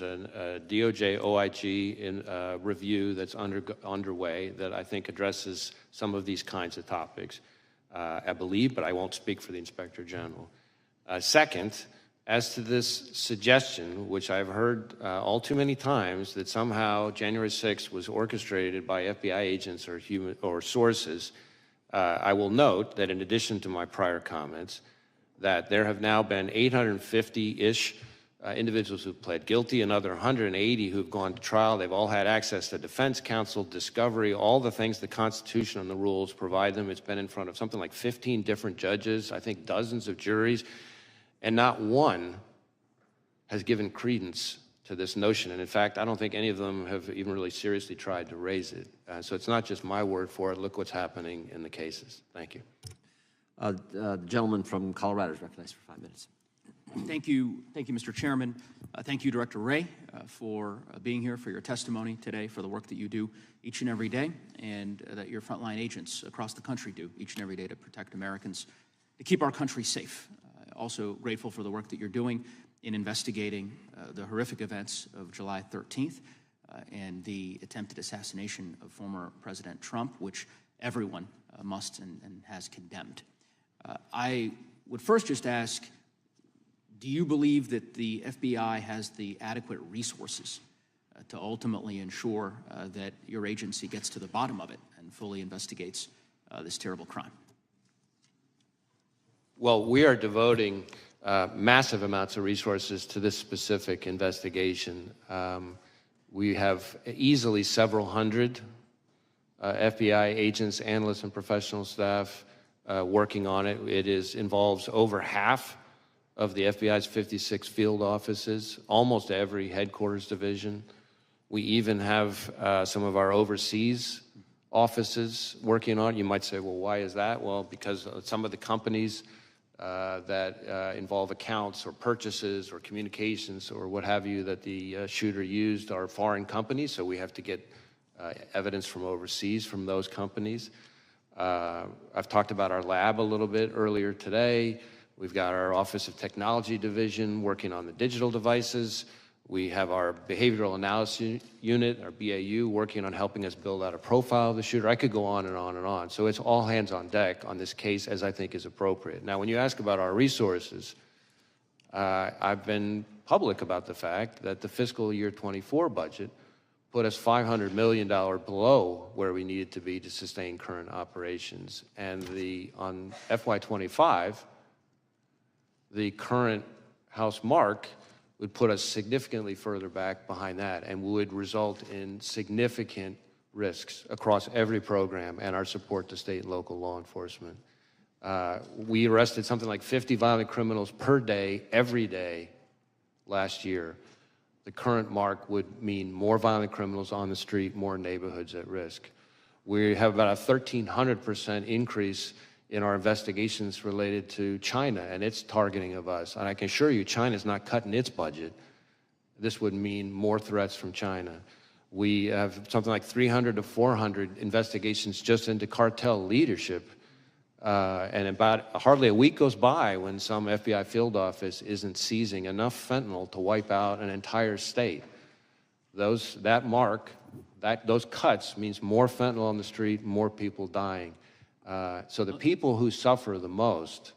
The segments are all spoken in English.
a DOJ OIG review that's underway that I think addresses some of these kinds of topics, I believe, but I won't speak for the Inspector General. Second, as to this suggestion, which I've heard all too many times, that somehow January 6th was orchestrated by FBI agents or sources, I will note that in addition to my prior comments, that there have now been 850-ish individuals who've pled guilty, another 180 who've gone to trial. They've all had access to defense counsel, discovery, all the things the Constitution and the rules provide them. It's been in front of something like 15 different judges, I think dozens of juries, and not one has given credence to this notion. And in fact, I don't think any of them have even really seriously tried to raise it. So it's not just my word for it. Look what's happening in the cases. Thank you. The gentleman from Colorado is recognized for 5 minutes. Thank you, Mr. Chairman. Thank you, Director Wray, for being here, for your testimony today, for the work that you do each and every day, and that your frontline agents across the country do each and every day to protect Americans, to keep our country safe. Also grateful for the work that you're doing in investigating the horrific events of July 13th and the attempted assassination of former President Trump, which everyone must and has condemned. I would first just ask, do you believe that the FBI has the adequate resources to ultimately ensure that your agency gets to the bottom of it and fully investigates this terrible crime? Well, we are devoting massive amounts of resources to this specific investigation. We have easily several hundred FBI agents, analysts, and professional staff working on it. It involves over half of the FBI's 56 field offices, almost every headquarters division. We even have some of our overseas offices working on it. You might say, well, why is that? Well, because some of the companies that involve accounts or purchases or communications or what have you that the shooter used are foreign companies, so we have to get evidence from overseas from those companies. I've talked about our lab a little bit earlier today. We've got our Office of Technology Division working on the digital devices. We have our Behavioral Analysis Unit, our BAU, working on helping us build out a profile of the shooter. I could go on and on and on. So it's all hands on deck on this case, as I think is appropriate. Now, when you ask about our resources, I've been public about the fact that the fiscal year 24 budget put us $500 million below where we needed to be to sustain current operations. And on FY25, the current House mark would put us significantly further back behind that and would result in significant risks across every program and our support to state and local law enforcement. We arrested something like 50 violent criminals per day, every day, last year. The current mark would mean more violent criminals on the street, more neighborhoods at risk. We have about a 1,300% increase in our investigations related to China and its targeting of us. And I can assure you, China's not cutting its budget. This would mean more threats from China. We have something like 300 to 400 investigations just into cartel leadership. And about hardly a week goes by when some FBI field office isn't seizing enough fentanyl to wipe out an entire state. Those cuts means more fentanyl on the street, more people dying. So the people who suffer the most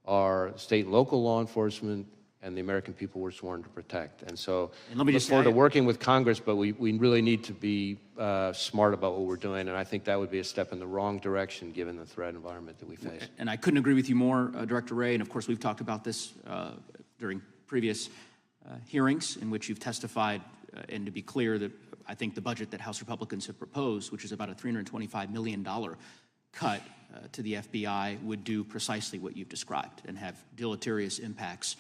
are state and local law enforcement and the American people we're sworn to protect. And so look forward to working with Congress, but we really need to be smart about what we're doing, and I think that would be a step in the wrong direction given the threat environment that we face. And I couldn't agree with you more, Director Wray, and of course we've talked about this during previous hearings in which you've testified, and to be clear that I think the budget that House Republicans have proposed, which is about a $325 million cut to the FBI, would do precisely what you've described and have deleterious impacts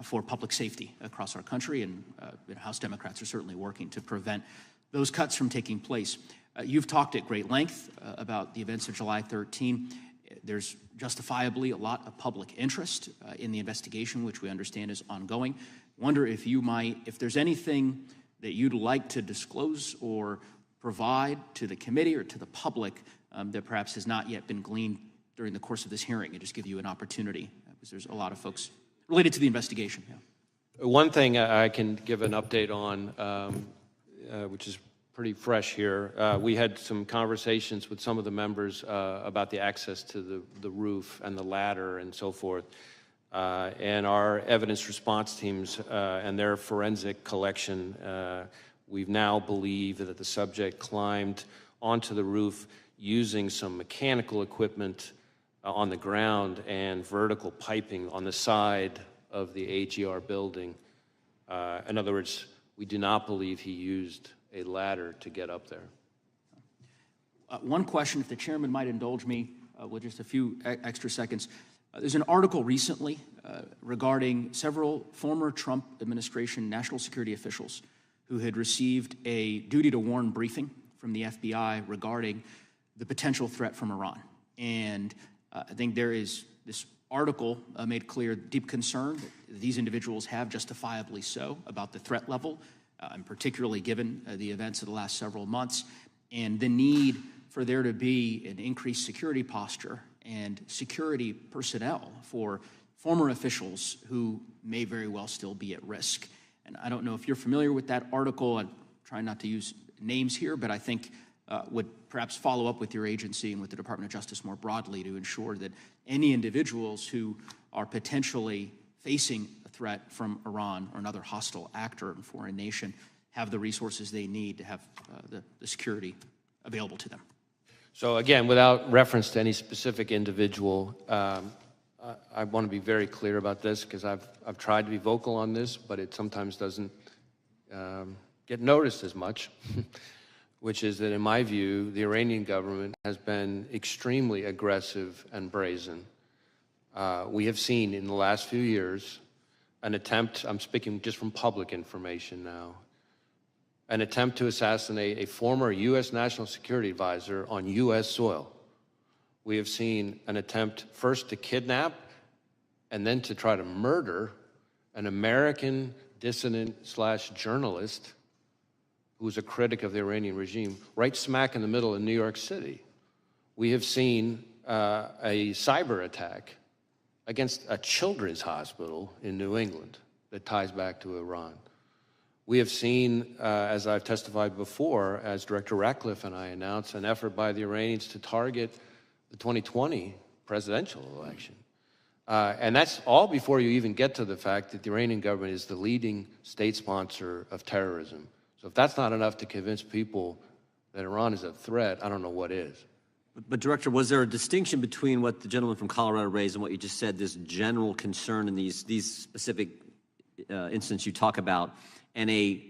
for public safety across our country, and House Democrats are certainly working to prevent those cuts from taking place. You've talked at great length about the events of July 13. There's justifiably a lot of public interest in the investigation, which we understand is ongoing. Wonder if there's anything that you'd like to disclose or provide to the committee or to the public that perhaps has not yet been gleaned during the course of this hearing, and just give you an opportunity, because there's a lot of folks related to the investigation. Yeah. One thing I can give an update on, which is pretty fresh here. We had some conversations with some of the members about the access to the roof and the ladder and so forth. And our evidence response teams and their forensic collection, we now believe that the subject climbed onto the roof using some mechanical equipment on the ground and vertical piping on the side of the AGR building. In other words, we do not believe he used a ladder to get up there. One question, if the chairman might indulge me with just a few extra seconds. There's an article recently regarding several former Trump administration national security officials who had received a duty to warn briefing from the FBI regarding the potential threat from Iran. And I think there is this article made clear deep concern that these individuals have, justifiably so, about the threat level, and particularly given the events of the last several months, and the need for there to be an increased security posture and security personnel for former officials who may very well still be at risk. And I don't know if you're familiar with that article. I'm trying not to use names here, but I think would perhaps follow up with your agency and with the Department of Justice more broadly to ensure that any individuals who are potentially facing a threat from Iran or another hostile actor in a foreign nation have the resources they need to have the security available to them. So again, without reference to any specific individual, I want to be very clear about this because I've tried to be vocal on this, but it sometimes doesn't get noticed as much, which is that in my view, the Iranian government has been extremely aggressive and brazen. We have seen in the last few years an attempt, I'm speaking just from public information now, an attempt to assassinate a former U.S. National Security Advisor on U.S. soil. We have seen an attempt first to kidnap and then to try to murder an American dissident/journalist who was a critic of the Iranian regime right smack in the middle of New York City. We have seen a cyber attack against a children's hospital in New England that ties back to Iran. We have seen, as I've testified before, as Director Ratcliffe and I announced, an effort by the Iranians to target the 2020 presidential election. And that's all before you even get to the fact that the Iranian government is the leading state sponsor of terrorism. So if that's not enough to convince people that Iran is a threat, I don't know what is. But Director, was there a distinction between what the gentleman from Colorado raised and what you just said, this general concern in these specific instances you talk about, and a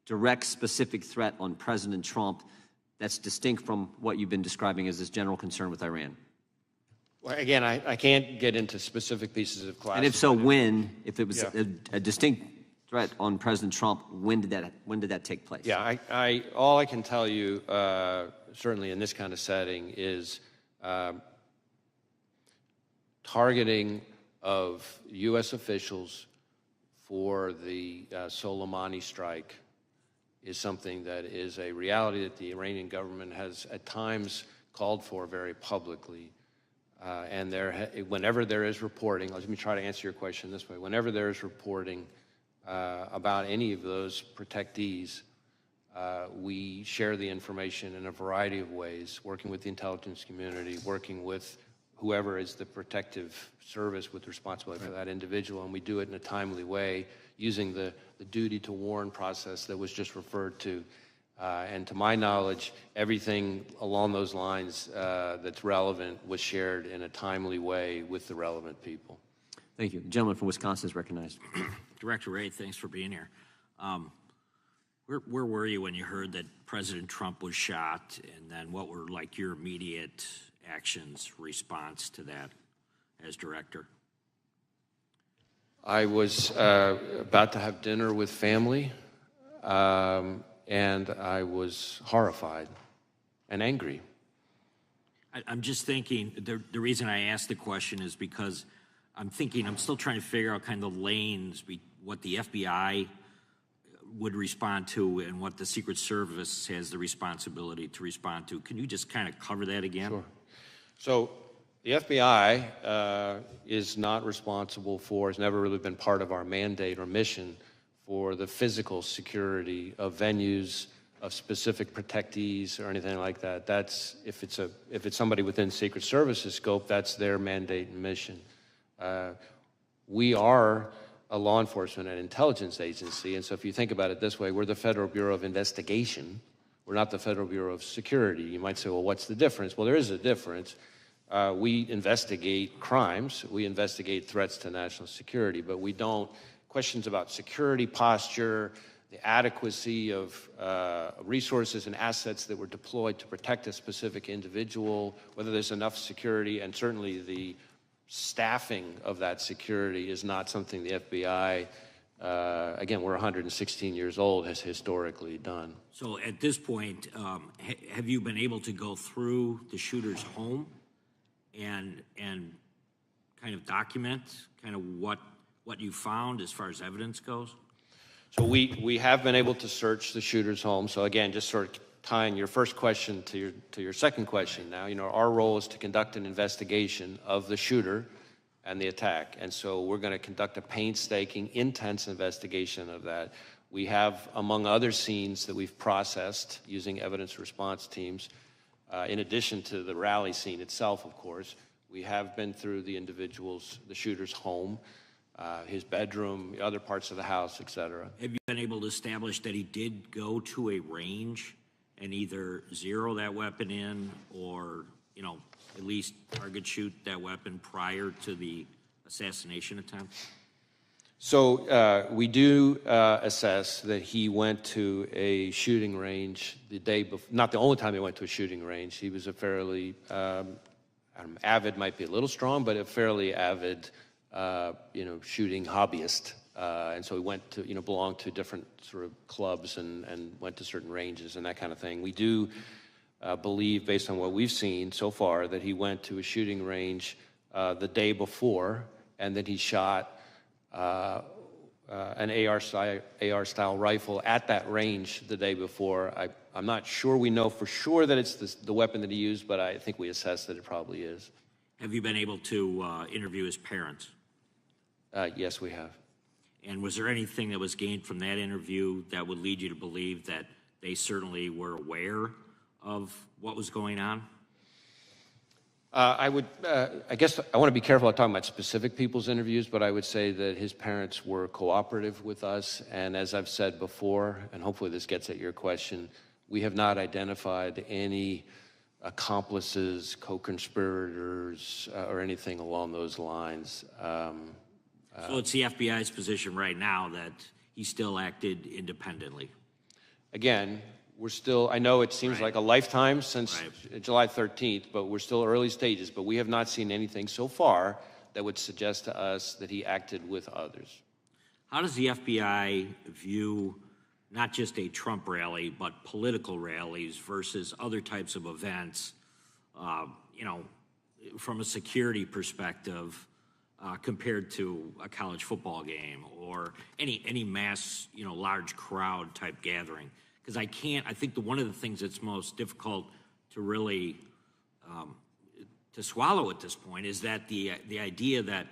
direct, specific threat on President Trump that's distinct from what you've been describing as this general concern with Iran? Well, again, I can't get into specific pieces of class. And if so, when? If it was a distinct threat on President Trump, when did that take place? Yeah, all I can tell you, certainly in this kind of setting, is targeting of U.S. officials for the Soleimani strike is something that is a reality that the Iranian government has at times called for very publicly. And whenever there is reporting, let me try to answer your question this way. Whenever there is reporting about any of those protectees, we share the information in a variety of ways, working with the intelligence community, working with whoever is the protective service with responsibility for that individual, and we do it in a timely way using the duty to warn process that was just referred to. And to my knowledge, everything along those lines that's relevant was shared in a timely way with the relevant people. Thank you. The gentleman from Wisconsin is recognized. Director Wray, thanks for being here. Where were you when you heard that President Trump was shot, and then what were like your immediate actions, response to that as director? I was about to have dinner with family, and I was horrified and angry. I'm just thinking, the reason I asked the question is because I'm still trying to figure out kind of lanes, what the FBI would respond to and what the Secret Service has the responsibility to respond to. Can you just kind of cover that again? Sure. So The FBI is not responsible for, has never really been part of our mandate or mission for the physical security of venues, of specific protectees or anything like that. That's, if it's somebody within Secret Service's scope, that's their mandate and mission. We are a law enforcement and intelligence agency, and so if you think about it this way, we're the Federal Bureau of Investigation. We're not the Federal Bureau of Security. You might say, well, what's the difference? Well, there is a difference. We investigate crimes, we investigate threats to national security, but we don't, questions about security posture, the adequacy of resources and assets that were deployed to protect a specific individual, whether there's enough security, and certainly the staffing of that security is not something the FBI, again, we're 116 years old, has historically done. So at this point, have you been able to go through the shooter's home and kind of document kind of what you found as far as evidence goes? So we have been able to search the shooter's home. So again, just sort of tying your first question to your second question now, you know, our role is to conduct an investigation of the shooter and the attack. And so we're going to conduct a painstaking, intense investigation of that. We have, among other scenes that we've processed using evidence response teams, in addition to the rally scene itself, of course, we have been through the shooter's home, his bedroom, other parts of the house, et cetera. Have you been able to establish that he did go to a range and either zero that weapon in or, you know, at least target shoot that weapon prior to the assassination attempt? So we do assess that he went to a shooting range the day before, not the only time he went to a shooting range. He was a fairly, avid might be a little strong, but a fairly avid, shooting hobbyist. And so he went to, belonged to different sort of clubs and went to certain ranges and that kind of thing. We do believe, based on what we've seen so far, that he went to a shooting range the day before and that he shot an AR-style rifle at that range the day before. I'm not sure we know for sure that it's the weapon that he used, but I think we assess that it probably is. Have you been able to interview his parents? Yes, we have. And was there anything that was gained from that interview that would lead you to believe that they certainly were aware of what was going on? I guess I want to be careful about talking about specific people's interviews, but I would say that his parents were cooperative with us. And as I've said before, and hopefully this gets at your question, we have not identified any accomplices, co-conspirators, or anything along those lines. So it's the FBI's position right now that he still acted independently. Again, we're still, I know it seems like a lifetime since July 13th, but we're still early stages, but we have not seen anything so far that would suggest to us that he acted with others. How does the FBI view not just a Trump rally, but political rallies versus other types of events, from a security perspective, compared to a college football game or any mass, large crowd type gathering? Because I think one of the things that's most difficult to really to swallow at this point is that the idea that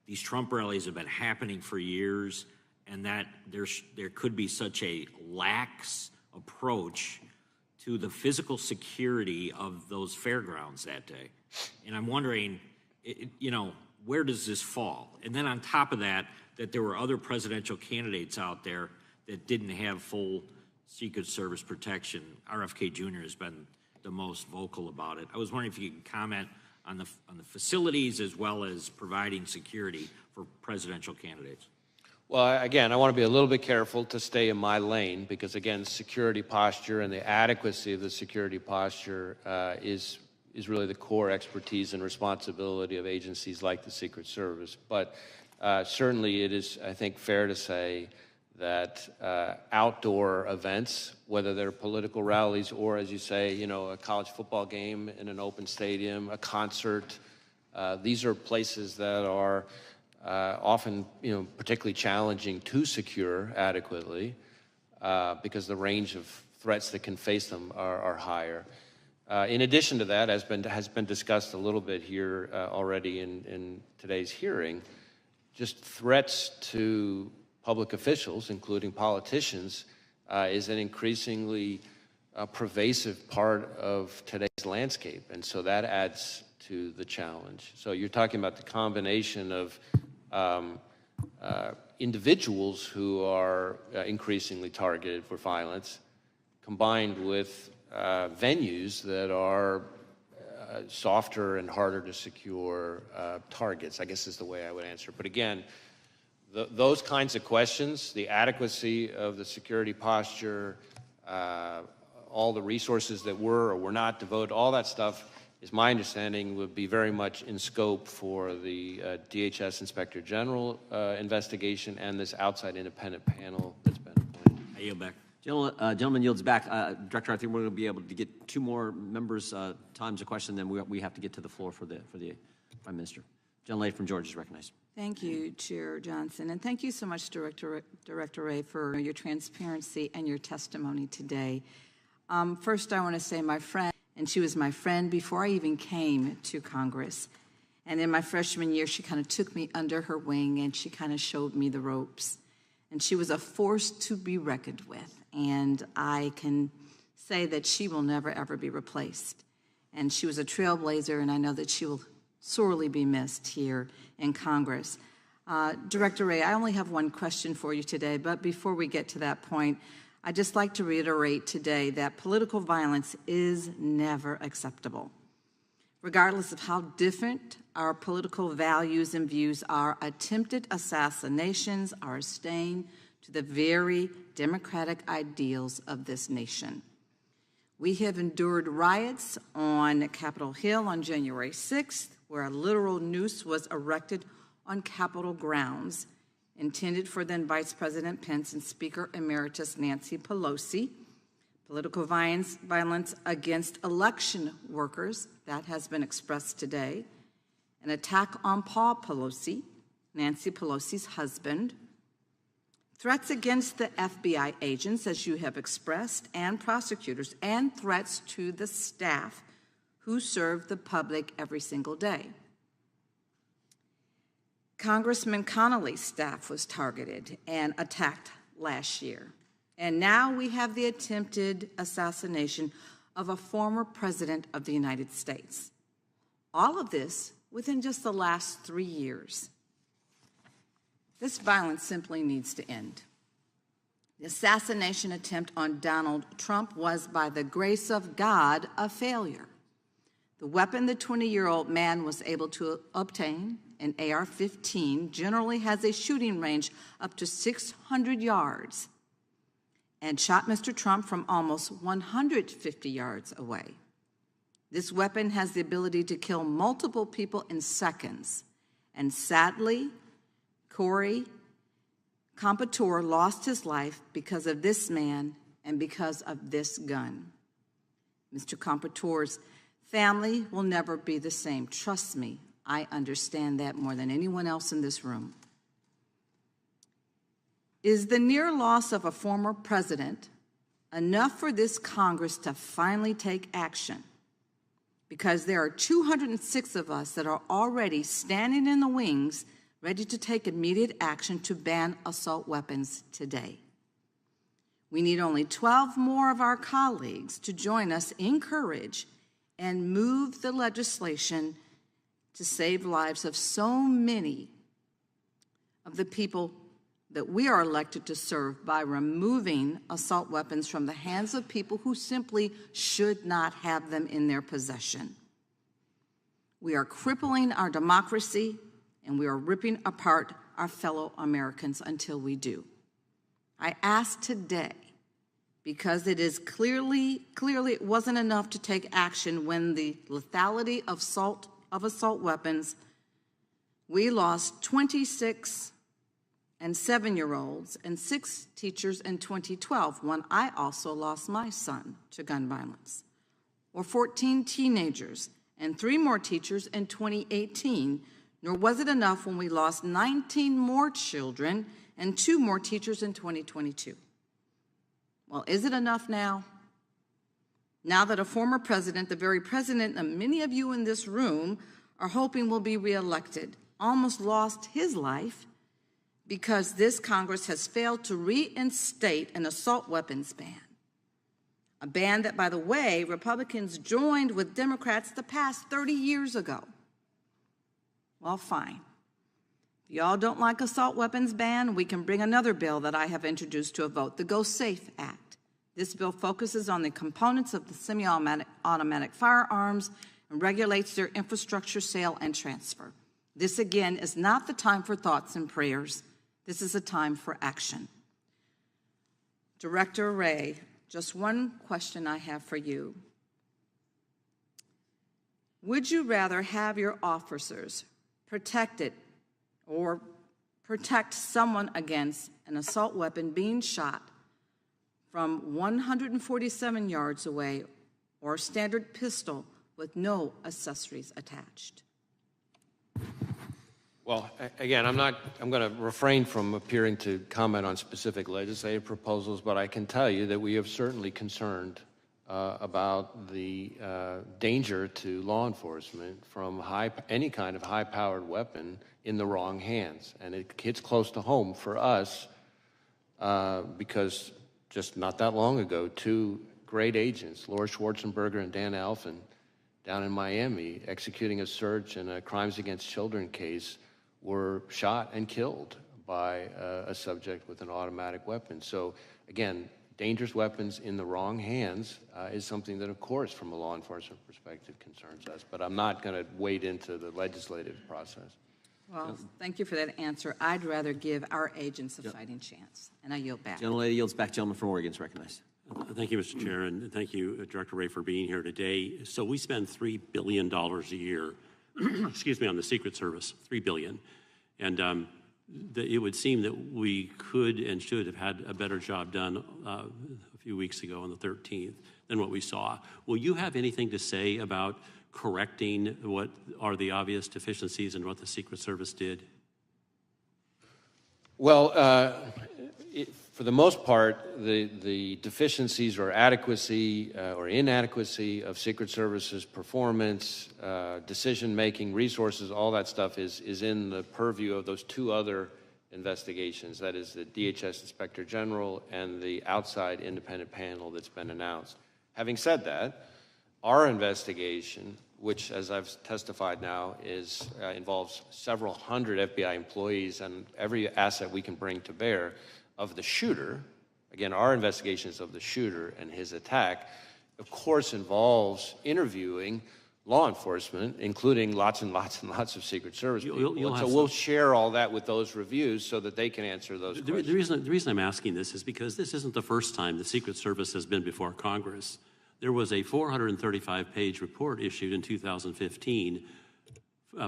these Trump rallies have been happening for years and that there could be such a lax approach to the physical security of those fairgrounds that day. And I'm wondering, where does this fall? And then on top of that there were other presidential candidates out there that didn't have full Secret Service protection. RFK Jr. has been the most vocal about it. I was wondering if you could comment on the facilities as well as providing security for presidential candidates. Well, again, I want to be a little bit careful to stay in my lane because, again, security posture and the adequacy of the security posture is really the core expertise and responsibility of agencies like the Secret Service. But certainly it is, I think, fair to say that outdoor events, whether they're political rallies or, as you say, a college football game in an open stadium, a concert, these are places that are often, particularly challenging to secure adequately because the range of threats that can face them are higher. In addition to that, as has been discussed a little bit here already in today's hearing, just threats to public officials, including politicians, is an increasingly pervasive part of today's landscape, and so that adds to the challenge. So you're talking about the combination of individuals who are increasingly targeted for violence, combined with venues that are softer and harder to secure targets, I guess is the way I would answer. But again, those kinds of questions, the adequacy of the security posture, all the resources that were or were not devoted, all that stuff, is my understanding, would be very much in scope for the DHS Inspector General investigation and this outside independent panel that's been appointed. I yield back. Gentleman yields back. Director, I think we're going to be able to get 2 more members' times of question, then we have to get to the floor for the Prime Minister. Gentlelady from Georgia is recognized. Thank you, Chair Johnson, and thank you so much, Director Wray, for your transparency and your testimony today. First, I want to say my friend, and she was my friend before I even came to Congress. And in my freshman year, she kind of took me under her wing and she kind of showed me the ropes. And she was a force to be reckoned with. And I can say that she will never, ever be replaced. And she was a trailblazer, and I know that she will sorely be missed here in Congress. Director Wray, I only have one question for you today, but before we get to that point, I'd just like to reiterate today that political violence is never acceptable. Regardless of how different our political values and views are, attempted assassinations are a stain to the very democratic ideals of this nation. We have endured riots on Capitol Hill on January 6th, where a literal noose was erected on Capitol grounds, intended for then Vice President Pence and Speaker Emeritus Nancy Pelosi. Political violence against election workers, that has been expressed today. An attack on Paul Pelosi, Nancy Pelosi's husband. Threats against the FBI agents, as you have expressed, and prosecutors, and threats to the staff who serve the public every single day. Congressman Connolly's staff was targeted and attacked last year. And now we have the attempted assassination of a former president of the United States. All of this within just the last 3 years. This violence simply needs to end. The assassination attempt on Donald Trump was, by the grace of God, a failure. The weapon the 20-year-old man was able to obtain, an AR-15, generally has a shooting range up to 600 yards and shot Mr. Trump from almost 150 yards away. This weapon has the ability to kill multiple people in seconds. And sadly, Corey Compouture lost his life because of this man and because of this gun. Mr. Compouture's family will never be the same. Trust me, I understand that more than anyone else in this room. Is the near loss of a former president enough for this Congress to finally take action? Because there are 206 of us that are already standing in the wings, ready to take immediate action to ban assault weapons today. We need only 12 more of our colleagues to join us in courage and move the legislation to save lives of so many of the people that we are elected to serve by removing assault weapons from the hands of people who simply should not have them in their possession. We are crippling our democracy, and we are ripping apart our fellow Americans until we do. I ask today, because it is clearly it wasn't enough to take action when the lethality of assault weapons, we lost 26 and 7-year-olds and 6 teachers in 2012, when I also lost my son to gun violence, or 14 teenagers and 3 more teachers in 2018, nor was it enough when we lost 19 more children and 2 more teachers in 2022. Well, is it enough now? Now that a former president, the very president that many of you in this room are hoping will be reelected, almost lost his life because this Congress has failed to reinstate an assault weapons ban. A ban that, by the way, Republicans joined with Democrats the past 30 years ago. Well, fine. If y'all don't like assault weapons ban, we can bring another bill that I have introduced to a vote, the Go Safe Act. This bill focuses on the components of the semi-automatic firearms and regulates their infrastructure, sale, and transfer. This, again, is not the time for thoughts and prayers. This is a time for action. Director Wray, just one question I have for you. Would you rather have your officers protected or protect someone against an assault weapon being shot from 147 yards away, or a standard pistol with no accessories attached? Well, again, I'm going to refrain from appearing to comment on specific legislative proposals, but I can tell you that we have certainly concerned about the danger to law enforcement from any kind of high-powered weapon in the wrong hands. And it hits close to home for us because just not that long ago, two great agents, Laura Schwarzenberger and Dan Alphen, down in Miami, executing a search in a crimes against children case, were shot and killed by a subject with an automatic weapon. So again, dangerous weapons in the wrong hands is something that, of course, from a law enforcement perspective concerns us, but I'm not going to wade into the legislative process. Well, thank you for that answer. I'd rather give our agents a fighting chance, and I yield back. Gentlelady yields back. Gentleman from Oregon is recognized. Thank you, Mr. Chair, and thank you, Director Wray, for being here today. So we spend $3 billion a year, excuse me, on the Secret Service, $3 billion. And it would seem that we could and should have had a better job done a few weeks ago on the 13th than what we saw. Will you have anything to say about correcting what are the obvious deficiencies in what the Secret Service did? Well, for the most part, the deficiencies or adequacy or inadequacy of Secret Service's performance, decision-making, resources, all that stuff is in the purview of those two other investigations, that is the DHS Inspector General and the outside independent panel that's been announced. Having said that, our investigation, which, as I've testified now, involves several hundred FBI employees and every asset we can bring to bear of the shooter, again, our investigation is of the shooter and his attack, of course involves interviewing law enforcement, including lots and lots and lots of Secret Service people. So we'll share all that with those reviews so that they can answer those questions. The reason I'm asking this is because this isn't the first time the Secret Service has been before Congress. There was a 435-page report issued in 2015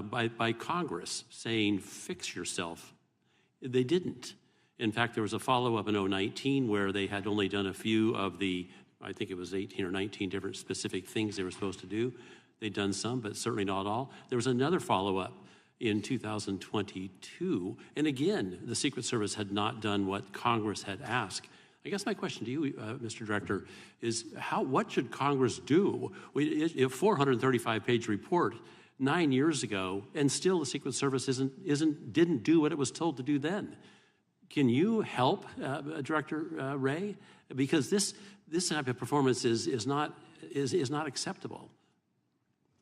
by Congress saying, fix yourself. They didn't. In fact, there was a follow-up in 2019 where they had only done a few of the, I think it was 18 or 19 different specific things they were supposed to do. They'd done some, but certainly not all. There was another follow-up in 2022. And again, the Secret Service had not done what Congress had asked. I guess my question to you, Mr. Director, is what should Congress do? A 435-page report 9 years ago, and still the Secret Service didn't do what it was told to do then. Can you help, Director Wray? Because this type of performance is not acceptable.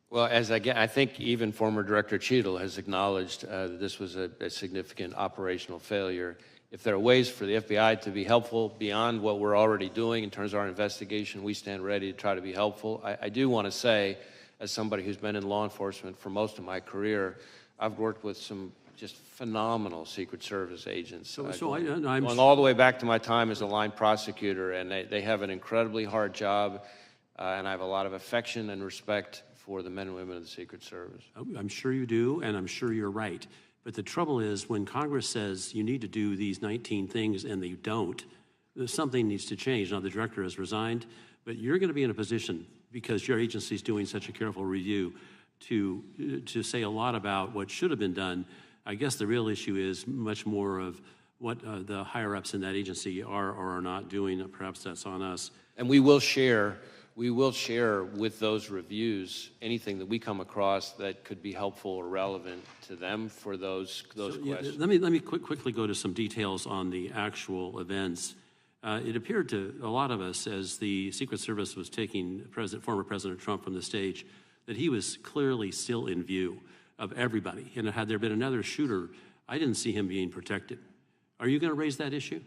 Well, I think even former Director Cheadle has acknowledged that this was a significant operational failure. If there are ways for the FBI to be helpful beyond what we're already doing in terms of our investigation, we stand ready to try to be helpful. I do want to say, as somebody who's been in law enforcement for most of my career, I've worked with some just phenomenal Secret Service agents. Going all the way back to my time as a line prosecutor, and they have an incredibly hard job, and I have a lot of affection and respect for the men and women of the Secret Service. I'm sure you do, and I'm sure you're right. But the trouble is, when Congress says you need to do these 19 things and they don't, something needs to change. Now, the director has resigned, but you're going to be in a position, because your agency is doing such a careful review, to say a lot about what should have been done. I guess the real issue is much more of what the higher-ups in that agency are or are not doing. Perhaps that's on us. And we will share we will share with those reviews anything that we come across that could be helpful or relevant to them for those questions. Let me quickly go to some details on the actual events. It appeared to a lot of us as the Secret Service was taking former President Trump from the stage that he was clearly still in view of everybody. And had there been another shooter, I didn't see him being protected. Are you going to raise that issue?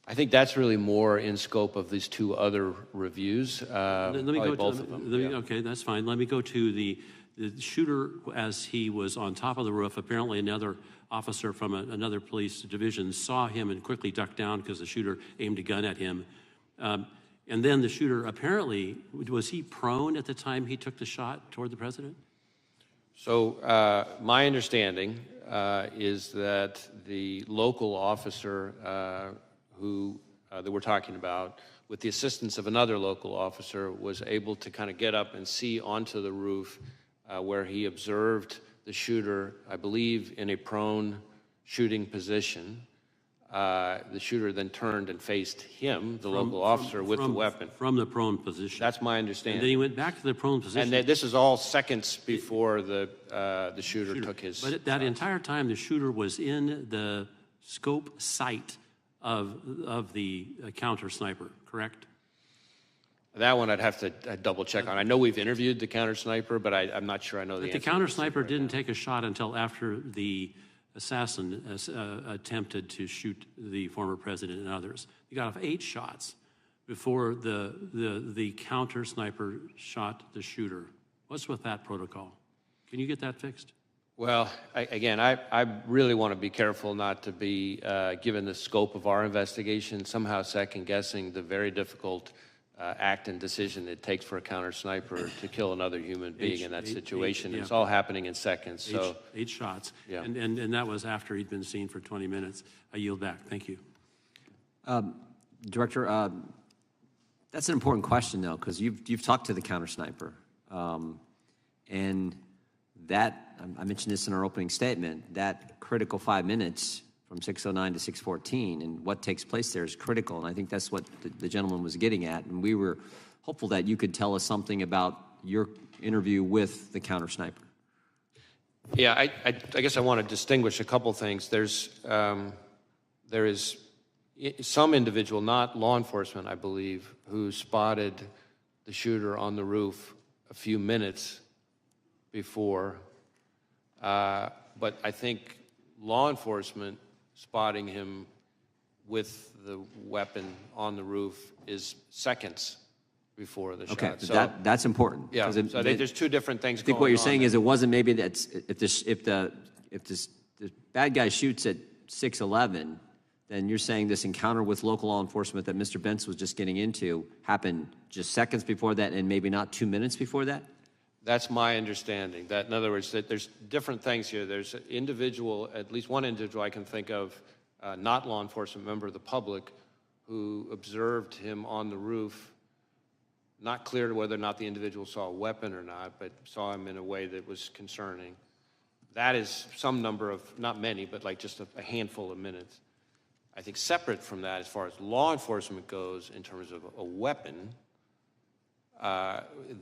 I think that's really more in scope of these two other reviews. Let me go both of them. Okay, that's fine. Let me go to the shooter as he was on top of the roof. Apparently another officer from another police division saw him and quickly ducked down because the shooter aimed a gun at him. And then the shooter apparently, was he prone at the time he took the shot toward the president? So my understanding is that the local officer that we're talking about, with the assistance of another local officer, was able to kind of get up and see onto the roof where he observed the shooter, I believe, in a prone shooting position. The shooter then turned and faced him, the local officer, with the weapon. From the prone position. That's my understanding. And then he went back to the prone position. And this is all seconds before the shooter took his. But that entire time, the shooter was in the scope sight of the counter sniper, correct? That one I'd have to double check on. I know we've interviewed the counter sniper, but I'm not sure I know the answer. The counter sniper didn't take a shot until after the assassin attempted to shoot the former president and others. He got off 8 shots before the counter sniper shot the shooter. What's with that protocol? Can you get that fixed? Well, I really want to be careful not to be, given the scope of our investigation, somehow second-guessing the very difficult act and decision it takes for a counter sniper to kill another human being in that situation. Yeah. It's all happening in seconds. So 8 shots. Yeah. And that was after he'd been seen for 20 minutes. I yield back. Thank you. Director, that's an important question, though, because you've talked to the counter sniper, and that I mentioned this in our opening statement. That critical 5 minutes from 6:09 to 6:14, and what takes place there is critical, and I think that's what the gentleman was getting at. And we were hopeful that you could tell us something about your interview with the counter sniper. Yeah, I guess I want to distinguish a couple things. There is some individual, not law enforcement, I believe, who spotted the shooter on the roof a few minutes before. But I think law enforcement spotting him with the weapon on the roof is seconds before the shot. Okay, So that's important. yeah, so I think there's two different things. I think what you're saying is it wasn't maybe that if the bad guy shoots at 6:11, then you're saying this encounter with local law enforcement that Mr. Bentz was just getting into happened just seconds before that and maybe not 2 minutes before that? That's my understanding. That, in other words, that there's different things here. There's an individual, at least one individual I can think of, not law enforcement, member of the public, who observed him on the roof. Not clear to whether or not the individual saw a weapon or not, but saw him in a way that was concerning. That is some number of, not many, but like just a handful of minutes. I think separate from that, as far as law enforcement goes, in terms of a weapon,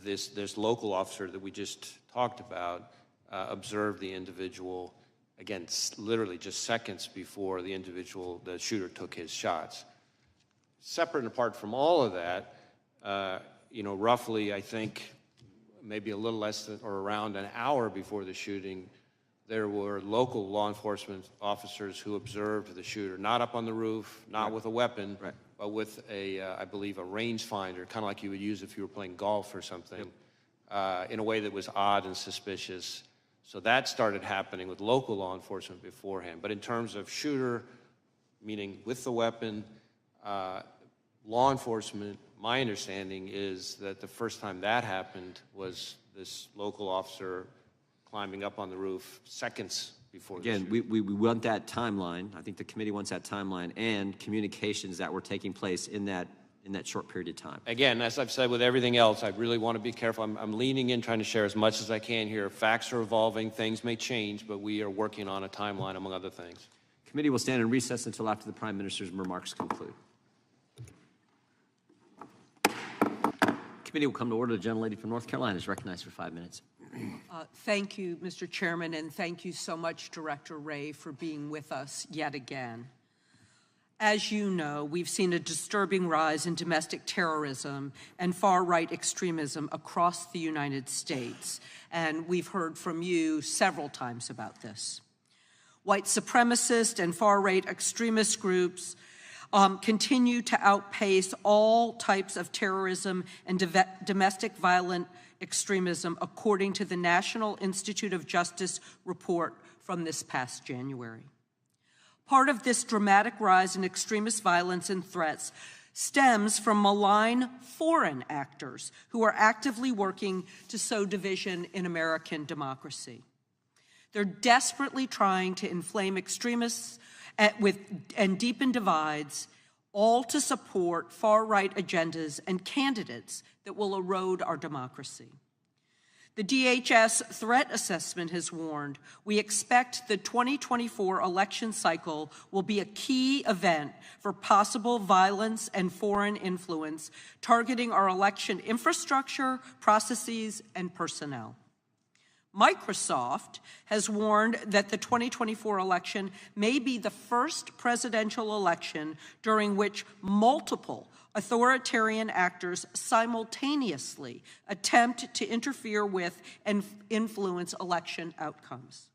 this local officer that we just talked about observed the individual, again, literally just seconds before the shooter took his shots. Separate and apart from all of that, roughly, I think, maybe a little less than or around an hour before the shooting, there were local law enforcement officers who observed the shooter, not up on the roof, not with a weapon, but with I believe, a rangefinder, kind of like you would use if you were playing golf or something, in a way that was odd and suspicious. So that started happening with local law enforcement beforehand. But in terms of shooter, meaning with the weapon, law enforcement, my understanding is that the first time that happened was this local officer climbing up on the roof seconds before the shooting. Again, we want that timeline. I think the committee wants that timeline and communications that were taking place in that short period of time. Again, as I've said with everything else, I really want to be careful. I'm leaning in, trying to share as much as I can here. Facts are evolving, things may change, but we are working on a timeline, among other things. Committee will stand in recess until after the Prime Minister's remarks conclude. Committee will come to order. The gentlelady from North Carolina is recognized for 5 minutes. Thank you, Mr. Chairman, and thank you so much, Director Wray, for being with us yet again. As you know, we've seen a disturbing rise in domestic terrorism and far-right extremism across the United States, and we've heard from you several times about this. White supremacist and far-right extremist groups continue to outpace all types of terrorism and domestic violent extremism, according to the National Institute of Justice report from this past January. Part of this dramatic rise in extremist violence and threats stems from malign foreign actors who are actively working to sow division in American democracy. They're desperately trying to inflame extremists and deepen divides, all to support far-right agendas and candidates that will erode our democracy. The DHS threat assessment has warned we expect the 2024 election cycle will be a key event for possible violence and foreign influence targeting our election infrastructure, processes, and personnel. Microsoft has warned that the 2024 election may be the first presidential election during which multiple authoritarian actors simultaneously attempt to interfere with and influence election outcomes.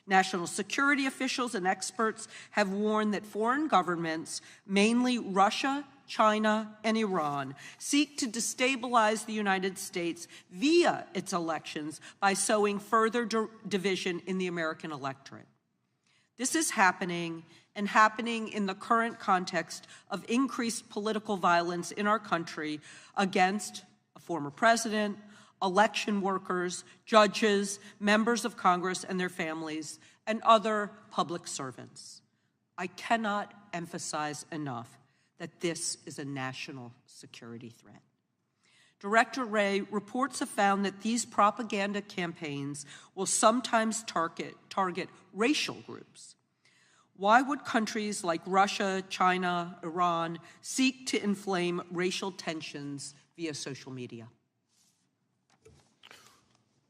National security officials and experts have warned that foreign governments, mainly Russia, China, and Iran, seek to destabilize the United States via its elections by sowing further division in the American electorate. This is happening in the current context of increased political violence in our country against a former president, election workers, judges, members of Congress and their families, and other public servants. I cannot emphasize enough that this is a national security threat. Director Wray, reports have found that these propaganda campaigns will sometimes target racial groups. Why would countries like Russia, China, Iran seek to inflame racial tensions via social media?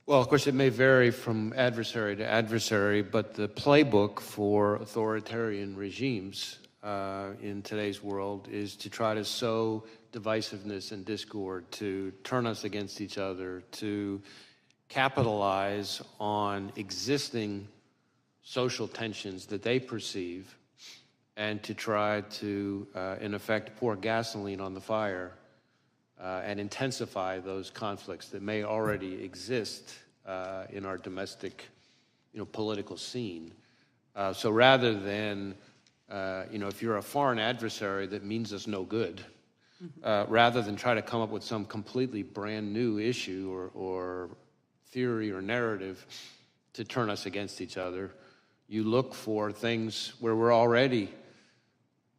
Well, of course, it may vary from adversary to adversary, but the playbook for authoritarian regimes in today's world is to try to sow divisiveness and discord, to turn us against each other, to capitalize on existing social tensions that they perceive, and to try to, in effect, pour gasoline on the fire and intensify those conflicts that may already exist in our domestic, political scene. So rather than, if you're a foreign adversary that means us no good, rather than try to come up with some completely brand new issue or theory or narrative to turn us against each other, you look for things where we're already,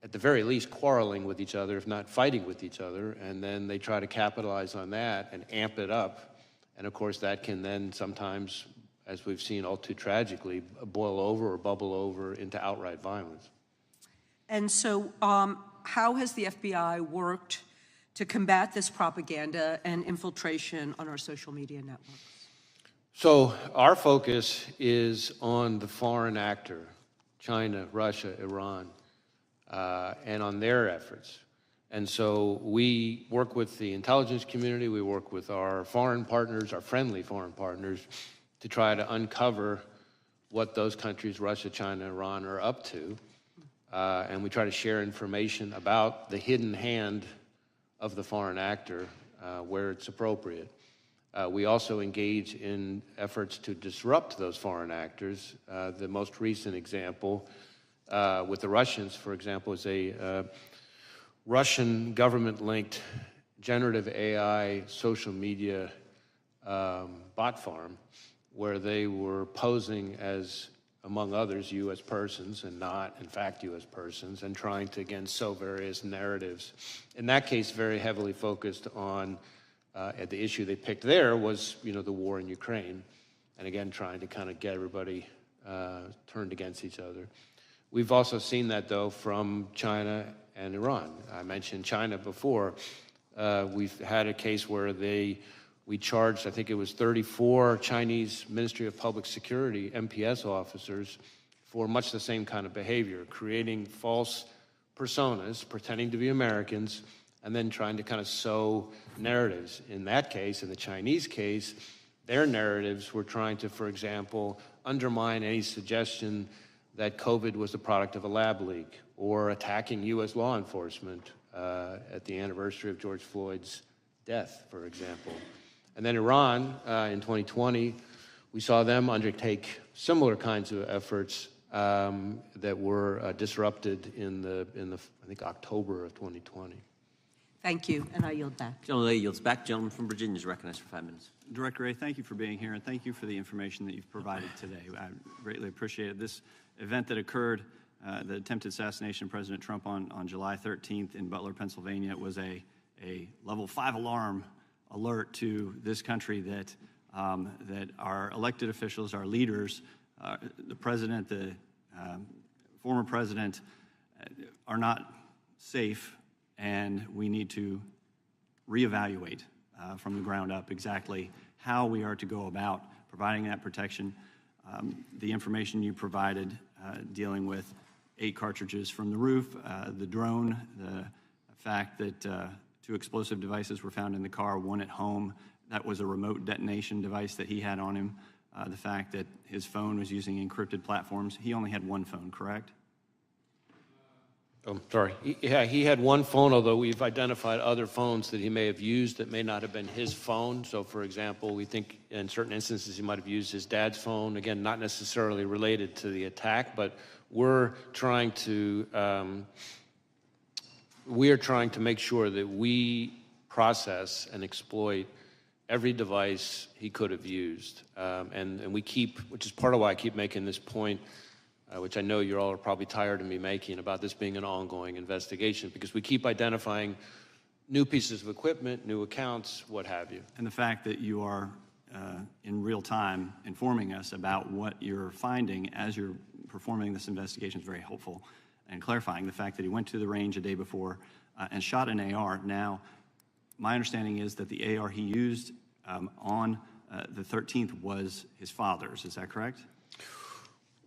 at the very least, quarreling with each other, if not fighting with each other, and then they try to capitalize on that and amp it up. And of course, that can then sometimes, as we've seen all too tragically, boil over or bubble over into outright violence. And so how has the FBI worked to combat this propaganda and infiltration on our social media networks? So our focus is on the foreign actor, China, Russia, Iran, and on their efforts. And so we work with the intelligence community, we work with our foreign partners, our friendly foreign partners, to try to uncover what those countries, Russia, China, Iran, are up to. And we try to share information about the hidden hand of the foreign actor where it's appropriate. We also engage in efforts to disrupt those foreign actors. The most recent example with the Russians, for example, is a Russian government-linked generative AI social media bot farm where they were posing as, among others, U.S. persons and not, in fact, U.S. persons, and trying to, again, sow various narratives. In that case, very heavily focused on the issue they picked there was, the war in Ukraine, and again, trying to kind of get everybody turned against each other. We've also seen that, though, from China and Iran. I mentioned China before. We've had a case where we charged, I think it was 34 Chinese Ministry of Public Security, MPS officers, for much the same kind of behavior, creating false personas, pretending to be Americans, and then trying to kind of sow narratives. In that case, in the Chinese case, their narratives were trying to, for example, undermine any suggestion that COVID was the product of a lab leak, or attacking U.S. law enforcement at the anniversary of George Floyd's death, for example. And then Iran, in 2020, we saw them undertake similar kinds of efforts that were disrupted in the I think October of 2020. Thank you, and I yield back. Gentleman yields back. Gentleman from Virginia is recognized for 5 minutes. Director Wray, thank you for being here, and thank you for the information that you've provided today. I greatly appreciate it. This event that occurred, the attempted assassination of President Trump on July 13th in Butler, Pennsylvania, was a level 5 alarm alert to this country that our elected officials, our leaders, the president, the former president, are not safe, and we need to reevaluate from the ground up exactly how we are to go about providing that protection. The information you provided dealing with 8 cartridges from the roof, the drone, the fact that 2 explosive devices were found in the car, 1 at home, that was a remote detonation device that he had on him, the fact that his phone was using encrypted platforms. He only had 1 phone, correct? Oh, sorry. He had 1 phone, although we've identified other phones that he may have used that may not have been his phone. So, for example, we think in certain instances he might have used his dad's phone. Again, not necessarily related to the attack, but we're trying to make sure that we process and exploit every device he could have used. And we keep, which is part of why I keep making this point, which I know you all are probably tired of me making, about this being an ongoing investigation, because we keep identifying new pieces of equipment, new accounts, what have you. And the fact that you are in real time informing us about what you're finding as you're performing this investigation is very helpful, and clarifying the fact that he went to the range a day before and shot an AR. Now, my understanding is that the AR he used on the 13th was his father's. Is that correct?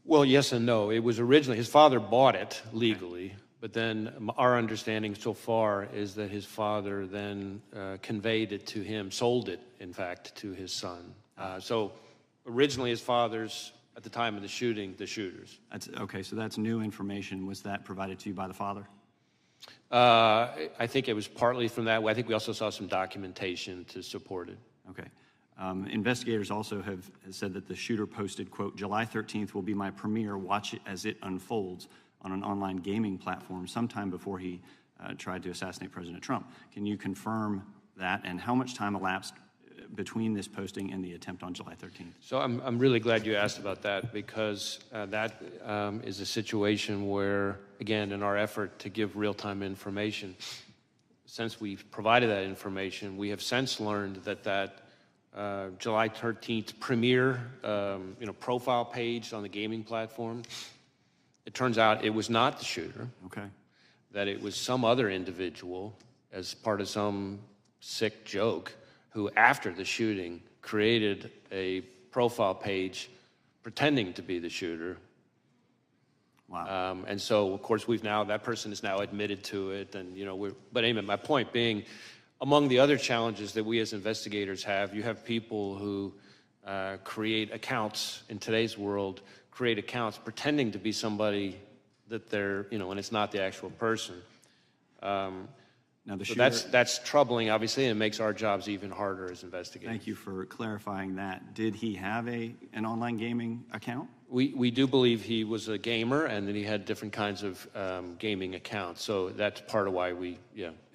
Well, yes and no. It was originally, his father bought it legally, but then our understanding so far is that his father then conveyed it to him, sold it, in fact, to his son. So originally his father's, at the time of the shooting, the shooter's. Okay, so that's new information. Was that provided to you by the father? I think it was partly from that. I think we also saw some documentation to support it. Okay. Investigators also have said that the shooter posted, quote, "July 13th will be my premiere. Watch it as it unfolds," on an online gaming platform sometime before he tried to assassinate President Trump. Can you confirm that, and how much time elapsed between this posting and the attempt on July 13th? So I'm really glad you asked about that, because that is a situation where, again, in our effort to give real-time information, since we've provided that information, we have since learned that July 13th premiere, profile page on the gaming platform, it turns out it was not the shooter. Okay. That it was some other individual as part of some sick joke who, after the shooting, created a profile page pretending to be the shooter. Wow. And so, of course, that person is now admitted to it, and but anyway, my point being, among the other challenges that we as investigators have, you have people who create accounts in today's world, create accounts pretending to be somebody that they're, and it's not the actual person. Now the So shooter, that's troubling, obviously, and it makes our jobs even harder as investigators. thank you for clarifying that. Did he have an online gaming account? We do believe he was a gamer, and that he had different kinds of gaming accounts. So that's part of why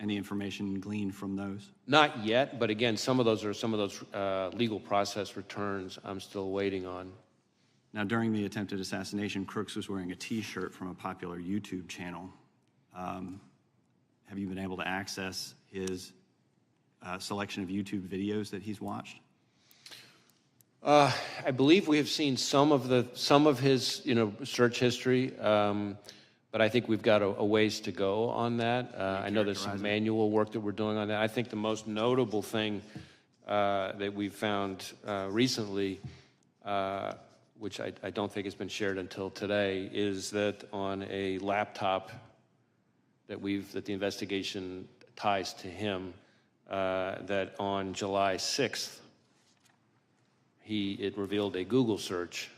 Any information gleaned from those? Not yet, but again, some of those legal process returns I'm still waiting on. Now, during the attempted assassination, Crooks was wearing a T-shirt from a popular YouTube channel. Have you been able to access his selection of YouTube videos that he's watched? I believe we have seen some of his search history, but I think we've got a ways to go on that. I know there's some manual work that we're doing on that. I think the most notable thing that we've found recently, which I don't think has been shared until today, is that on a laptop that the investigation ties to him, that on July 6th, it revealed a Google search,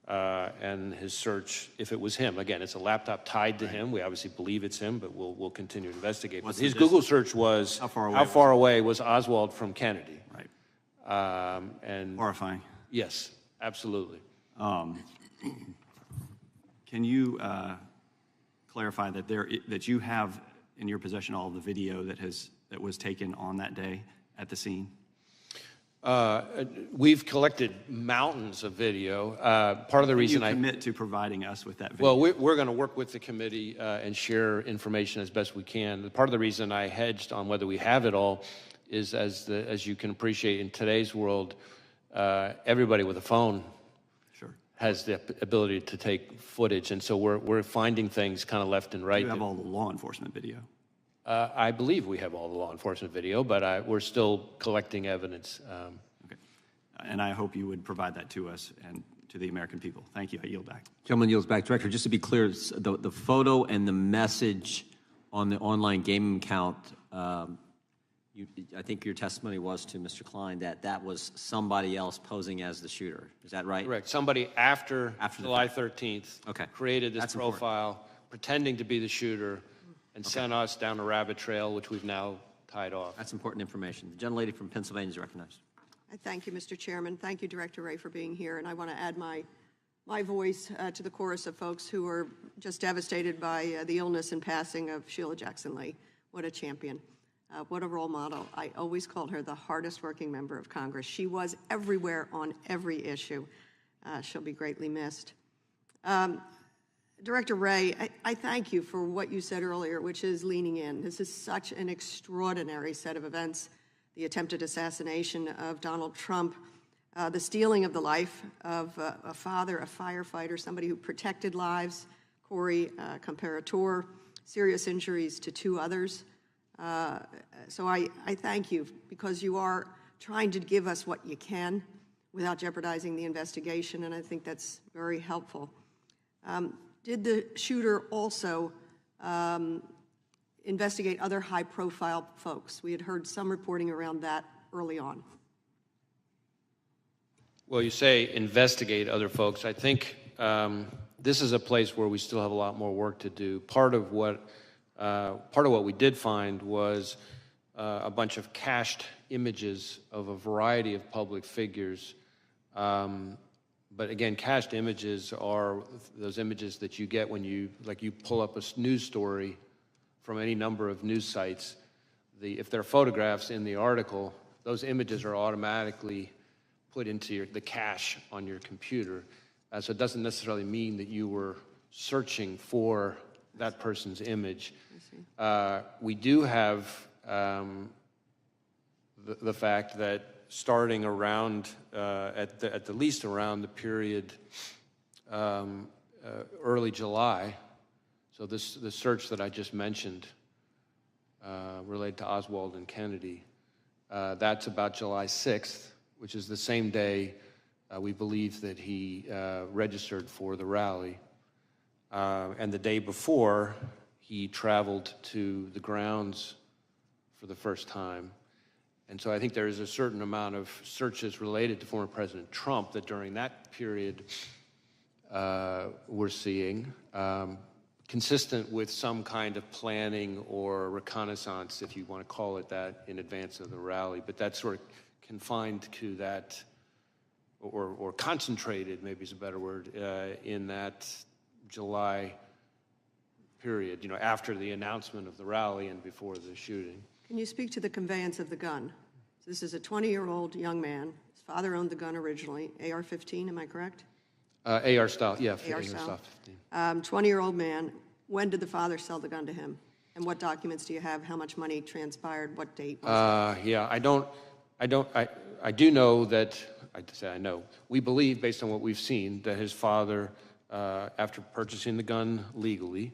and his search, if it was him, again, it's a laptop tied to him. We obviously believe it's him, but we'll continue to investigate. But his Google search was, how far away was Oswald from Kennedy? Right. And Horrifying. yes, absolutely. Can you clarify that you have in your possession all the video that was taken on that day at the scene? We've collected mountains of video. Part of the reason you commit to providing us with that video? Well, we're going to work with the committee and share information as best we can. Part of the reason I hedged on whether we have it all is, as you can appreciate in today's world, everybody with a phone has the ability to take footage, and so we're finding things kind of left and right. You have all the law enforcement video. I believe we have all the law enforcement video, but we're still collecting evidence. Okay. And I hope you would provide that to us and to the American people. Thank you. I yield back. Gentleman yields back. Director, just to be clear, the photo and the message on the online gaming account, I think your testimony was to Mr. Klein that was somebody else posing as the shooter. Is that right? Correct. Somebody after July 13th created this profile, pretending to be the shooter, and sent us down a rabbit trail, which we've now tied off. That's important information. The gentlelady from Pennsylvania is recognized. I thank you, Mr. Chairman. Thank you, Director Wray, for being here. And I want to add my voice to the chorus of folks who are just devastated by the illness and passing of Sheila Jackson Lee. What a champion. What a role model. I always called her the hardest working member of Congress. She was everywhere on every issue. She'll be greatly missed. Director Wray, I thank you for what you said earlier, which is leaning in. This is such an extraordinary set of events. The attempted assassination of Donald Trump, the stealing of the life of a father, a firefighter, somebody who protected lives, Corey Comparator, serious injuries to 2 others. So I thank you because you are trying to give us what you can without jeopardizing the investigation, and I think that's very helpful. Did the shooter also investigate other high-profile folks? We had heard some reporting around that early on. Well, you say investigate other folks. I think this is a place where we still have a lot more work to do. Part of what we did find was a bunch of cached images of a variety of public figures. But again, cached images are those images that you get when you pull up a news story from any number of news sites. If there are photographs in the article, those images are automatically put into the cache on your computer. So it doesn't necessarily mean that you were searching for that person's image. We do have the fact that starting around, at the least around the period early July, so the search that I just mentioned related to Oswald and Kennedy, that's about July 6th, which is the same day we believe that he registered for the rally. And the day before, he traveled to the grounds for the first time. And so I think there is a certain amount of searches related to former President Trump that during that period we're seeing, consistent with some kind of planning or reconnaissance, if you want to call it that, in advance of the rally. But that's sort of confined to that, or concentrated, maybe is a better word, in that July period, after the announcement of the rally and before the shooting. Can you speak to the conveyance of the gun? So this is a 20-year-old young man. His father owned the gun originally, AR-15, am I correct? AR style, yeah. AR style. 20-year-old man. When did the father sell the gun to him? And what documents do you have? How much money transpired? What date was it? Yeah, I do know that, I know, we believe, based on what we've seen, that his father, after purchasing the gun legally,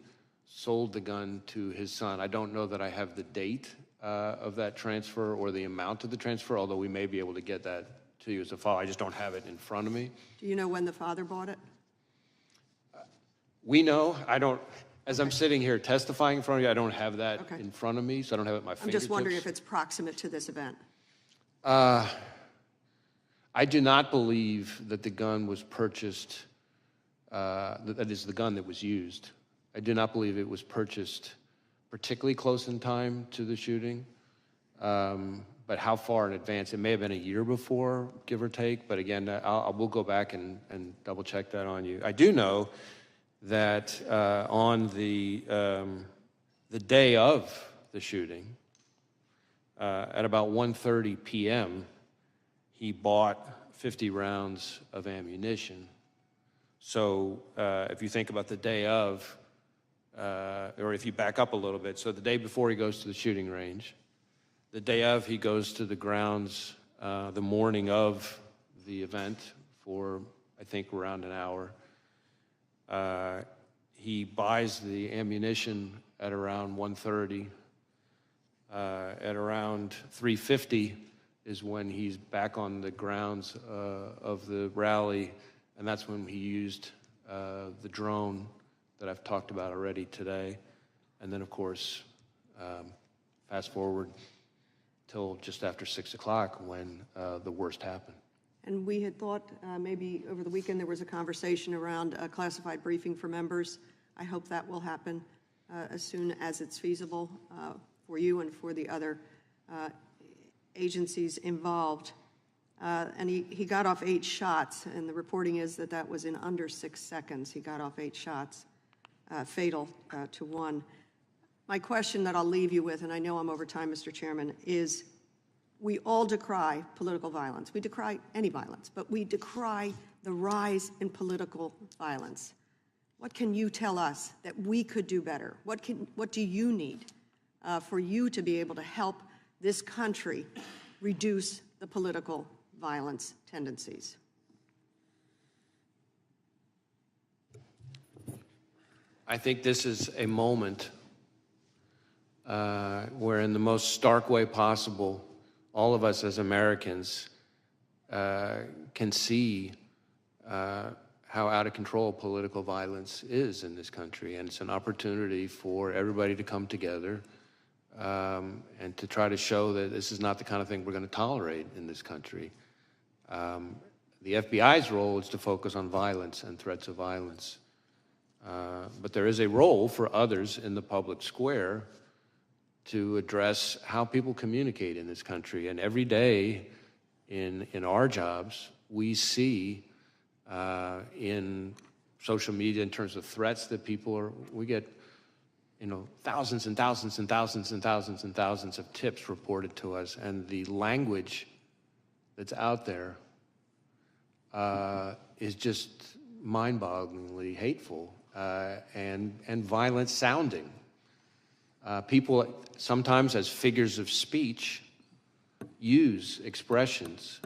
sold the gun to his son. I don't know that I have the date of that transfer or the amount of the transfer, although we may be able to get that to you as a follow. I just don't have it in front of me. Do you know when the father bought it? We know. I don't. As I'm sitting here testifying in front of you, I don't have that in front of me, so I don't have it at my fingertips. I'm just wondering if it's proximate to this event. I do not believe that the gun was purchased, that is the gun that was used. I do not believe it was purchased particularly close in time to the shooting. But how far in advance? It may have been a year before, give or take. But again, we'll go back and double check that on you. I do know that on the day of the shooting, at about 1:30 p.m., he bought 50 rounds of ammunition. So if you think about the day of, or if you back up a little bit, so the day before he goes to the shooting range, the day of he goes to the grounds the morning of the event for, I think, around an hour. He buys the ammunition at around 1:30. At around 3:50 is when he's back on the grounds of the rally, and that's when he used the drone that I've talked about already today. And then, of course, fast forward till just after 6 o'clock when the worst happened. And we had thought maybe over the weekend there was a conversation around a classified briefing for members. I hope that will happen as soon as it's feasible for you and for the other agencies involved. And he got off 8 shots, and the reporting is that that was in under 6 seconds. He got off 8 shots, fatal to one. My question that I'll leave you with, and I know I'm over time, Mr. Chairman, is we all decry political violence. We decry any violence, but we decry the rise in political violence. What can you tell us that we could do better? What do you need for you to be able to help this country reduce the political violence tendencies? I think this is a moment where, in the most stark way possible, all of us as Americans can see how out of control political violence is in this country. And it's an opportunity for everybody to come together and to try to show that this is not the kind of thing we're going to tolerate in this country. The FBI's role is to focus on violence and threats of violence. But there is a role for others in the public square to address how people communicate in this country. And every day in our jobs, we see in social media, in terms of threats that we get, thousands and thousands and thousands and thousands and thousands of tips reported to us, and the language that's out there is just mind-bogglingly hateful and violent sounding. People sometimes, as figures of speech, use expressions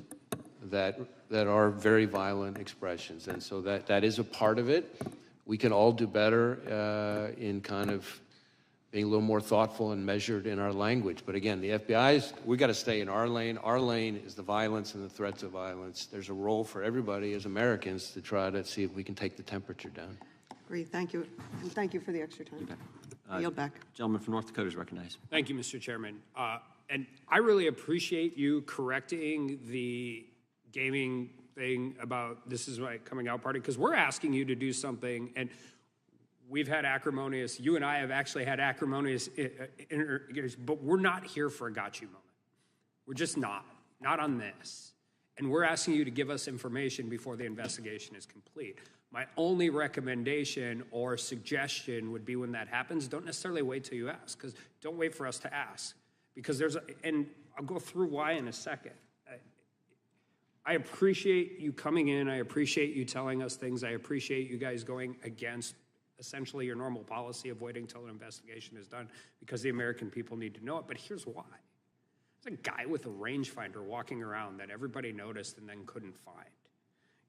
that are very violent expressions, and so that is a part of it. We can all do better in kind of being a little more thoughtful and measured in our language. But again, the FBI's, we got to stay in our lane. Our lane is the violence and the threats of violence. There's a role for everybody as Americans to try to see if we can take the temperature down. Great, thank you. And thank you for the extra time. I yield back. Gentleman from North Dakota is recognized. Thank you, Mr. Chairman. And I really appreciate you correcting the gaming thing about this is my coming out party, because we're asking you to do something, and we've had acrimonious, you and I have actually had acrimonious, but we're not here for a got you moment. We're just not on this. And we're asking you to give us information before the investigation is complete. My only recommendation or suggestion would be when that happens, don't necessarily wait till you ask, because don't wait for us to ask. Because and I'll go through why in a second. I appreciate you coming in. I appreciate you telling us things. I appreciate you guys going against essentially your normal policy of waiting until an investigation is done, because the American people need to know it. But here's why. There's a guy with a rangefinder walking around that everybody noticed and then couldn't find.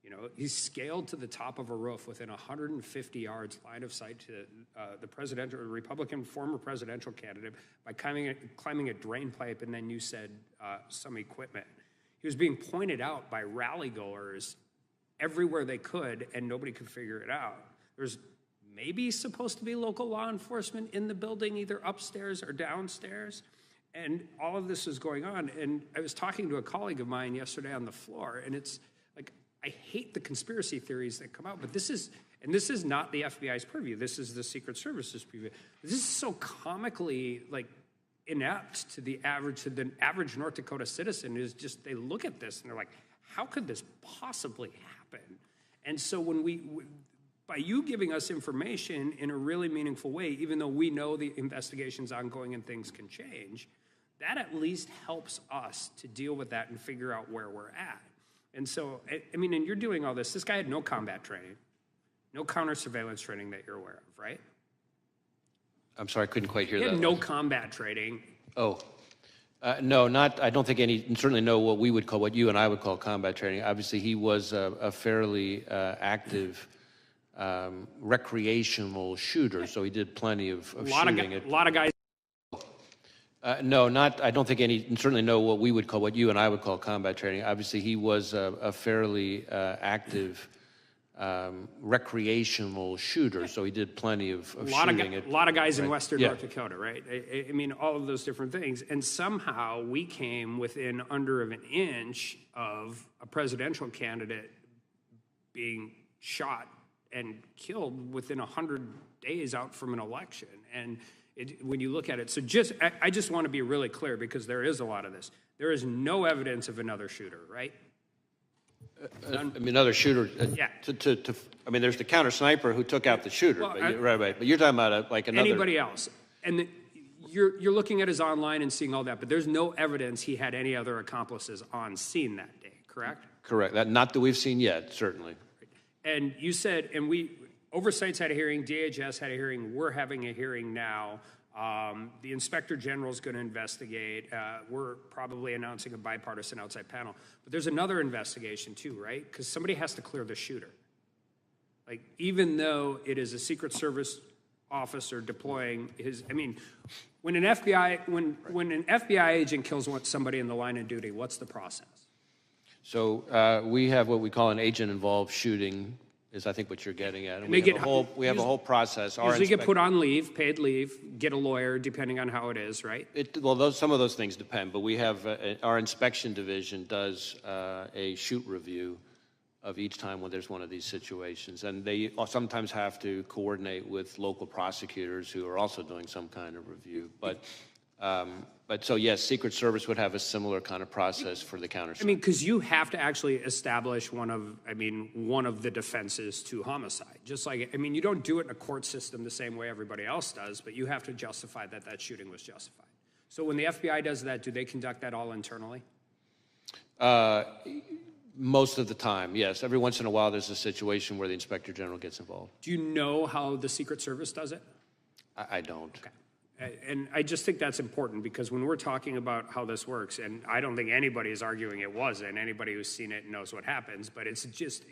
You know, he scaled to the top of a roof within 150 yards line of sight to the presidential, Republican former presidential candidate by climbing a drain pipe, and then you said some equipment. He was being pointed out by rally-goers everywhere they could, and nobody could figure it out. There's maybe supposed to be local law enforcement in the building, either upstairs or downstairs, and all of this is going on. And I was talking to a colleague of mine yesterday on the floor, and it's like, I hate the conspiracy theories that come out, but this is not the FBI's purview. This is the Secret Service's purview. This is so comically like inept to the average North Dakota citizen. Is just, they look at this and they're like, how could this possibly happen? And so by you giving us information in a really meaningful way, even though we know the investigation's ongoing and things can change, that at least helps us to deal with that and figure out where we're at. And so, I mean, and you're doing all this. This guy had no combat training, no counter surveillance training that you're aware of, right? I'm sorry, I couldn't quite hear He that. had no combat training. Oh, no, I don't think any, certainly no what you and I would call combat training. Obviously, he was a fairly active recreational shooter, so he did plenty of shooting. A lot of guys. No, I don't think any, certainly no what you and I would call combat training. Obviously, he was a fairly active recreational shooter, so he did plenty of shooting. A lot of guys in Western North Dakota, right? I mean, all of those different things. And somehow we came within under of an inch of a presidential candidate being shot and killed within 100 days out from an election. And when you look at it, so I just want to be really clear, because there is a lot of this. There is no evidence of another shooter, right? I mean, another shooter. Yeah. I mean, there's the counter sniper who took out the shooter. Well, right. But you're talking about like another. Anybody else? And you're looking at his online and seeing all that, but there's no evidence he had any other accomplices on scene that day, correct? Correct. Not that we've seen yet, certainly. And you said, and Oversight's had a hearing, DHS had a hearing, we're having a hearing now. The Inspector General's going to investigate. We're probably announcing a bipartisan outside panel. But there's another investigation too, right? Because somebody has to clear the shooter. Like, even though it is a Secret Service officer deploying when an FBI agent kills somebody in the line of duty, what's the process? So we have what we call an agent-involved shooting, is I think what you're getting at. And we have a whole process. Usually get put on leave, paid leave, get a lawyer, depending on how it is, right? Some of those things depend, but we have our inspection division does a shoot review of each time when there's one of these situations, and they sometimes have to coordinate with local prosecutors who are also doing some kind of review. But so yes, Secret Service would have a similar kind of process for the counter. I mean, because you have to actually establish one of the defenses to homicide. Just like, you don't do it in a court system the same way everybody else does, but you have to justify that shooting was justified. So when the FBI does that, do they conduct that all internally? Most of the time, yes. Every once in a while, there's a situation where the Inspector General gets involved. Do you know how the Secret Service does it? I don't. Okay. And I just think that's important, because when we're talking about how this works, and I don't think anybody is arguing it wasn't, anybody who's seen it knows what happens, but it's just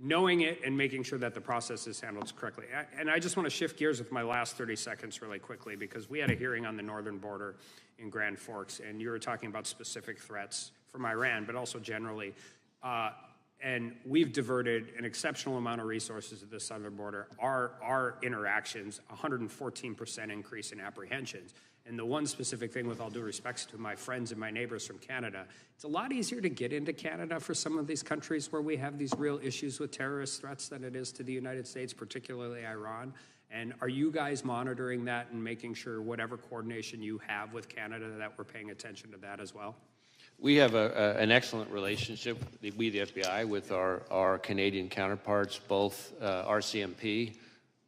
knowing it and making sure that the process is handled correctly. And I just want to shift gears with my last 30 seconds really quickly, because we had a hearing on the northern border in Grand Forks, and you were talking about specific threats from Iran, but also generally. And we've diverted an exceptional amount of resources at the southern border. Our interactions, 114% increase in apprehensions. And the one specific thing, with all due respect to my friends and my neighbors from Canada, it's a lot easier to get into Canada for some of these countries where we have these real issues with terrorist threats than it is to the United States, particularly Iran. And are you guys monitoring that and making sure whatever coordination you have with Canada that we're paying attention to that as well? We have an excellent relationship, we the FBI, with our Canadian counterparts, both RCMP,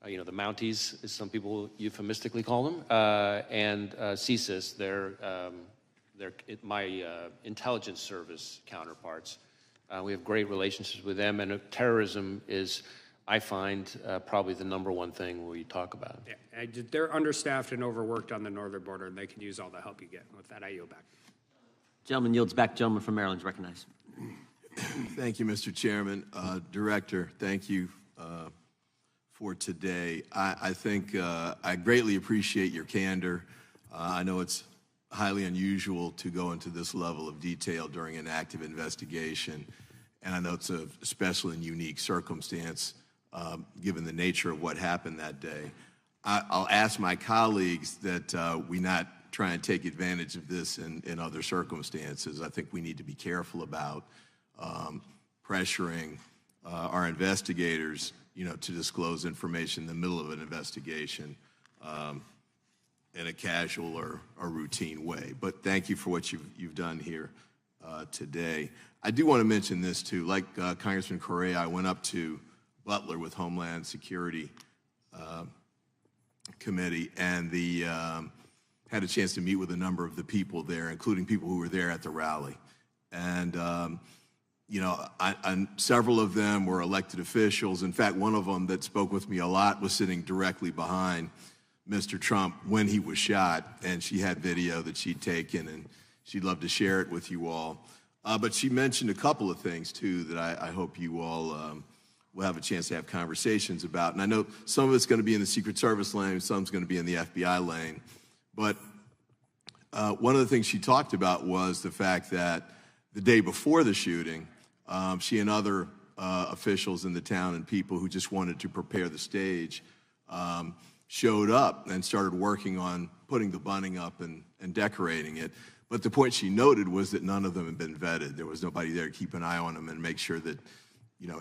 the Mounties, as some people euphemistically call them, and CSIS, my intelligence service counterparts. We have great relationships with them, and terrorism is, I find, probably the #1 thing we talk about. Yeah, they're understaffed and overworked on the northern border, and they can use all the help you get. With that, I yield back. Gentleman yields back. Gentleman from Maryland is recognized. Thank you, Mr. Chairman. Director, thank you for today. I think I greatly appreciate your candor. I know it's highly unusual to go into this level of detail during an active investigation, and I know it's a special and unique circumstance given the nature of what happened that day. I'll ask my colleagues that we not try and take advantage of this in other circumstances. I think we need to be careful about pressuring our investigators, to disclose information in the middle of an investigation in a casual or routine way. But thank you for what you've done here today. I do want to mention this too. Like Congressman Correa, I went up to Butler with Homeland Security Committee, and had a chance to meet with a number of the people there, including people who were there at the rally. And several of them were elected officials. In fact, one of them that spoke with me a lot was sitting directly behind Mr. Trump when he was shot, and she had video that she'd taken, and she'd love to share it with you all. But she mentioned a couple of things, too, that I hope you all will have a chance to have conversations about. And I know some of it's going to be in the Secret Service lane, some's going to be in the FBI lane. But one of the things she talked about was the fact that the day before the shooting, she and other officials in the town and people who just wanted to prepare the stage showed up and started working on putting the bunting up and decorating it. But the point she noted was that none of them had been vetted. There was nobody there to keep an eye on them and make sure that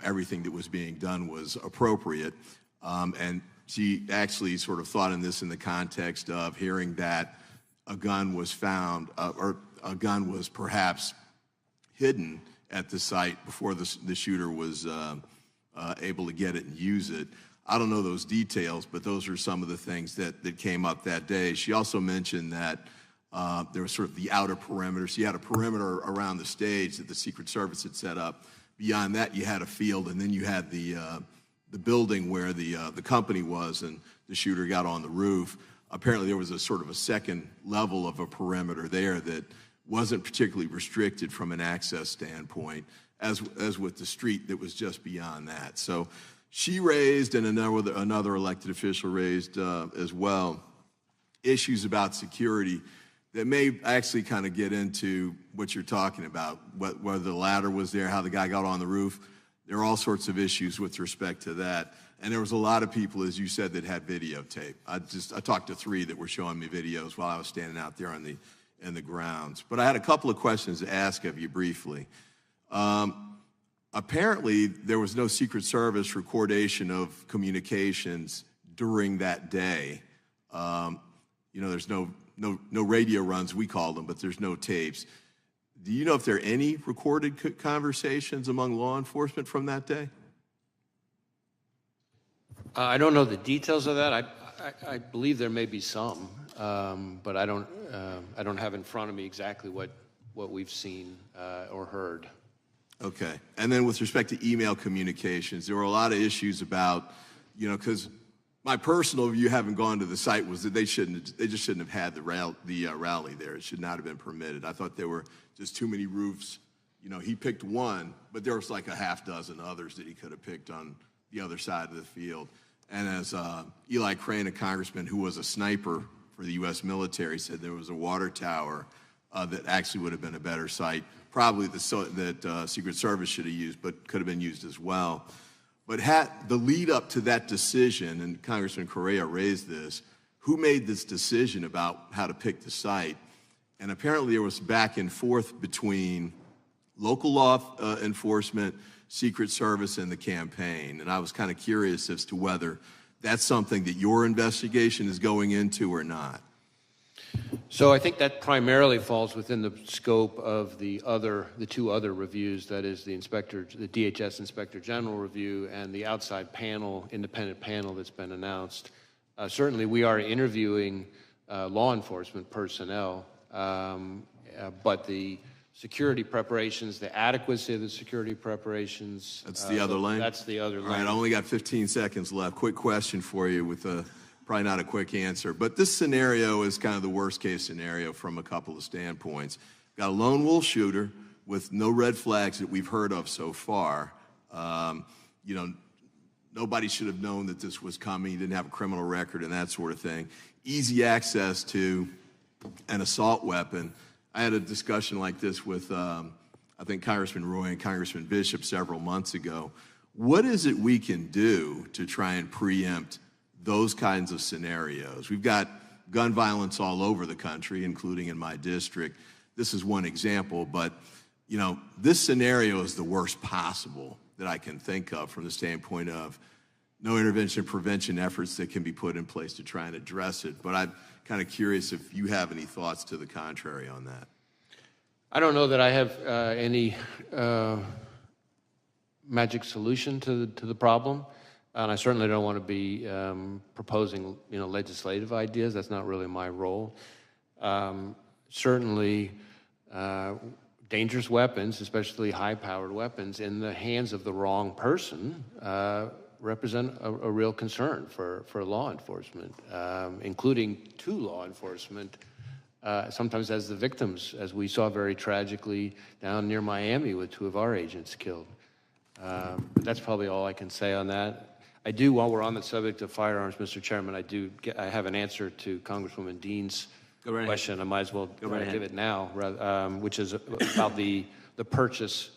everything that was being done was appropriate. And she actually sort of thought in this in the context of hearing that a gun was found, or a gun was perhaps hidden at the site before the shooter was able to get it and use it. I don't know those details, but those are some of the things that came up that day. She also mentioned that there was sort of the outer perimeter. So you had a perimeter around the stage that the Secret Service had set up. Beyond that, you had a field, and then you had the building where the company was, and the shooter got on the roof. Apparently, there was a sort of a second level of a perimeter there that wasn't particularly restricted from an access standpoint, as with the street that was just beyond that. So she raised, and another elected official raised as well, issues about security that may actually kind of get into what you're talking about, whether the ladder was there, how the guy got on the roof. There are all sorts of issues with respect to that. And there was a lot of people, as you said, that had videotape. I talked to 3 that were showing me videos while I was standing out there in the grounds. But I had a couple of questions to ask of you briefly. Apparently, there was no Secret Service recordation of communications during that day. There's no radio runs, we call them, but there's no tapes. Do you know if there are any recorded conversations among law enforcement from that day? I don't know the details of that. I believe there may be some, but I don't have in front of me exactly what we've seen or heard. Okay. And then with respect to email communications, there were a lot of issues about, because my personal view, having gone to the site, was that they just shouldn't have had the rally there. It should not have been permitted. I thought there were just too many roofs. He picked one, but there was like a half dozen others that he could have picked on the other side of the field. And as Eli Crane, a congressman who was a sniper for the U.S. military, said, there was a water tower that actually would have been a better site, probably that Secret Service should have used, but could have been used as well. But had the lead up to that decision, and Congressman Correa raised this, who made this decision about how to pick the site? And apparently there was back and forth between local law enforcement, Secret Service, and the campaign. And I was kind of curious as to whether that's something that your investigation is going into or not. So I think that primarily falls within the scope of the 2 other reviews, that is the DHS Inspector General review and the outside panel, independent panel that's been announced. Certainly we are interviewing law enforcement personnel, but the security preparations, the adequacy of the security preparations. That's the other lane? That's the other lane. All right, I only got 15 seconds left. Quick question for you with probably not a quick answer, but this scenario is kind of the worst case scenario from a couple of standpoints. Got a lone wolf shooter with no red flags that we've heard of so far. You know, nobody should have known that this was coming. He didn't have a criminal record and that sort of thing. Easy access to an assault weapon. I had a discussion like this with, I think, Congressman Roy and Congressman Bishop several months ago. What is it we can do to try and preempt those kinds of scenarios? We've got gun violence all over the country, including in my district. This is one example, but you know, this scenario is the worst possible that I can think of from the standpoint of no intervention prevention efforts that can be put in place to try and address it. But I'm kind of curious if you have any thoughts to the contrary on that. I don't know that I have any magic solution to the problem, and I certainly don't want to be proposing, you know, legislative ideas. That's not really my role. Certainly, dangerous weapons, especially high-powered weapons, in the hands of the wrong person represent a real concern for law enforcement, including to law enforcement, sometimes as the victims, as we saw very tragically down near Miami with 2 of our agents killed. But that's probably all I can say on that. I do, while we're on the subject of firearms, Mr. Chairman, I have an answer to Congresswoman Dean's question. I might as well give it now, which is about the purchase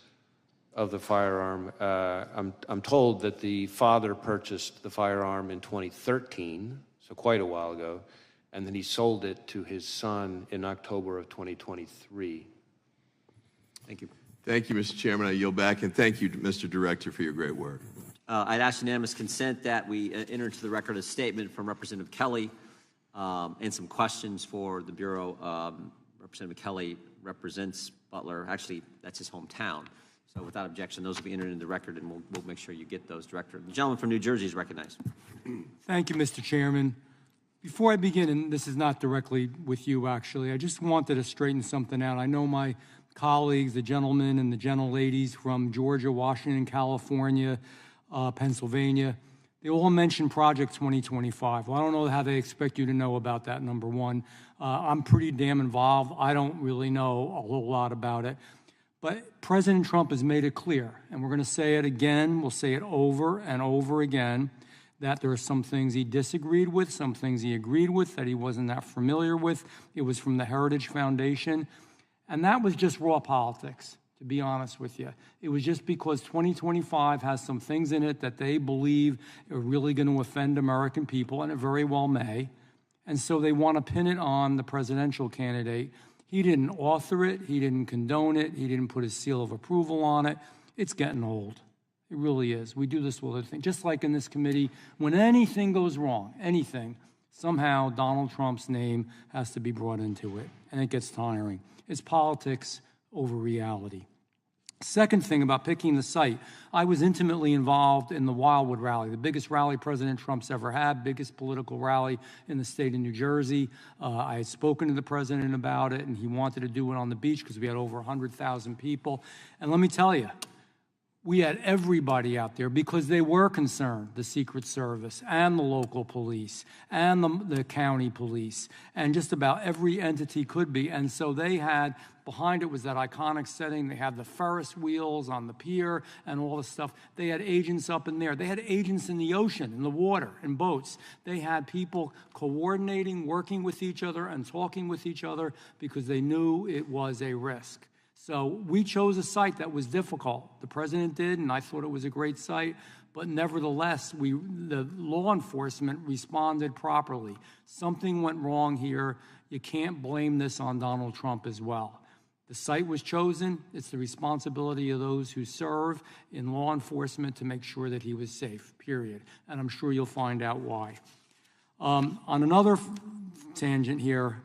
of the firearm. I'm told that the father purchased the firearm in 2013, so quite a while ago, and then he sold it to his son in October of 2023. Thank you. Thank you, Mr. Chairman. I yield back, and thank you, Mr. Director, for your great work. I'd ask unanimous consent that we enter into the record a statement from Representative Kelly and some questions for the Bureau. Representative Kelly represents Butler. Actually, that's his hometown. So without objection, those will be entered into the record, and we'll make sure you get those, Director. The gentleman from New Jersey is recognized. Thank you, Mr. Chairman. Before I begin, and this is not directly with you, actually, I just wanted to straighten something out. I know my colleagues, the gentlemen and the gentleladies from Georgia, Washington, California, Pennsylvania, they all mentioned Project 2025. Well, I don't know how they expect you to know about that, number one. I'm pretty damn involved. I don't really know a whole lot about it. But President Trump has made it clear, and we're going to say it again, we'll say it over and over again, that there are some things he disagreed with, some things he agreed with that he wasn't that familiar with. It was from the Heritage Foundation. And that was just raw politics, to be honest with you. It was just because 2025 has some things in it that they believe are really going to offend American people, and it very well may. And so they want to pin it on the presidential candidate. He didn't author it. He didn't condone it. He didn't put his seal of approval on it. It's getting old. It really is. We do this with other things. Just like in this committee, when anything goes wrong, anything, somehow Donald Trump's name has to be brought into it, and it gets tiring. It's politics over reality. Second thing about picking the site, I was intimately involved in the Wildwood rally, the biggest rally President Trump's ever had, biggest political rally in the state of New Jersey. I had spoken to the president about it, and he wanted to do it on the beach because we had over 100,000 people. And let me tell you, we had everybody out there because they were concerned, the Secret Service and the local police and the county police, and just about every entity could be. And so they had, behind it was that iconic setting. They had the Ferris wheels on the pier and all the stuff. They had agents up in there. They had agents in the ocean, in the water, in boats. They had people coordinating, working with each other and talking with each other because they knew it was a risk. So we chose a site that was difficult. The president did, and I thought it was a great site. But nevertheless, the law enforcement responded properly. Something went wrong here. You can't blame this on Donald Trump as well. The site was chosen. It's the responsibility of those who serve in law enforcement to make sure that he was safe, period. And I'm sure you'll find out why. On another tangent here,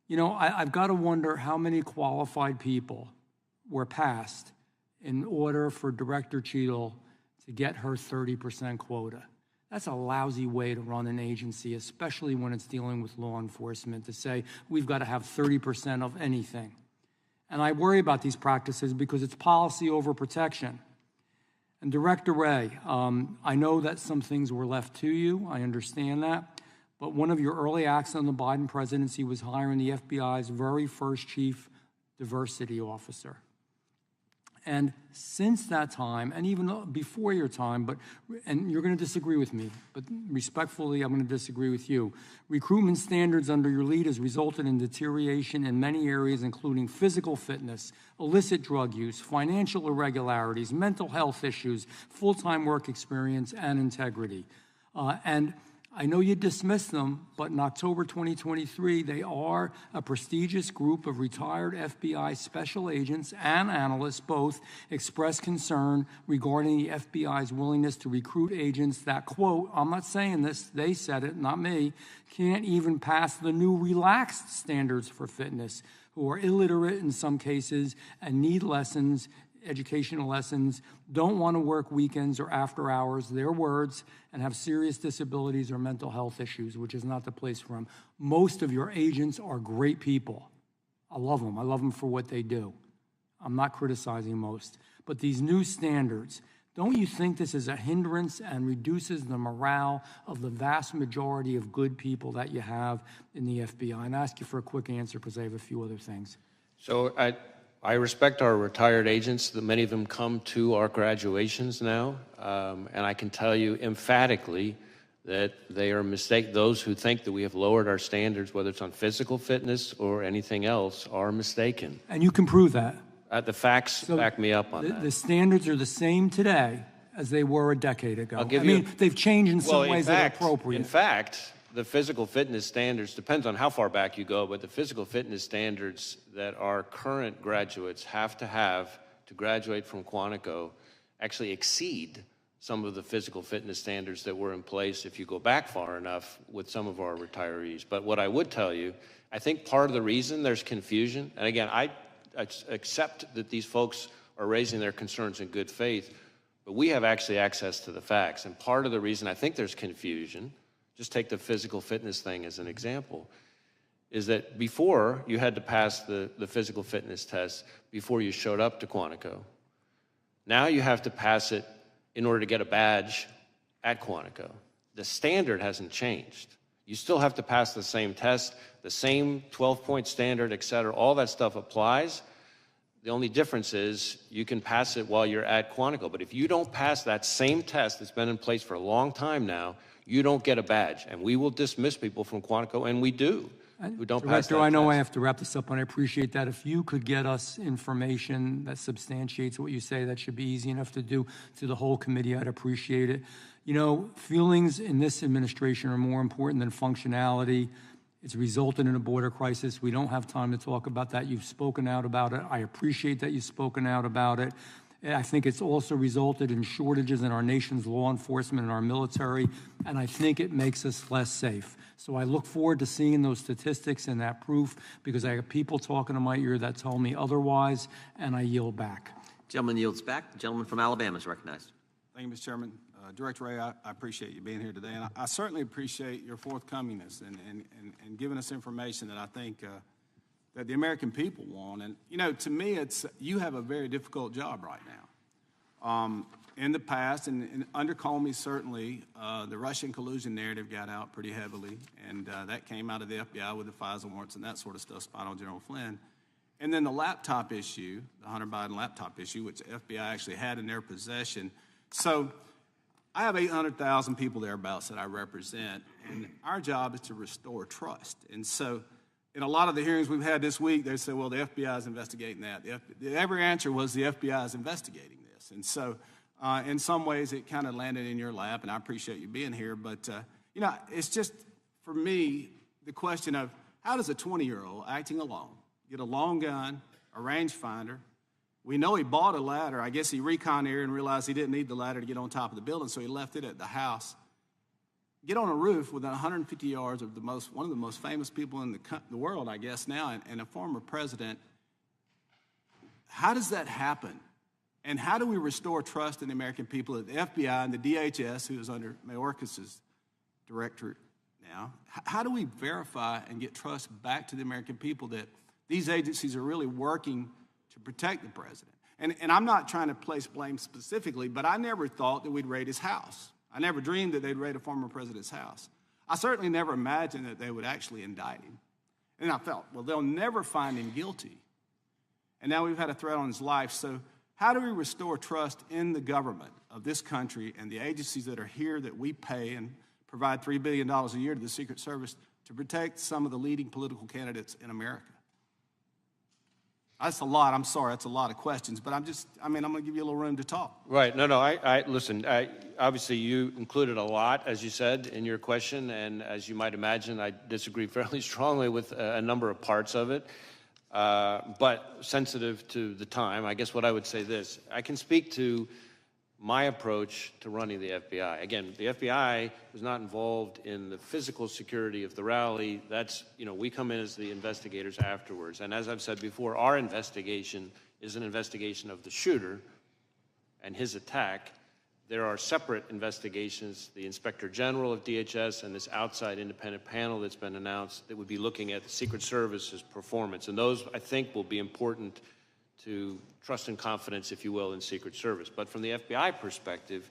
you know, I've got to wonder how many qualified people were passed in order for Director Cheadle to get her 30% quota. That's a lousy way to run an agency, especially when it's dealing with law enforcement, to say we've got to have 30% of anything. And I worry about these practices because it's policy over protection. And Director Wray, I know that some things were left to you. I understand that. But one of your early acts on the Biden presidency was hiring the FBI's very first chief diversity officer. And since that time, and even before your time, and you're going to disagree with me, but respectfully, I'm going to disagree with you. Recruitment standards under your lead has resulted in deterioration in many areas, including physical fitness, illicit drug use, financial irregularities, mental health issues, full-time work experience, and integrity. And I know you dismissed them, but in October 2023, they are a prestigious group of retired FBI special agents and analysts both expressed concern regarding the FBI's willingness to recruit agents that, quote, I'm not saying this, they said it, not me, can't even pass the new relaxed standards for fitness, who are illiterate in some cases and need lessons, educational lessons, don't want to work weekends or after hours, their words, and have serious disabilities or mental health issues, which is not the place for them. Most of your agents are great people. I love them. I love them for what they do. I'm not criticizing most. But these new standards, don't you think this is a hindrance and reduces the morale of the vast majority of good people that you have in the FBI? And I ask you for a quick answer because I have a few other things. So I respect our retired agents. Many of them come to our graduations now, and I can tell you emphatically that they are mistaken. Those who think that we have lowered our standards, whether it's on physical fitness or anything else, are mistaken. And you can prove that. The facts back me up on that. The standards are the same today as they were a decade ago. They've changed in some ways that are appropriate. In fact, the physical fitness standards, depends on how far back you go, but the physical fitness standards that our current graduates have to graduate from Quantico actually exceed some of the physical fitness standards that were in place if you go back far enough with some of our retirees. But what I would tell you, I think part of the reason there's confusion, and again, I accept that these folks are raising their concerns in good faith, but we have actually access to the facts. And part of the reason I think there's confusion, just take the physical fitness thing as an example, is that before you had to pass the physical fitness test before you showed up to Quantico. Now you have to pass it in order to get a badge at Quantico. The standard hasn't changed. You still have to pass the same test, the same 12-point standard, et cetera. All that stuff applies. The only difference is you can pass it while you're at Quantico. But if you don't pass that same test that's been in place for a long time now, you don't get a badge. And we will dismiss people from Quantico, and we do, who don't pass that Director, I know test. I have to wrap this up, and I appreciate that. If you could get us information that substantiates what you say, that should be easy enough to do to the whole committee, I'd appreciate it. You know, feelings in this administration are more important than functionality. It's resulted in a border crisis. We don't have time to talk about that. You've spoken out about it. I appreciate that you've spoken out about it. I think it's also resulted in shortages in our nation's law enforcement and our military, and I think it makes us less safe. So I look forward to seeing those statistics and that proof, because I have people talking to my ear that tell me otherwise, and I yield back. Gentleman yields back. The gentleman from Alabama is recognized. Thank you, Mr. Chairman. Director Wray, I appreciate you being here today, and I certainly appreciate your forthcomingness and giving us information that I think that the American people want. And, you know, to me, you have a very difficult job right now. In the past, and under Comey, certainly, the Russian collusion narrative got out pretty heavily, and that came out of the FBI with the FISA warrants and that sort of stuff, spying on General Flynn. And then the laptop issue, the Hunter Biden laptop issue, which the FBI actually had in their possession. So I have 800,000 people thereabouts that I represent, and our job is to restore trust. And so in a lot of the hearings we've had this week, they say, well, the FBI is investigating that. Every answer was the FBI is investigating this. And so in some ways it kind of landed in your lap, and I appreciate you being here. But, you know, it's just, for me, the question of how does a 20-year-old acting alone get a long gun, a rangefinder? We know he bought a ladder. I guess he recon-aired and realized he didn't need the ladder to get on top of the building, so he left it at the house. Get on a roof within 150 yards of one of the most famous people in the world, I guess now, and a former president. How does that happen? And how do we restore trust in the American people at the FBI and the DHS, who is under Mayorkas's directorate now? How do we verify and get trust back to the American people that these agencies are really working to protect the president? And I'm not trying to place blame specifically, but I never thought that we'd raid his house. I never dreamed that they'd raid a former president's house. I certainly never imagined that they would actually indict him. And I felt, well, they'll never find him guilty. And now we've had a threat on his life. So How do we restore trust in the government of this country and the agencies that are here that we pay and provide $3 billion a year to the Secret Service to protect some of the leading political candidates in America? That's a lot. I'm sorry. That's a lot of questions, but I'm going to give you a little room to talk. Right. No, listen, obviously you included a lot, as you said, in your question, and as you might imagine, I disagree fairly strongly with a number of parts of it, but sensitive to the time, I guess what I would say this, I can speak to my approach to running the FBI. Again, the FBI was not involved in the physical security of the rally. That's, we come in as the investigators afterwards. And as I've said before, our investigation is an investigation of the shooter and his attack. There are separate investigations, the Inspector General of DHS and this outside independent panel that's been announced that would be looking at the Secret Service's performance. And those, I think, will be important to trust and confidence, if you will, in Secret Service. But from the FBI perspective,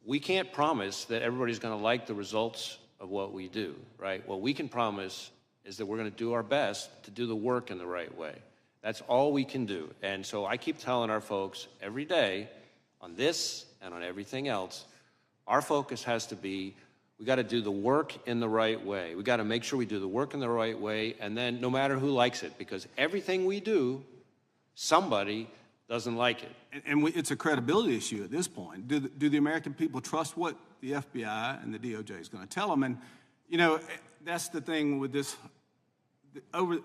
we can't promise that everybody's going to like the results of what we do, right? What we can promise is that we're going to do our best to do the work in the right way. That's all we can do. And so I keep telling our folks every day on this and on everything else, our focus has to be, we got to do the work in the right way. We got to make sure we do the work in the right way, and then no matter who likes it, because everything we do, somebody doesn't like it. And it's a credibility issue at this point. Do the American people trust what the FBI and the DOJ is going to tell them? And, that's the thing with this.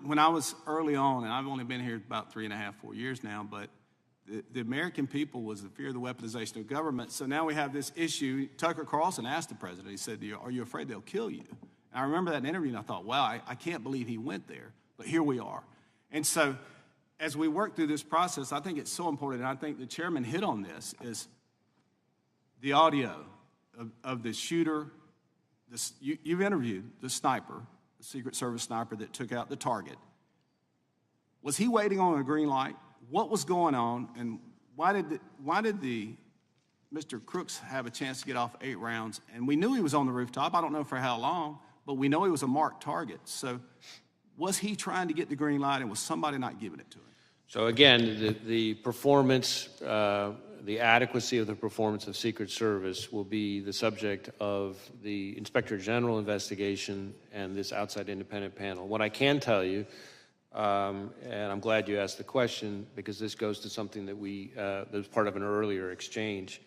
When I was early on, and I've only been here about 3.5, 4 years now, but the American people was the fear of the weaponization of government. So now we have this issue. Tucker Carlson asked the president, he said, are you afraid they'll kill you? And I remember that interview, and I thought, wow, I can't believe he went there. But here we are. And so as we work through this process, I think it's so important, and I think the chairman hit on this, is the audio of the shooter. You've interviewed the sniper, the Secret Service sniper that took out the target. Was he waiting on a green light? What was going on, and why did Mr. Crooks have a chance to get off 8 rounds? And we knew he was on the rooftop. I don't know for how long, but we know he was a marked target. So was he trying to get the green light, and was somebody not giving it to him? So again, the performance, the adequacy of the performance of Secret Service will be the subject of the Inspector General investigation and this outside independent panel. What I can tell you, and I'm glad you asked the question, because this goes to something that that was part of an earlier exchange.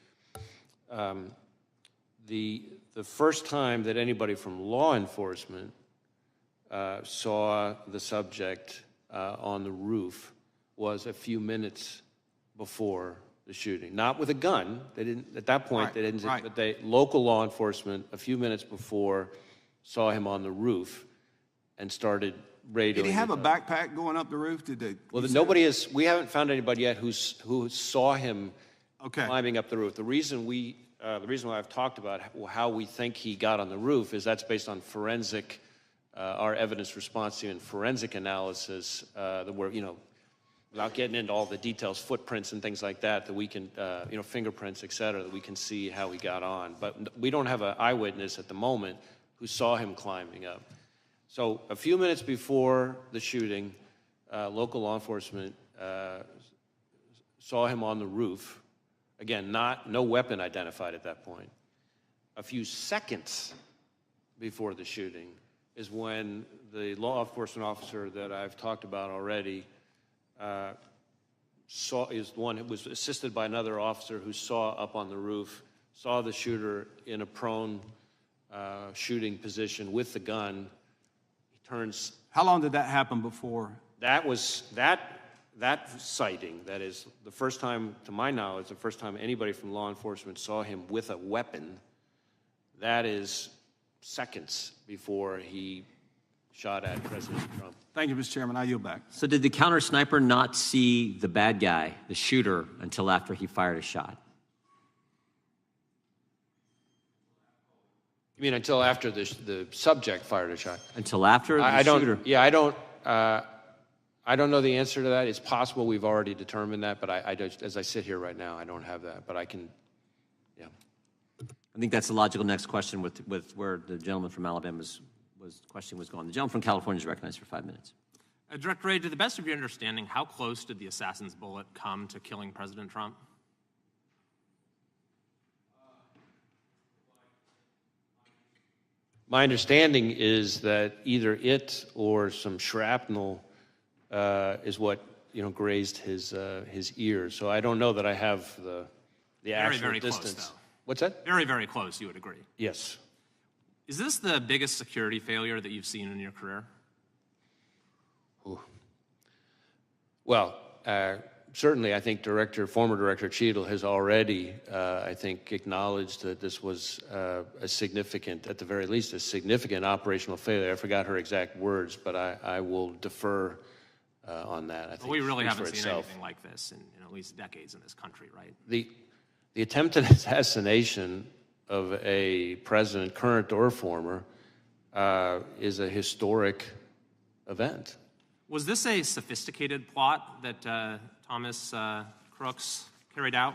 The first time that anybody from law enforcement saw the subject on the roof was a few minutes before the shooting. Not with a gun. They didn't, at that point, they didn't, but local law enforcement, a few minutes before, saw him on the roof and started radioing. Did he have a backpack going up the roof? Well, we haven't found anybody yet who saw him climbing up the roof. The reason why I've talked about how we think he got on the roof is that's based on forensic, our evidence response team and forensic analysis, that we're, without getting into all the details, footprints and things like that we can, fingerprints, et cetera, that we can see how he got on. But we don't have an eyewitness at the moment who saw him climbing up. So a few minutes before the shooting, local law enforcement saw him on the roof. Again, no weapon identified at that point. A few seconds before the shooting is when the law enforcement officer that I've talked about already is the one who was assisted by another officer who saw up on the roof, saw the shooter in a prone shooting position with the gun. He turns. How long did that happen before? That was that sighting. That is the first time, to my knowledge, the first time anybody from law enforcement saw him with a weapon. That is seconds before he shot at President Trump. Thank you, Mr. Chairman. I yield back. So did the counter sniper not see the bad guy, the shooter, until after he fired a shot? You mean until after the subject fired a shot? Until after the shooter? Yeah, I don't know the answer to that. It's possible we've already determined that, but I just, as I sit here right now, I don't have that. But I can, yeah. I think that's the logical next question with where the gentleman from Alabama's question was going. The gentleman from California is recognized for 5 minutes. Director Wray, to the best of your understanding, how close did the assassin's bullet come to killing President Trump? My understanding is that either it or some shrapnel is what grazed his ear. So I don't know that I have the actual very distance. close, though. What's that? Very, very close, you would agree. Yes. Is this the biggest security failure that you've seen in your career? Ooh. Well, certainly I think former Director Cheadle has already, I think, acknowledged that this was a significant, at the very least, a significant operational failure. I forgot her exact words, but I will defer on that. I think we really speaks haven't for seen itself. anything like this in at least decades in this country, right? The attempted assassination of a president, current or former, is a historic event. Was this a sophisticated plot that Thomas Crooks carried out?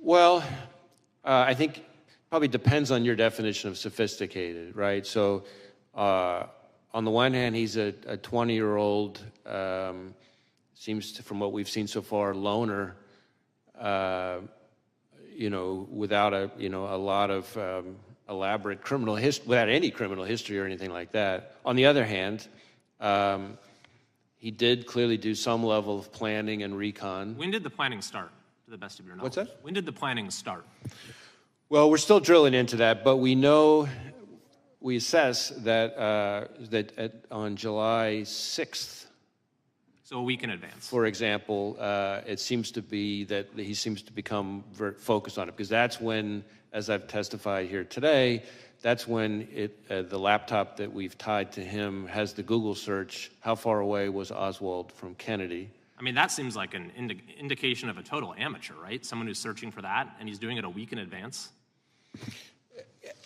Well, I think probably depends on your definition of sophisticated, right? So on the one hand, he's a 20-year-old, seems to, from what we've seen so far, loner, without a lot of elaborate criminal history, without any criminal history or anything like that. On the other hand, he did clearly do some level of planning and recon. When did the planning start, to the best of your knowledge? What's that? When did the planning start? Well, we're still drilling into that, but we know, we assess that on July 6th, so a week in advance. for example, it seems to be that he seems to become very focused on it, because that's when, as I've testified here today, that's when the laptop that we've tied to him has the Google search, how far away was Oswald from Kennedy? I mean, that seems like an indication of a total amateur, right? Someone who's searching for that, and he's doing it a week in advance.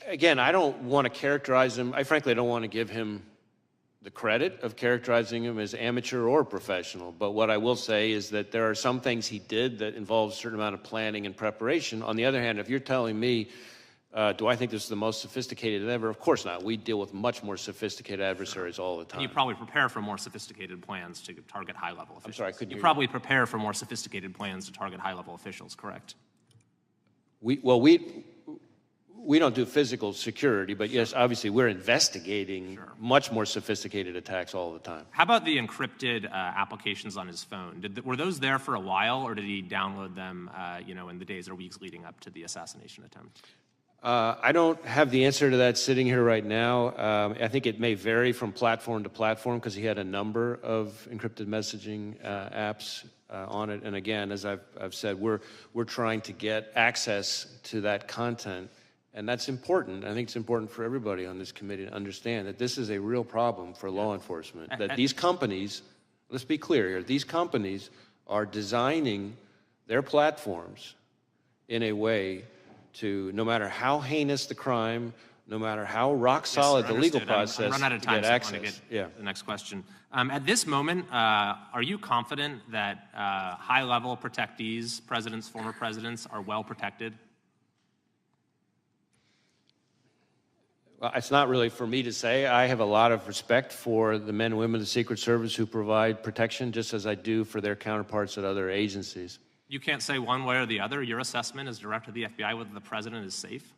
Again, I don't want to characterize him. I frankly don't want to give him the credit of characterizing him as amateur or professional. But what I will say is that there are some things he did that involve a certain amount of planning and preparation. On the other hand, if you're telling me, do I think this is the most sophisticated ever? Of course not. We deal with much more sophisticated adversaries all the time. And you probably prepare for more sophisticated plans to target high-level officials. I'm sorry, I couldn't You hear probably prepare for more sophisticated plans to target high-level officials, correct? We don't do physical security, but yes, obviously we're investigating much more sophisticated attacks all the time. How about the encrypted applications on his phone? Were those there for a while, or did he download them, in the days or weeks leading up to the assassination attempt? I don't have the answer to that sitting here right now. I think it may vary from platform to platform because he had a number of encrypted messaging apps on it. And again, as I've said, we're trying to get access to that content. And that's important. I think it's important for everybody on this committee to understand that this is a real problem for law enforcement. That these companies, let's be clear here, these companies are designing their platforms in a way to, no matter how heinous the crime, no matter how rock solid the legal process, I'm run out of time, to get so access. I want to get the next question. At this moment, are you confident that high-level protectees, presidents, former presidents, are well protected? Well, it's not really for me to say. I have a lot of respect for the men and women of the Secret Service who provide protection, just as I do for their counterparts at other agencies. You can't say one way or the other. Your assessment as director of the FBI whether the president is safe?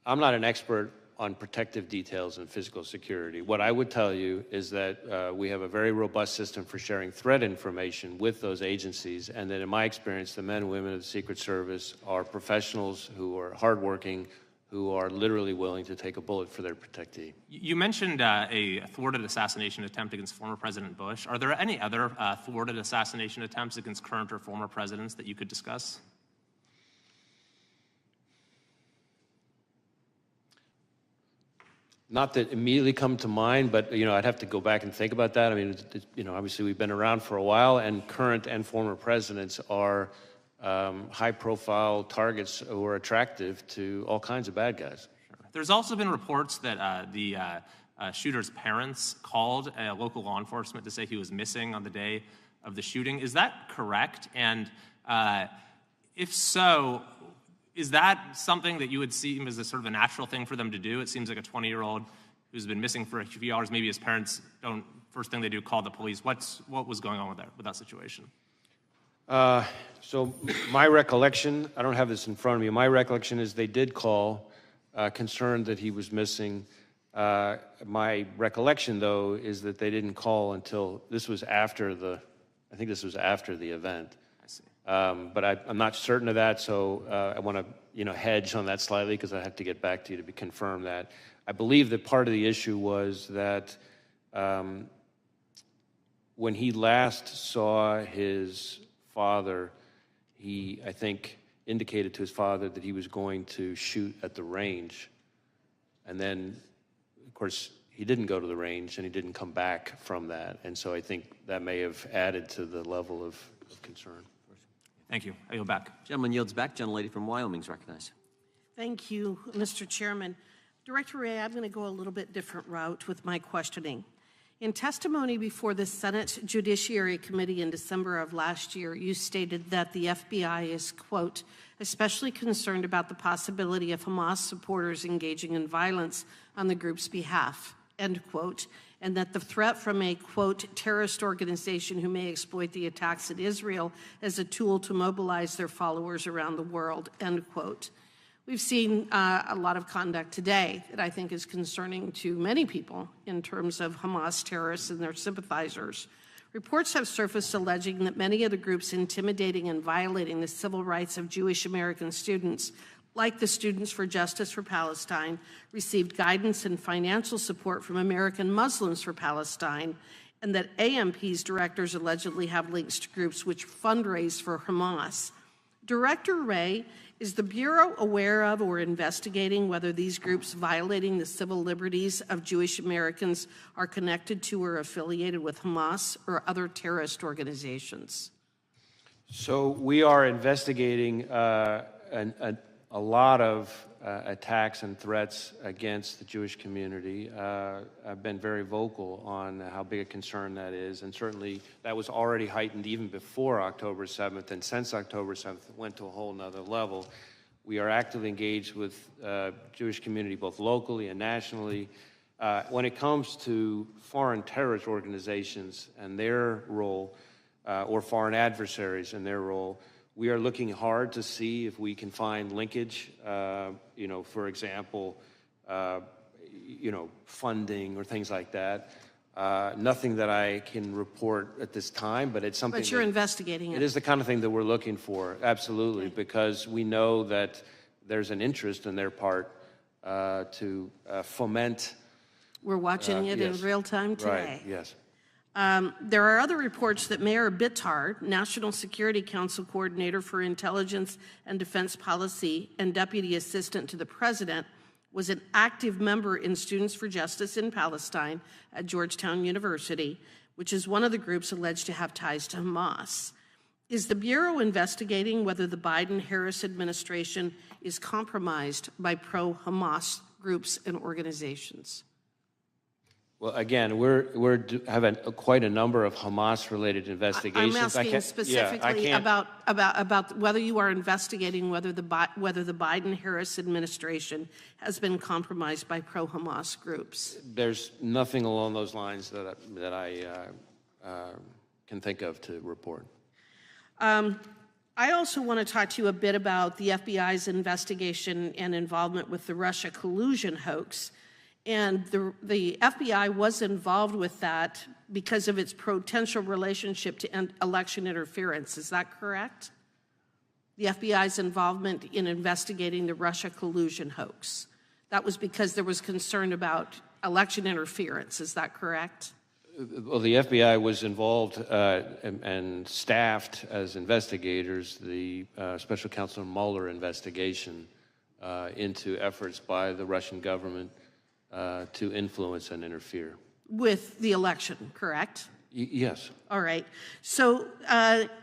I'm not an expert on protective details and physical security. What I would tell you is that we have a very robust system for sharing threat information with those agencies, and that in my experience, the men and women of the Secret Service are professionals who are hardworking, who are literally willing to take a bullet for their protectee. You mentioned a thwarted assassination attempt against former President Bush. Are there any other thwarted assassination attempts against current or former presidents that you could discuss? Not that immediately come to mind, but I'd have to go back and think about that. I mean, obviously we've been around for a while, and current and former presidents are high-profile targets who are attractive to all kinds of bad guys. Sure. There's also been reports that the shooter's parents called local law enforcement to say he was missing on the day of the shooting. Is that correct? And if so, Is that something that you would see as a sort of a natural thing for them to do? It seems like a 20-year-old who's been missing for a few hours, maybe his parents don't, first thing they do, call the police. What was going on with that situation? So my recollection, I don't have this in front of me, my recollection is they did call, concerned that he was missing. My recollection, though, is that they didn't call until this was after I think this was after the event. I see. But I'm not certain of that, so I want to, hedge on that slightly because I have to get back to you to confirm that. I believe that part of the issue was that when he last saw his father, he, I think, indicated to his father that he was going to shoot at the range. And then, of course, he didn't go to the range and he didn't come back from that. And so I think that may have added to the level of concern. Thank you. I yield back. Gentleman yields back. Gentlelady from Wyoming is recognized. Thank you, Mr. Chairman. Director Wray, I'm going to go a little bit different route with my questioning. In testimony before the Senate Judiciary Committee in December of last year, you stated that the FBI is, quote, especially concerned about the possibility of Hamas supporters engaging in violence on the group's behalf, end quote, and that the threat from a, quote, terrorist organization who may exploit the attacks at Israel as a tool to mobilize their followers around the world, end quote. We've seen a lot of conduct today that I think is concerning to many people in terms of Hamas terrorists and their sympathizers. Reports have surfaced alleging that many of the groups intimidating and violating the civil rights of Jewish American students, like the Students for Justice for Palestine, received guidance and financial support from American Muslims for Palestine, and that AMP's directors allegedly have links to groups which fundraise for Hamas. Director Wray, is the Bureau aware of or investigating whether these groups violating the civil liberties of Jewish Americans are connected to or affiliated with Hamas or other terrorist organizations? So we are investigating a lot of attacks and threats against the Jewish community. I've been very vocal on how big a concern that is, and certainly that was already heightened even before October 7th, and since October 7th it went to a whole nother level. We are actively engaged with Jewish community both locally and nationally. When it comes to foreign terrorist organizations and their role, or foreign adversaries and their role, we are looking hard to see if we can find linkage, for example, funding or things like that. Nothing that I can report at this time, but it's something. But you're investigating it. It is the kind of thing that we're looking for, absolutely, because we know that there's an interest in their part to foment. We're watching it yes. in real time today. Right, yes. There are other reports that Mayor Bitar, National Security Council Coordinator for Intelligence and Defense Policy and Deputy Assistant to the President, was an active member in Students for Justice in Palestine at Georgetown University, which is one of the groups alleged to have ties to Hamas. Is the Bureau investigating whether the Biden-Harris administration is compromised by pro-Hamas groups and organizations? Well, again, we're having quite a number of Hamas-related investigations. I'm asking specifically about whether you are investigating whether the Biden-Harris administration has been compromised by pro-Hamas groups. There's nothing along those lines that I can think of to report. I also want to talk to you a bit about the FBI's investigation and involvement with the Russia collusion hoax. And the FBI was involved with that because of its potential relationship to election interference. Is that correct? The FBI's involvement in investigating the Russia collusion hoax. That was because there was concern about election interference. Is that correct? Well, the FBI was involved and staffed as investigators the Special Counsel Mueller investigation into efforts by the Russian government to influence and interfere. With the election, correct? Yes. All right. So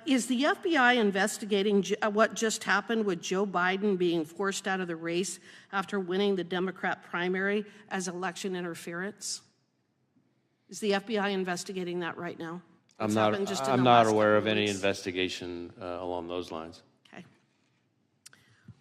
is the FBI investigating what just happened with Joe Biden being forced out of the race after winning the Democrat primary as election interference? Is the FBI investigating that right now? I'm not aware of any investigation along those lines. Okay.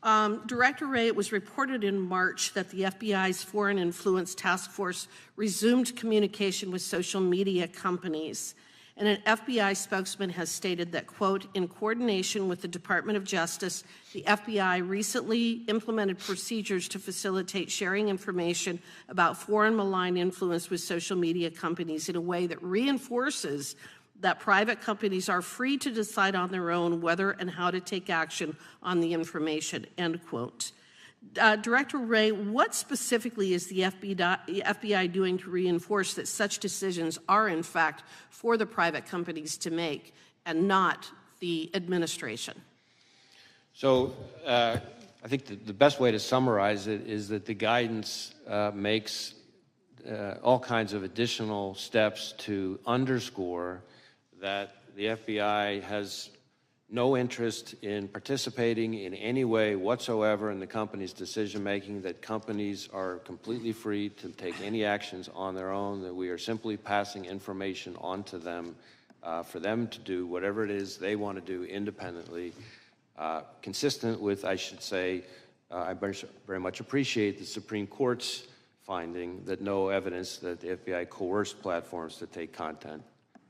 Director Wray, it was reported in March that the FBI's Foreign Influence Task Force resumed communication with social media companies. And an FBI spokesman has stated that, quote, in coordination with the Department of Justice, the FBI recently implemented procedures to facilitate sharing information about foreign malign influence with social media companies in a way that reinforces that private companies are free to decide on their own whether and how to take action on the information, end quote. Director Wray, what specifically is the FBI doing to reinforce that such decisions are, in fact, for the private companies to make and not the administration? So I think the best way to summarize it is that the guidance makes all kinds of additional steps to underscore that the FBI has no interest in participating in any way whatsoever in the company's decision-making, that companies are completely free to take any actions on their own, that we are simply passing information on to them for them to do whatever it is they want to do independently, consistent with, I should say, I very much appreciate the Supreme Court's finding that no evidence that the FBI coerced platforms to take content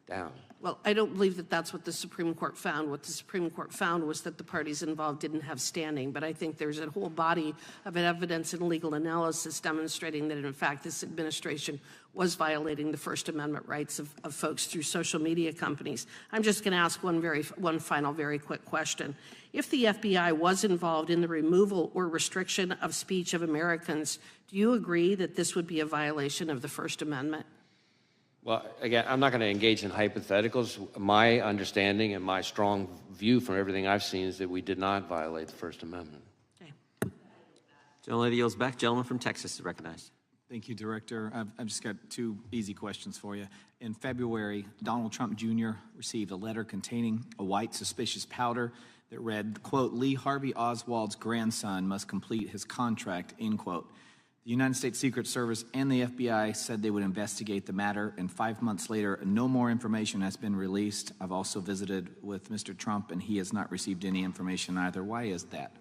down. Well, I don't believe that that's what the Supreme Court found. What the Supreme Court found was that the parties involved didn't have standing, but I think there's a whole body of evidence and legal analysis demonstrating that, in fact, this administration was violating the First Amendment rights of folks through social media companies. I'm just going to ask one final very quick question. If the FBI was involved in the removal or restriction of speech of Americans, do you agree that this would be a violation of the First Amendment? Well, again, I'm not going to engage in hypotheticals. My understanding and my strong view from everything I've seen is that we did not violate the First Amendment. Okay. Gentlelady yields back. Gentleman from Texas is recognized. Thank you, Director. I've just got two easy questions for you. In February, Donald Trump Jr. received a letter containing a white suspicious powder that read, quote, Lee Harvey Oswald's grandson must complete his contract, end quote. The United States Secret Service and the FBI said they would investigate the matter, and 5 months later, no more information has been released. I've also visited with Mr. Trump, and he has not received any information either. Why is that?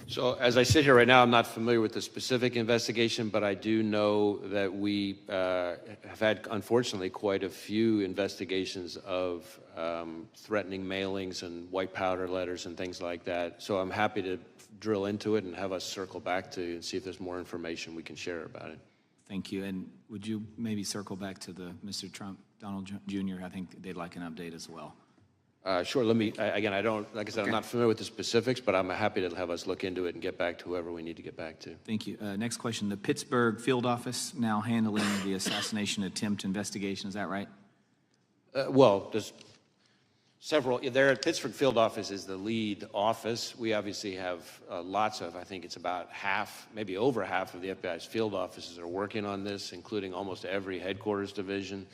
So as I sit here right now, I'm not familiar with the specific investigation, but I do know that we have had, unfortunately, quite a few investigations of threatening mailings and white powder letters and things like that. So I'm happy to drill into it and have us circle back to and see if there's more information we can share about it. Thank you. And would you maybe circle back to the Mr. Trump, Donald Jr.? I think they'd like an update as well. Sure. Let me, again, I don't, like I said, I'm not familiar with the specifics, but I'm happy to have us look into it and get back to whoever we need to get back to. Thank you. Next question. The Pittsburgh field office now handling the assassination attempt investigation. Is that right? Well, there's several. There at Pittsburgh field office is the lead office. We obviously have lots of, I think it's about half, maybe over half of the FBI's field offices are working on this, including almost every headquarters division.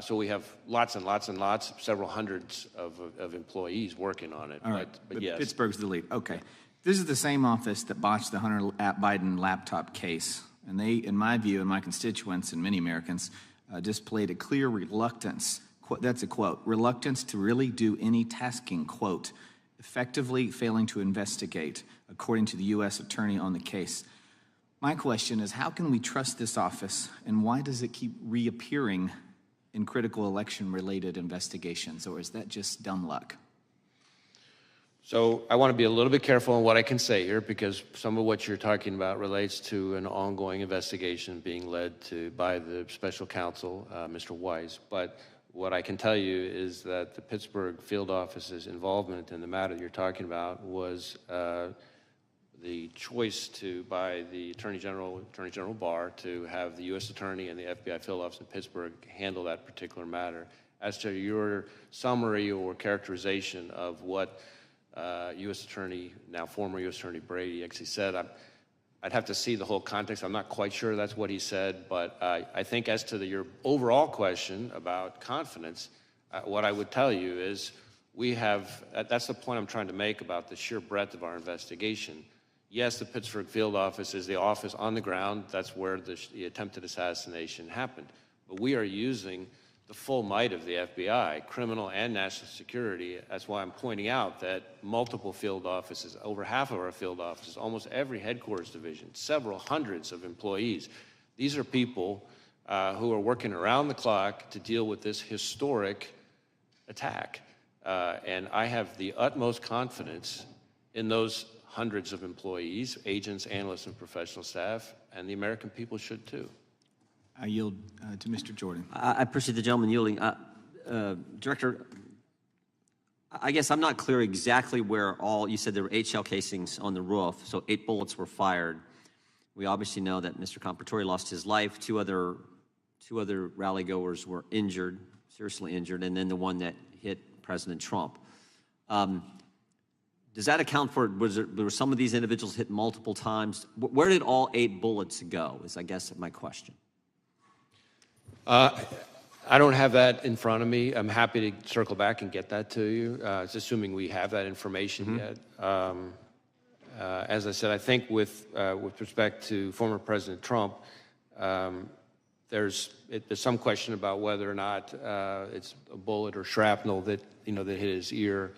So we have lots and lots and lots, several hundreds of employees working on it. All right, but yes. Pittsburgh's the lead. Okay. This is the same office that botched the Hunter Biden laptop case. And they, in my view, and my constituents and many Americans, displayed a clear reluctance, that's a quote, reluctance to really do any tasking, quote, effectively failing to investigate, according to the U.S. attorney on the case. My question is, how can we trust this office, and why does it keep reappearing in critical election-related investigations, or is that just dumb luck? So I want to be a little bit careful on what I can say here, because some of what you're talking about relates to an ongoing investigation being led by the special counsel, Mr. Weiss. But what I can tell you is that the Pittsburgh field office's involvement in the matter you're talking about was the choice by the Attorney General Barr to have the U.S. Attorney and the FBI field office in Pittsburgh handle that particular matter. As to your summary or characterization of what U.S. Attorney, now former U.S. Attorney Brady actually said, I'd have to see the whole context. I'm not quite sure that's what he said, but I think as to your overall question about confidence, what I would tell you is we have, that's the point I'm trying to make about the sheer breadth of our investigation. Yes, the Pittsburgh field office is the office on the ground. That's where the attempted assassination happened. But we are using the full might of the FBI, criminal and national security. That's why I'm pointing out that multiple field offices, over half of our field offices, almost every headquarters division, several hundreds of employees. These are people who are working around the clock to deal with this historic attack. And I have the utmost confidence in those hundreds of employees, agents, analysts, and professional staff, and the American people should too. I yield to Mr. Jordan. I appreciate the gentleman yielding. Director, I guess I'm not clear exactly where you said there were 8 shell casings on the roof, so 8 bullets were fired. We obviously know that Mr. Comparatori lost his life. Two other rally goers were injured, seriously injured, and then the one that hit President Trump. Does that account for, were some of these individuals hit multiple times? Where did all 8 bullets go, is I guess my question. I don't have that in front of me. I'm happy to circle back and get that to you. It's assuming we have that information yet. As I said, I think with respect to former President Trump, there's some question about whether or not it's a bullet or shrapnel that that hit his ear.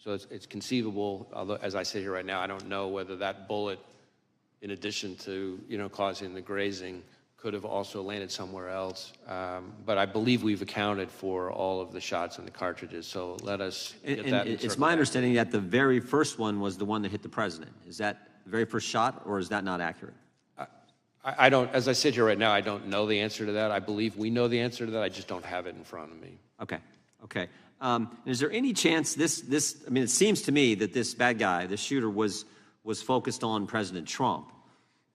So it's conceivable. Although, as I sit here right now, I don't know whether that bullet, in addition to causing the grazing, could have also landed somewhere else. But I believe we've accounted for all of the shots and the cartridges. So let us get that. It's my understanding that the very first one was the one that hit the president. Is that the very first shot, or is that not accurate? I don't, as I sit here right now, I don't know the answer to that. I believe we know the answer to that. I just don't have it in front of me. Okay. Is there any chance I mean, it seems to me that this bad guy, the shooter, was focused on President Trump,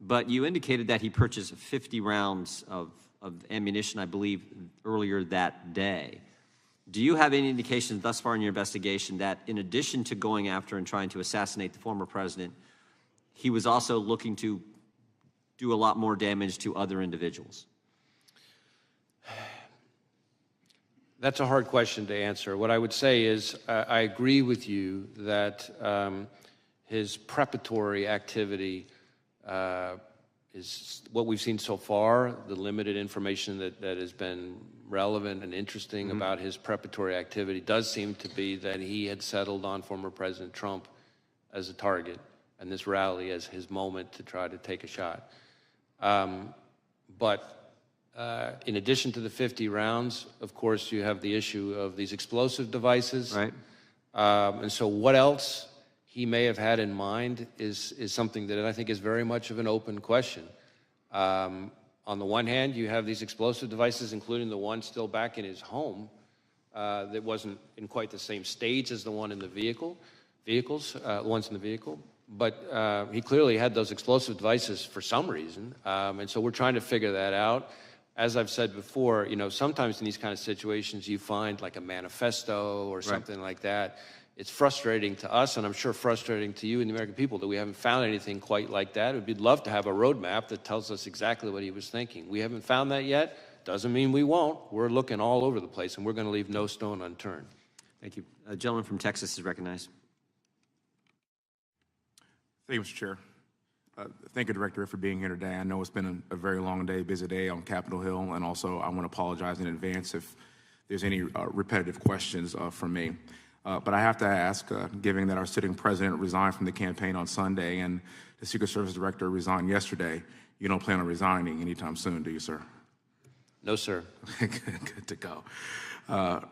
but you indicated that he purchased 50 rounds of ammunition, I believe, earlier that day. Do you have any indication thus far in your investigation that in addition to going after and trying to assassinate the former president, he was also looking to do a lot more damage to other individuals? That's a hard question to answer. What I would say is I agree with you that his preparatory activity is what we've seen so far, the limited information that has been relevant and interesting about his preparatory activity does seem to be that he had settled on former President Trump as a target and this rally as his moment to try to take a shot. In addition to the 50 rounds, of course, you have the issue of these explosive devices. Right. And so what else he may have had in mind is something that I think is very much of an open question. On the one hand, you have these explosive devices, including the one still back in his home that wasn't in quite the same stage as the one in the ones in the vehicle. But he clearly had those explosive devices for some reason. And so we're trying to figure that out. As I've said before, sometimes in these kind of situations, you find like a manifesto or something like that. It's frustrating to us, and I'm sure frustrating to you and the American people, that we haven't found anything quite like that. We'd love to have a roadmap that tells us exactly what he was thinking. We haven't found that yet. Doesn't mean we won't. We're looking all over the place, and we're going to leave no stone unturned. Thank you. A gentleman from Texas is recognized. Thank you, Mr. Chair. Thank you, Director, for being here today. I know it's been a very long day, busy day on Capitol Hill, and also I want to apologize in advance if there's any repetitive questions from me. But I have to ask, given that our sitting president resigned from the campaign on Sunday and the Secret Service Director resigned yesterday, you don't plan on resigning anytime soon, do you, sir? No, sir. Good to go.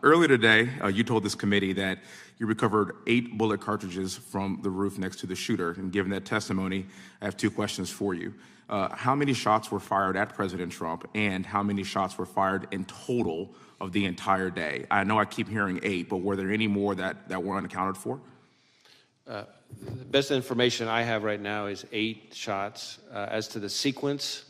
Earlier today, you told this committee that you recovered 8 bullet cartridges from the roof next to the shooter. And given that testimony, I have 2 questions for you. How many shots were fired at President Trump, and how many shots were fired in total of the entire day? I know I keep hearing 8, but were there any more that were unaccounted for? The best information I have right now is 8 shots. As to the sequence,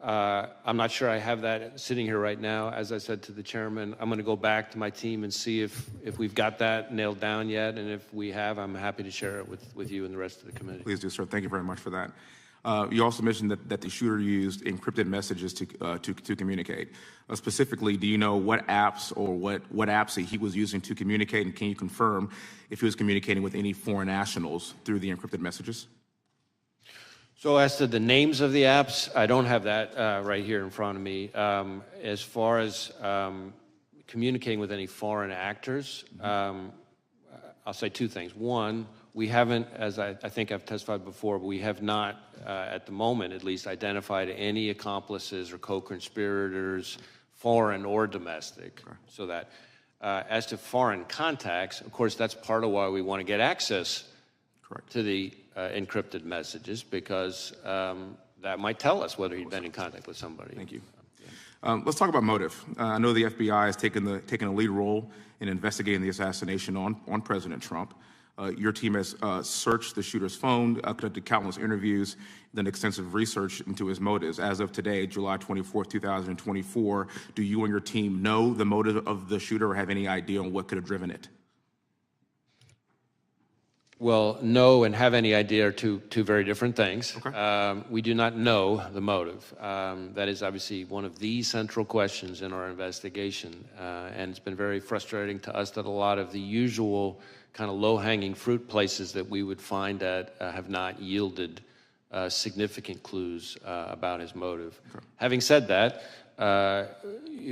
I'm not sure I have that sitting here right now. As I said to the chairman, I'm going to go back to my team and see if we've got that nailed down yet. And if we have, I'm happy to share it with you and the rest of the committee. Please do, sir. Thank you very much for that. You also mentioned that the shooter used encrypted messages to communicate. Specifically, do you know what apps or what apps he was using to communicate, and can you confirm if he was communicating with any foreign nationals through the encrypted messages? So as to the names of the apps, I don't have that right here in front of me. As far as communicating with any foreign actors, I'll say two things. One, we haven't, as I think I've testified before, but we have not, at the moment at least, identified any accomplices or co-conspirators, foreign or domestic. Okay. So that, as to foreign contacts, of course, that's part of why we want to get access to the encrypted messages, because that might tell us whether he'd been in contact with somebody. Thank you. Let's talk about motive. I know the FBI has taken a lead role in investigating the assassination on President Trump. Your team has searched the shooter's phone, conducted countless interviews, done extensive research into his motives. As of today, July 24th, 2024, do you and your team know the motive of the shooter or have any idea on what could have driven it? Well, know and have any idea are two very different things. Okay. We do not know the motive. That is obviously one of the central questions in our investigation, and it's been very frustrating to us that a lot of the usual kind of low-hanging fruit places that we would find at have not yielded significant clues about his motive. Okay. Having said that,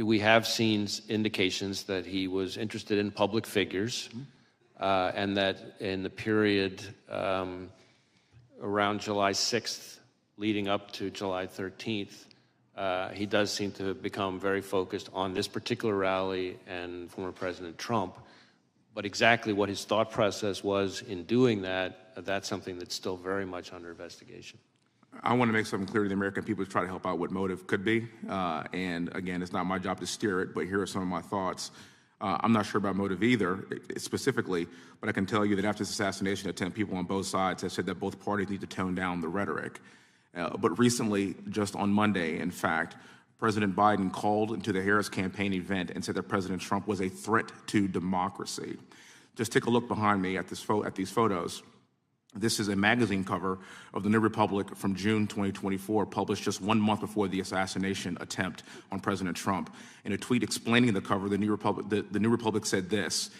we have seen indications that he was interested in public figures. And that in the period around July 6th, leading up to July 13th, he does seem to have become very focused on this particular rally and former President Trump. But exactly what his thought process was in doing that, that's something that's still very much under investigation. I want to make something clear to the American people to try to help out what motive could be. And again, it's not my job to steer it, but here are some of my thoughts. I'm not sure about motive either, specifically, but I can tell you that after this assassination attempt, people on both sides have said that both parties need to tone down the rhetoric. But recently, just on Monday, in fact, President Biden called into the Harris campaign event and said that President Trump was a threat to democracy. Just take a look behind me at these photos. This is a magazine cover of the New Republic from June 2024, published just 1 month before the assassination attempt on President Trump. In a tweet explaining the cover, the New Republic said this: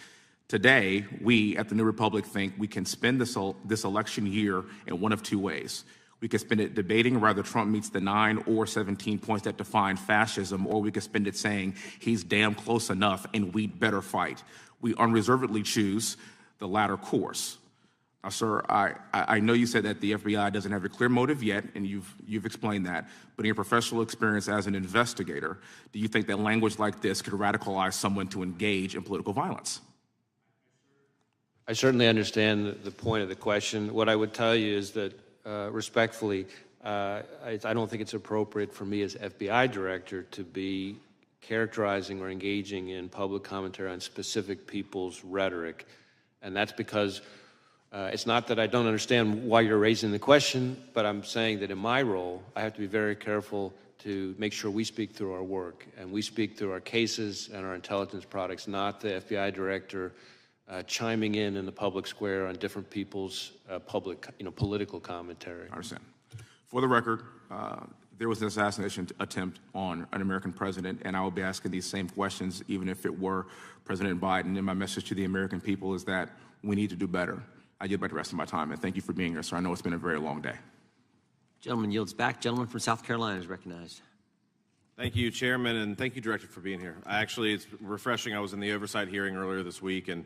"Today, we at the New Republic think we can spend this election year in one of two ways. We could spend it debating whether Trump meets the 9 or 17 points that define fascism, or we could spend it saying he's damn close enough and we'd better fight. We unreservedly choose the latter course." Now, sir, I know you said that the FBI doesn't have a clear motive yet, and you've explained that. But in your professional experience as an investigator, do you think that language like this could radicalize someone to engage in political violence? I certainly understand the point of the question. What I would tell you is that, respectfully, I don't think it's appropriate for me as FBI director to be characterizing or engaging in public commentary on specific people's rhetoric. And that's because it's not that I don't understand why you're raising the question, but I'm saying that in my role, I have to be very careful to make sure we speak through our work, and we speak through our cases and our intelligence products, not the FBI director chiming in the public square on different people's political commentary. I understand. For the record, there was an assassination attempt on an American president, and I will be asking these same questions even if it were President Biden. And my message to the American people is that we need to do better. I yield back the rest of my time, and thank you for being here, sir. I know it's been a very long day. Gentleman yields back. Gentleman from South Carolina is recognized. Thank you, Chairman, and thank you, Director, for being here. It's refreshing. I was in the oversight hearing earlier this week, and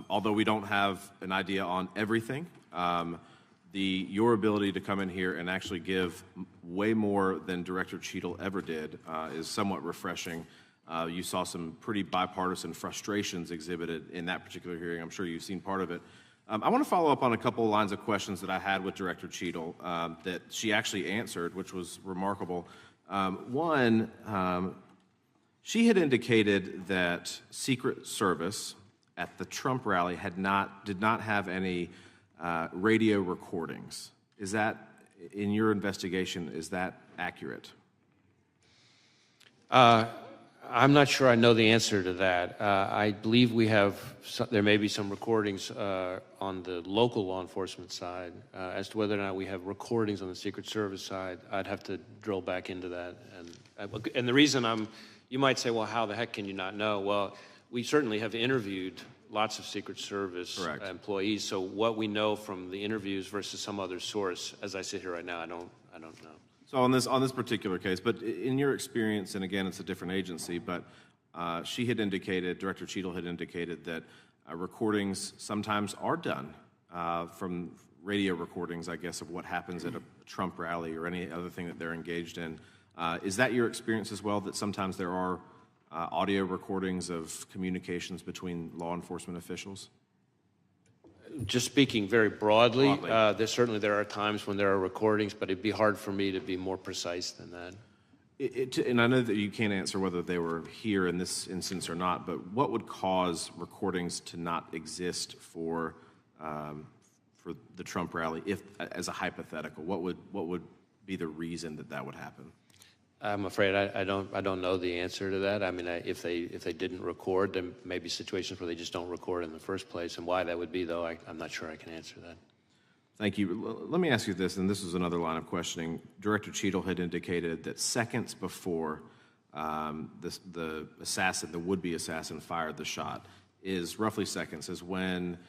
although we don't have an idea on everything, your ability to come in here and actually give way more than Director Cheadle ever did is somewhat refreshing. You saw some pretty bipartisan frustrations exhibited in that particular hearing. I'm sure you've seen part of it. I want to follow up on a couple of lines of questions that I had with Director Cheadle that she actually answered, which was remarkable. One, she had indicated that Secret Service at the Trump rally did not have any radio recordings. Is that, in your investigation, is that accurate? I'm not sure I know the answer to that. I believe there may be some recordings on the local law enforcement side. As to whether or not we have recordings on the Secret Service side, I'd have to drill back into that. And the reason you might say, well, how the heck can you not know? Well, we certainly have interviewed lots of Secret Service employees. So what we know from the interviews versus some other source, as I sit here right now, I don't know. So on this particular case, but in your experience, and again, it's a different agency, but she had indicated, Director Cheadle had indicated that recordings sometimes are done from radio recordings, I guess, of what happens at a Trump rally or any other thing that they're engaged in. Is that your experience as well, that sometimes there are audio recordings of communications between law enforcement officials? Just speaking very broadly, there are times when there are recordings, but it'd be hard for me to be more precise than that. And I know that you can't answer whether they were here in this instance or not, but what would cause recordings to not exist for the Trump rally, if, as a hypothetical? What would be the reason that would happen? I'm afraid I don't know the answer to that. I mean, if they didn't record, there may be situations where they just don't record in the first place, and why that would be, though, I'm not sure I can answer that. Thank you. Let me ask you this, and this is another line of questioning. Director Cheadle had indicated that seconds before the would-be assassin fired the shot, is roughly seconds, is when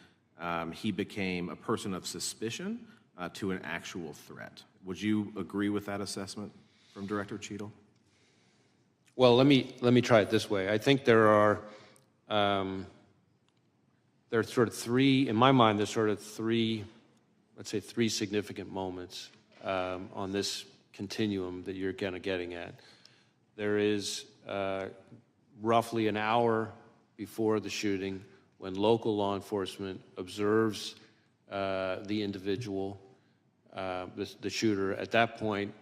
he became a person of suspicion to an actual threat. Would you agree with that assessment from Director Cheadle? Well, let me try it this way. I think there are sort of three, in my mind, there's sort of three, let's say, three significant moments on this continuum that you're kind of getting at. There is roughly an hour before the shooting when local law enforcement observes the individual, the shooter. At that point,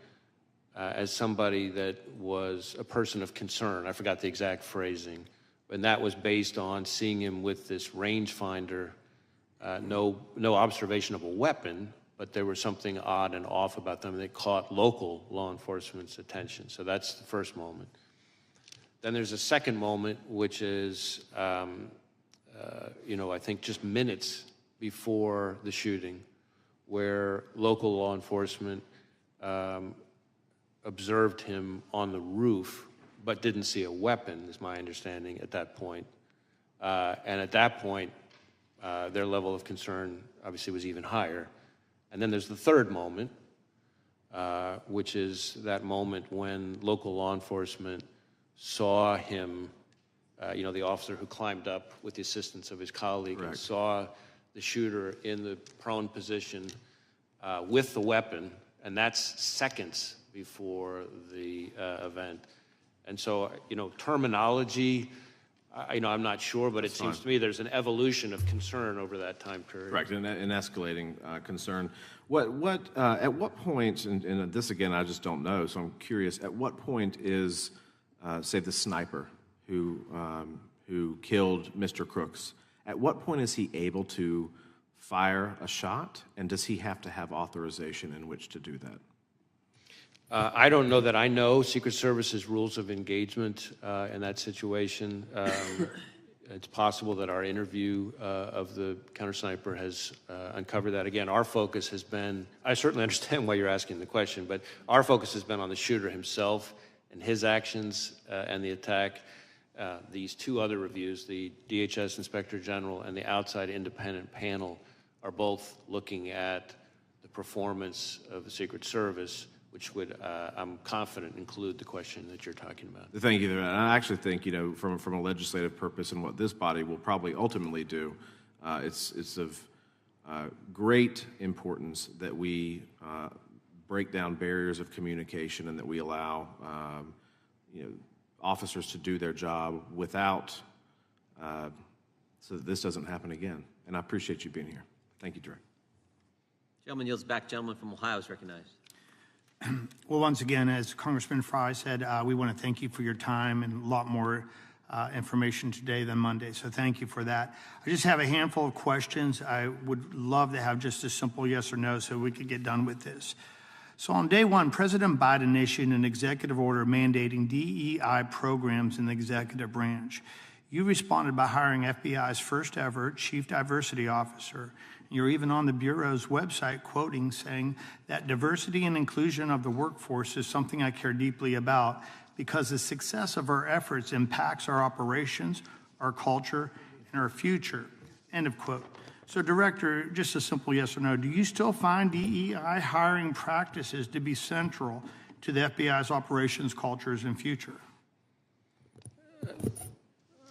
as somebody that was a person of concern. I forgot the exact phrasing, and that was based on seeing him with this rangefinder, no observation of a weapon, but there was something odd and off about them that caught local law enforcement's attention. So that's the first moment. Then there's a second moment, which is, I think just minutes before the shooting, where local law enforcement observed him on the roof, but didn't see a weapon, is my understanding at that point. And at that point, their level of concern obviously was even higher. And then there's the third moment, which is that moment when local law enforcement saw him, the officer who climbed up with the assistance of his colleague, and saw the shooter in the prone position with the weapon, and that's seconds before the event. And so, terminology, I'm not sure, but it seems to me there's an evolution of concern over that time period. Correct, an escalating concern. At what point, and this again I just don't know, so I'm curious, at what point is, say, the sniper who killed Mr. Crooks, at what point is he able to fire a shot, and does he have to have authorization in which to do that? I don't know that I know Secret Service's rules of engagement in that situation. It's possible that our interview of the counter-sniper has uncovered that. Again, our focus has been, I certainly understand why you're asking the question, but our focus has been on the shooter himself and his actions and the attack. These two other reviews, the DHS Inspector General and the outside independent panel, are both looking at the performance of the Secret Service, which would, I'm confident, include the question that you're talking about. Thank you. And I actually think, from a legislative purpose and what this body will probably ultimately do, it's of great importance that we break down barriers of communication and that we allow, officers to do their job without, so that this doesn't happen again. And I appreciate you being here. Thank you, Director. Gentleman yields back. Gentleman from Ohio is recognized. Well, once again, as Congressman Fry said, we want to thank you for your time and a lot more information today than Monday. So thank you for that. I just have a handful of questions. I would love to have just a simple yes or no so we could get done with this. So on day one, President Biden issued an executive order mandating DEI programs in the executive branch. You responded by hiring FBI's first ever chief diversity officer. You're even on the Bureau's website quoting, saying that diversity and inclusion of the workforce is something I care deeply about because the success of our efforts impacts our operations, our culture, and our future, end of quote. So, Director, just a simple yes or no, do you still find DEI hiring practices to be central to the FBI's operations, cultures, and future?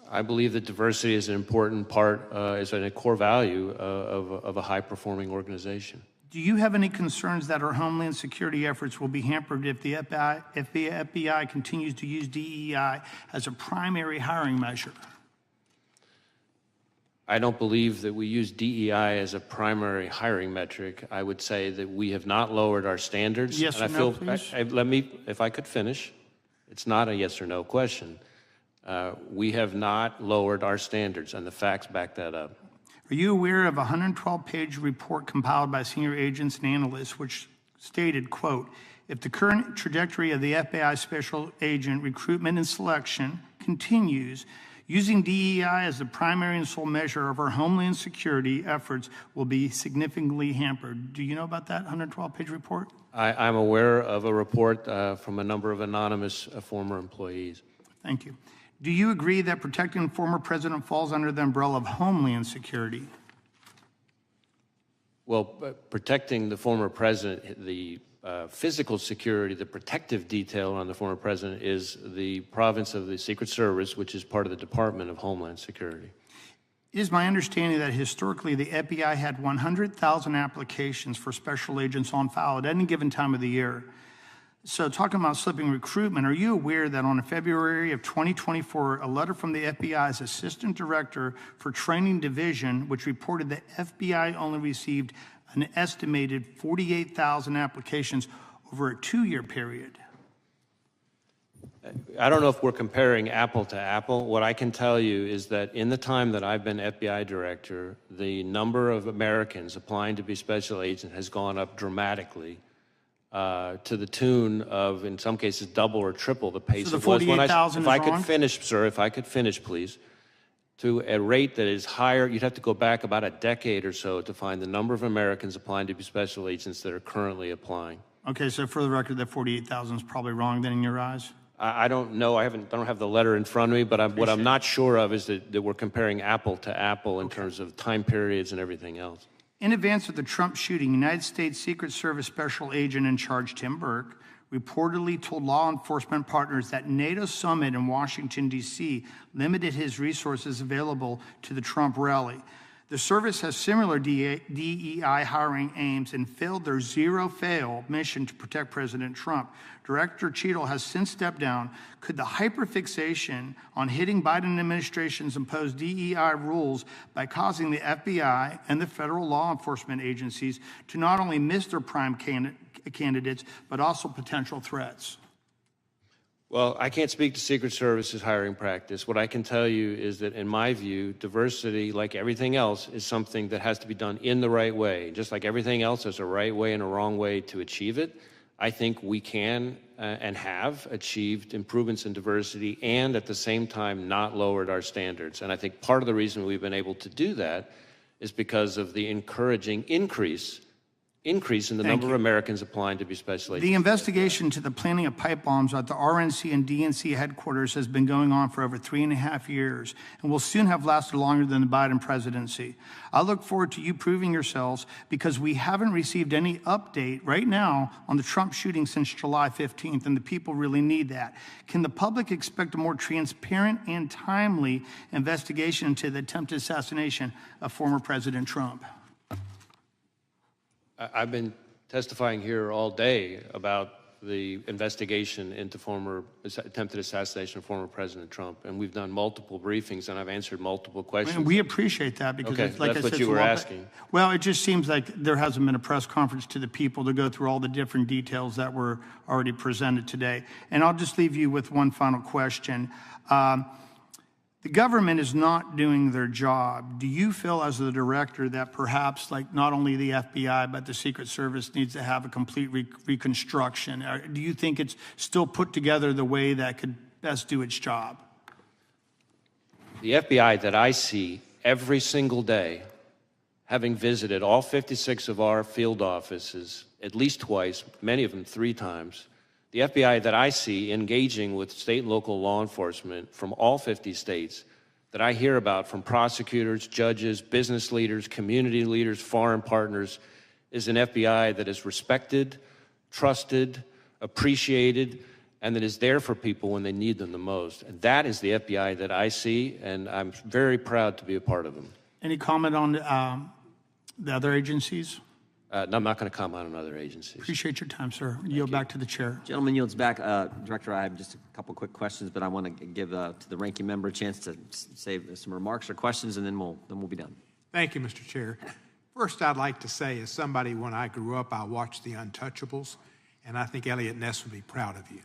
I believe that diversity is an important part, is a core value of a high-performing organization. Do you have any concerns that our homeland security efforts will be hampered if the FBI continues to use DEI as a primary hiring measure? I don't believe that we use DEI as a primary hiring metric. I would say that we have not lowered our standards. Yes or no, please? Let me, if I could finish. It's not a yes or no question. We have not lowered our standards, and the facts back that up. Are you aware of a 112-page report compiled by senior agents and analysts which stated, quote, if the current trajectory of the FBI special agent recruitment and selection continues, using DEI as the primary and sole measure of our homeland security efforts will be significantly hampered. Do you know about that 112-page report? I'm aware of a report from a number of anonymous former employees. Thank you. Do you agree that protecting the former president falls under the umbrella of homeland security? Well, protecting the former president, the physical security, the protective detail on the former president is the province of the Secret Service, which is part of the Department of Homeland Security. It is my understanding that historically the FBI had 100,000 applications for special agents on file at any given time of the year. So talking about slipping recruitment, are you aware that on February of 2024, a letter from the FBI's Assistant Director for Training Division, which reported that FBI only received an estimated 48,000 applications over a 2-year period? I don't know if we're comparing apple to apple. What I can tell you is that in the time that I've been FBI director, the number of Americans applying to be special agent has gone up dramatically to the tune of, in some cases, double or triple the pace so it was when I... If I could finish, sir, if I could finish, please. To a rate that is higher, you'd have to go back about a decade or so to find the number of Americans applying to be special agents that are currently applying. Okay, so for the record, that 48,000 is probably wrong then in your eyes? I don't know. I don't have the letter in front of me, but what I'm not sure of is that we're comparing apple to apple in terms of time periods and everything else. In advance of the Trump shooting, United States Secret Service Special Agent in Charge Tim Burke reportedly told law enforcement partners that NATO summit in Washington, D.C. limited his resources available to the Trump rally. The service has similar DEI hiring aims and failed their zero-fail mission to protect President Trump. Director Cheadle has since stepped down. Could the hyperfixation on hitting Biden administration's imposed DEI rules by causing the FBI and the federal law enforcement agencies to not only miss their prime candidates, but also potential threats? Well, I can't speak to Secret Service's hiring practice. What I can tell you is that, in my view, diversity, like everything else, is something that has to be done in the right way. Just like everything else, there's a right way and a wrong way to achieve it. I think we can and have achieved improvements in diversity and, at the same time, not lowered our standards. And I think part of the reason we've been able to do that is because of the encouraging increase in the number of Americans applying to be special agents. The investigation to the planting of pipe bombs at the RNC and DNC headquarters has been going on for over 3.5 years and will soon have lasted longer than the Biden presidency. I look forward to you proving yourselves because we haven't received any update right now on the Trump shooting since July 15th, and the people really need that. Can the public expect a more transparent and timely investigation into the attempted assassination of former President Trump? I've been testifying here all day about the investigation into attempted assassination of former President Trump, and we've done multiple briefings, and I've answered multiple questions. And we appreciate that because, okay, like that's I said, what you were asking. Well, it just seems like there hasn't been a press conference to the people to go through all the different details that were already presented today. And I'll just leave you with one final question. The government is not doing their job. Do you feel as the director that perhaps like not only the FBI but the Secret Service needs to have a complete reconstruction? Do you think it's still put together the way that could best do its job? The FBI that I see every single day, having visited all 56 of our field offices at least twice, many of them 3 times, the FBI that I see engaging with state and local law enforcement from all 50 states, that I hear about from prosecutors, judges, business leaders, community leaders, foreign partners, is an FBI that is respected, trusted, appreciated, and that is there for people when they need them the most. And that is the FBI that I see, and I'm very proud to be a part of them. Any comment on the other agencies? No, I'm not going to comment on other agencies. Appreciate your time, sir. Yield back to the chair. Gentleman yields back. Director, I have just a couple quick questions, but I want to give to the ranking member a chance to say some remarks or questions, and then we'll be done. Thank you, Mr. Chair. First, I'd like to say, as somebody, when I grew up, I watched The Untouchables, and I think Elliot Ness would be proud of you.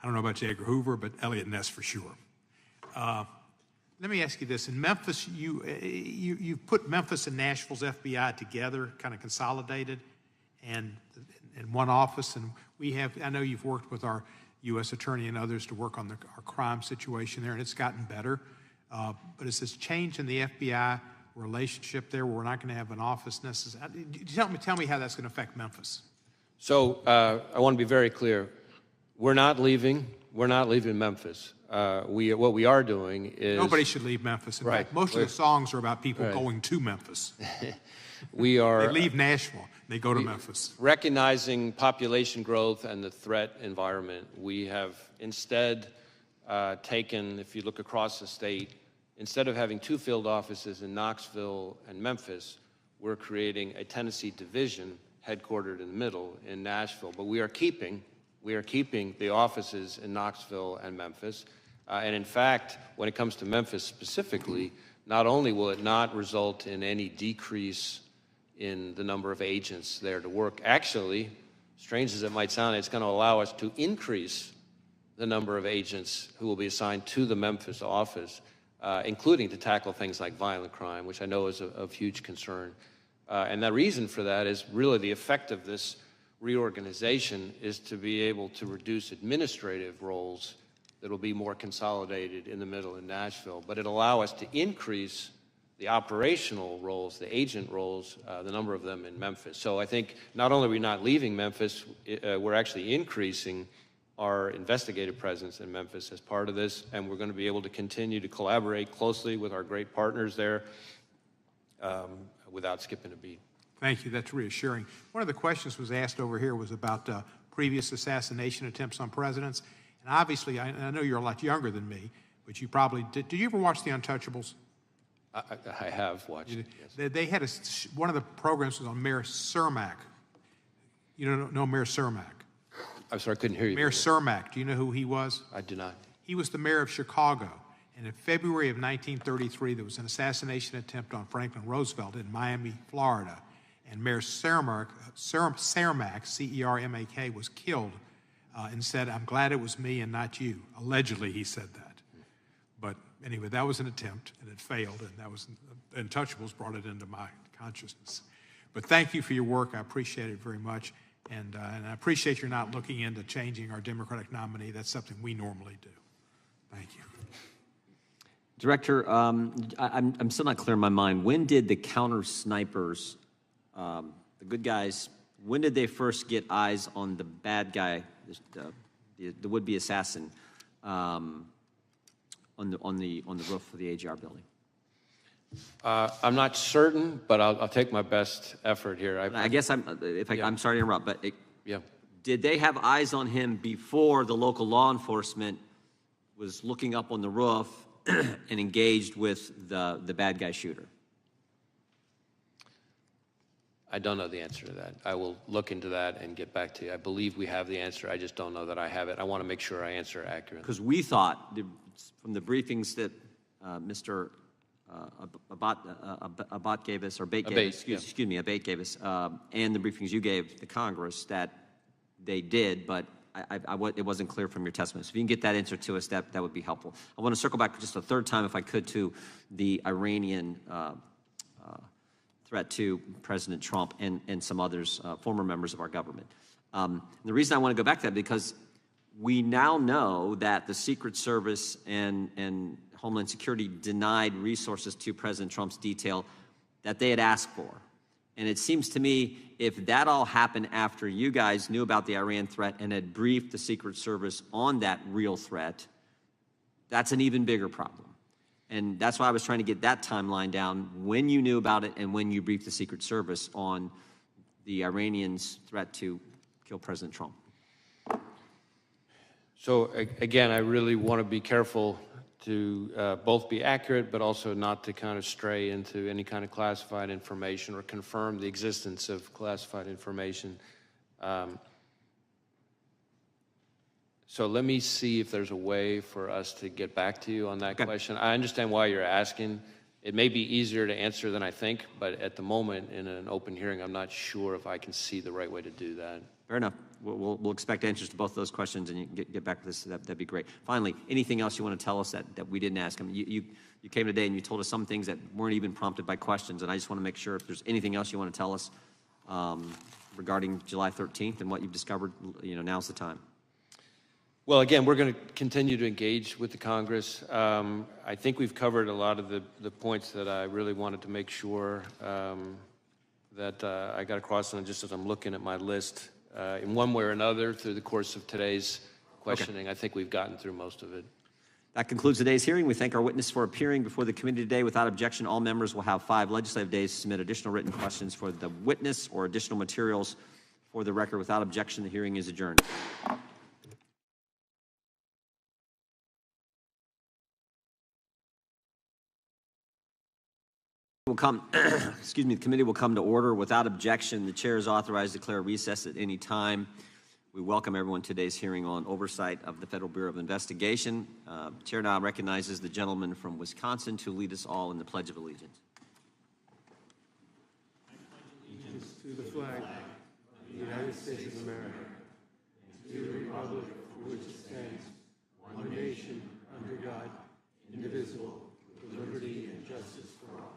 I don't know about J. Edgar Hoover, but Elliot Ness for sure. Let me ask you this. In Memphis, you put Memphis and Nashville's FBI together, kind of consolidated, and in one office. And I know you've worked with our U.S. Attorney and others to work on our crime situation there, and it's gotten better. But is this change in the FBI relationship there where we're not going to have an office necessarily? Tell me how that's going to affect Memphis. So I want to be very clear. We're not leaving Memphis. What we are doing is... Nobody should leave Memphis. In fact, most of the songs are about people going to Memphis. We are... They leave Nashville. They go to Memphis. Recognizing population growth and the threat environment, we have instead taken, if you look across the state, instead of having 2 field offices in Knoxville and Memphis, we're creating a Tennessee division headquartered in the middle in Nashville. But we are keeping the offices in Knoxville and Memphis. And in fact, when it comes to Memphis specifically, not only will it not result in any decrease in the number of agents there to work, actually, strange as it might sound, it's going to allow us to increase the number of agents who will be assigned to the Memphis office, including to tackle things like violent crime, which I know is of huge concern. And the reason for that is really the effect of this reorganization is to be able to reduce administrative roles that will be more consolidated in the middle in Nashville, but it'll allow us to increase the operational roles, the agent roles, the number of them in Memphis. So I think not only are we not leaving Memphis, we're actually increasing our investigative presence in Memphis as part of this, and we're going to be able to continue to collaborate closely with our great partners there without skipping a beat. Thank you. That's reassuring. One of the questions was asked over here was about previous assassination attempts on presidents. And obviously, I know you're a lot younger than me, but you probably did. Did you ever watch The Untouchables? I have watched it, yes. They had one of the programs was on Mayor Cermak. You don't know Mayor Cermak? I'm sorry, I couldn't hear you. Mayor Cermak, do you know who he was? I do not. He was the mayor of Chicago. And in February of 1933, there was an assassination attempt on Franklin Roosevelt in Miami, Florida. And Mayor Cermak, C-E-R-M-A-K, was killed and said, "I'm glad it was me and not you." Allegedly, he said that. But anyway, that was an attempt, and it failed, and that was Untouchables brought it into my consciousness. But thank you for your work. I appreciate it very much, and I appreciate you're not looking into changing our Democratic nominee. That's something we normally do. Thank you. Director, I'm still not clear in my mind. When did the counter snipers, the good guys, when did they first get eyes on the bad guy, the would-be assassin, on the roof of the AGR building? I'm not certain, but I'll take my best effort here. I guess I'm sorry to interrupt, but yeah. Did they have eyes on him before the local law enforcement was looking up on the roof and engaged with the bad guy shooter? I don't know the answer to that. I will look into that and get back to you. I believe we have the answer. I just don't know that I have it. I want to make sure I answer accurately. Because we thought, from the briefings that Mr. Abate gave us, or Abate gave us, excuse me, Abate gave us, and the briefings you gave the Congress, that they did, but it wasn't clear from your testimony. So if you can get that answer to us, that would be helpful. I want to circle back just a third time, if I could, to the Iranian threat to President Trump and some others, former members of our government. The reason I want to go back to that, because we now know that the Secret Service and Homeland Security denied resources to President Trump's detail that they had asked for. And it seems to me, if that all happened after you guys knew about the Iran threat and had briefed the Secret Service on that real threat, that's an even bigger problem. And that's why I was trying to get that timeline down, when you knew about it and when you briefed the Secret Service on the Iranians' threat to kill President Trump. So again, I really want to be careful to both be accurate, but also not to kind of stray into any kind of classified information or confirm the existence of classified information. So let me see if there's a way for us to get back to you on that question. I understand why you're asking. It may be easier to answer than I think, but at the moment in an open hearing, I'm not sure if I can see the right way to do that. Fair enough. We'll expect answers to both of those questions, and you can get back to this. That'd be great. Finally, anything else you want to tell us that we didn't ask? I mean, you came today and you told us some things that weren't even prompted by questions, and I just want to make sure if there's anything else you want to tell us regarding July 13th and what you've discovered, now's the time. Well, again, we're going to continue to engage with the Congress. I think we've covered a lot of the points that I really wanted to make sure that I got across, and just as I'm looking at my list, in one way or another through the course of today's questioning, I think we've gotten through most of it. That concludes today's hearing. We thank our witness for appearing before the committee today. Without objection, all members will have 5 legislative days to submit additional written questions for the witness or additional materials for the record. Without objection, the hearing is adjourned. The committee will come to order. Without objection, the chair is authorized to declare recess at any time. We welcome everyone to today's hearing on oversight of the Federal Bureau of Investigation. Chair now recognizes the gentleman from Wisconsin to lead us all in the Pledge of Allegiance. Allegiance to the flag of the United States of America, and to the republic for which it stands, one nation, under God, indivisible, with liberty and justice for all.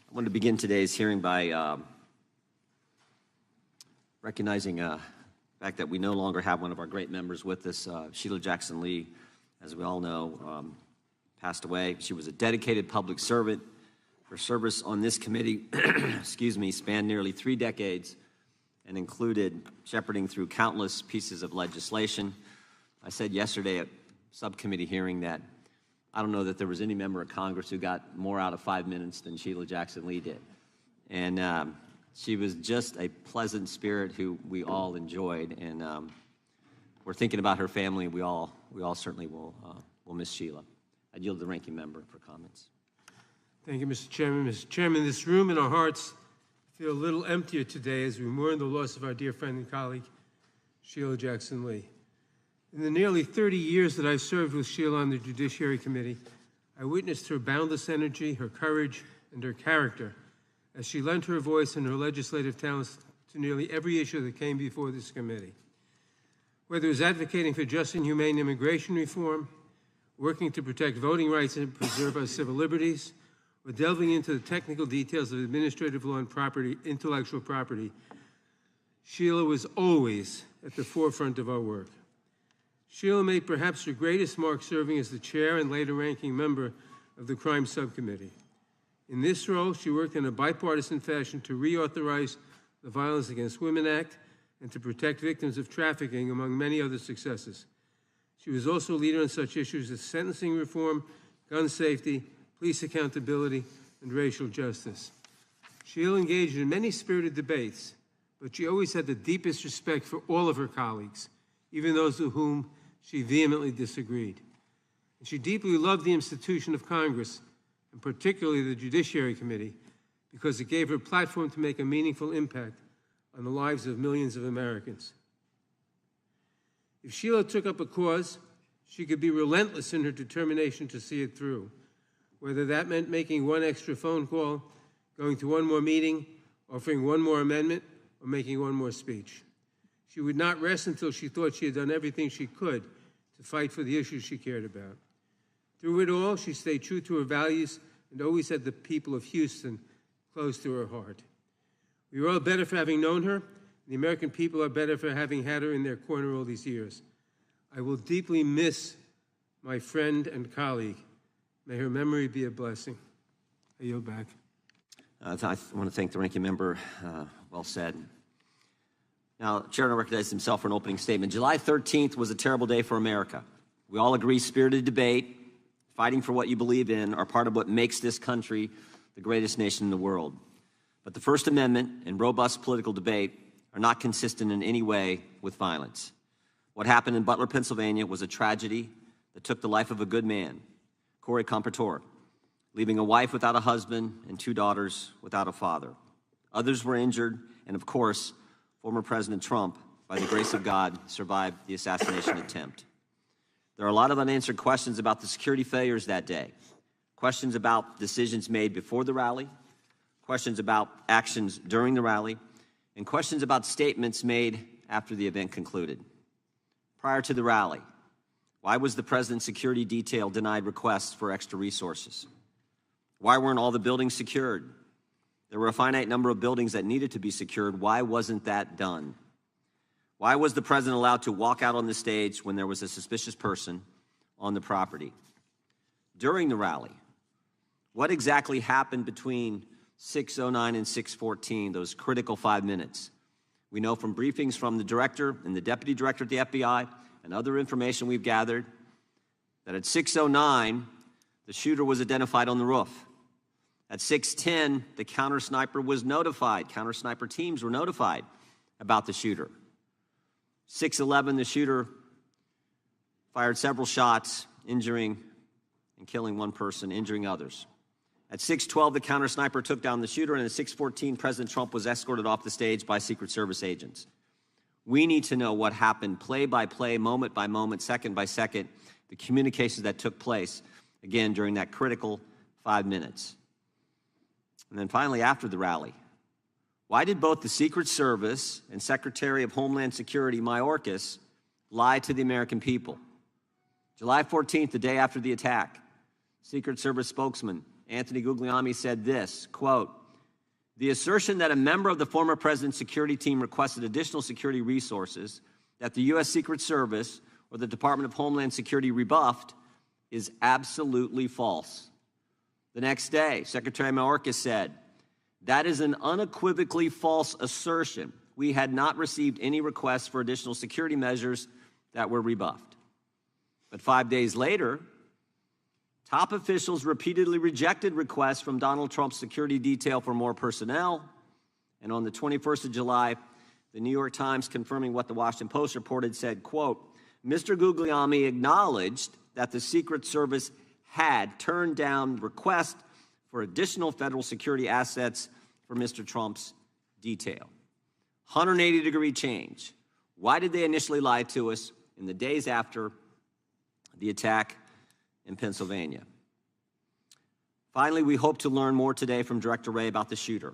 I wanted to begin today's hearing by recognizing the fact that we no longer have one of our great members with us. Sheila Jackson Lee, as we all know, passed away. She was a dedicated public servant. Her service on this committee spanned nearly 3 decades and included shepherding through countless pieces of legislation. I said yesterday at subcommittee hearing that I don't know that there was any member of Congress who got more out of 5 minutes than Sheila Jackson Lee did. And she was just a pleasant spirit who we all enjoyed. And we're thinking about her family. We all certainly will miss Sheila. I yield to the ranking member for comments. Thank you, Mr. Chairman. Mr. Chairman, this room and our hearts feel a little emptier today as we mourn the loss of our dear friend and colleague, Sheila Jackson Lee. In the nearly 30 years that I've served with Sheila on the Judiciary Committee, I witnessed her boundless energy, her courage, and her character as she lent her voice and her legislative talents to nearly every issue that came before this committee. Whether it was advocating for just and humane immigration reform, working to protect voting rights and preserve our civil liberties, or delving into the technical details of administrative law and intellectual property, Sheila was always at the forefront of our work. Sheila made perhaps her greatest mark serving as the chair and later ranking member of the Crime Subcommittee. In this role, she worked in a bipartisan fashion to reauthorize the Violence Against Women Act and to protect victims of trafficking, among many other successes. She was also a leader on such issues as sentencing reform, gun safety, police accountability, and racial justice. Sheila engaged in many spirited debates, but she always had the deepest respect for all of her colleagues, even those with whom she vehemently disagreed. And she deeply loved the institution of Congress, and particularly the Judiciary Committee, because it gave her a platform to make a meaningful impact on the lives of millions of Americans. If Sheila took up a cause, she could be relentless in her determination to see it through, whether that meant making one extra phone call, going to one more meeting, offering one more amendment, or making one more speech. She would not rest until she thought she had done everything she could to fight for the issues she cared about. Through it all, she stayed true to her values and always had the people of Houston close to her heart. We are all better for having known her, and the American people are better for having had her in their corner all these years. I will deeply miss my friend and colleague. May her memory be a blessing. I yield back. I want to thank the ranking member. Well said. Now, Chair will recognize himself for an opening statement. July 13th was a terrible day for America. We all agree spirited debate, fighting for what you believe in are part of what makes this country the greatest nation in the world. But the First Amendment and robust political debate are not consistent in any way with violence. What happened in Butler, Pennsylvania was a tragedy that took the life of a good man, Corey Compertor, leaving a wife without a husband and 2 daughters without a father. Others were injured, and of course, former President Trump, by the grace of God, survived the assassination attempt. There are a lot of unanswered questions about the security failures that day, questions about decisions made before the rally, questions about actions during the rally, and questions about statements made after the event concluded. Prior to the rally, why was the president's security detail denied requests for extra resources? Why weren't all the buildings secured? There were a finite number of buildings that needed to be secured. Why wasn't that done? Why was the president allowed to walk out on the stage when there was a suspicious person on the property? During the rally, what exactly happened between 6:09 and 6:14, those critical 5 minutes? We know from briefings from the director and the deputy director at the FBI and other information we've gathered that at 6:09, the shooter was identified on the roof. At 6:10, the counter sniper was notified. Counter sniper teams were notified about the shooter. 6:11, the shooter fired several shots, injuring and killing one person, injuring others. At 6:12, the counter sniper took down the shooter, and at 6:14, President Trump was escorted off the stage by Secret Service agents. We need to know what happened play by play, moment by moment, second by second, the communications that took place, again, during that critical 5 minutes. And then finally, after the rally, why did both the Secret Service and Secretary of Homeland Security, Mayorkas, lie to the American people? July 14th, the day after the attack, Secret Service spokesman Anthony Guglielmi said this, quote, "The assertion that a member of the former president's security team requested additional security resources that the U.S. Secret Service or the Department of Homeland Security rebuffed is absolutely false." The next day, Secretary Mayorkas said, "That is an unequivocally false assertion. We had not received any requests for additional security measures that were rebuffed." But 5 days later, top officials repeatedly rejected requests from Donald Trump's security detail for more personnel. And on the 21st of July, the New York Times, confirming what the Washington Post reported, said, quote, "Mr. Guglielmi acknowledged that the Secret Service had turned down requests for additional federal security assets for Mr. Trump's detail." 180-degree change. Why did they initially lie to us in the days after the attack in Pennsylvania? Finally, we hope to learn more today from Director Wray about the shooter,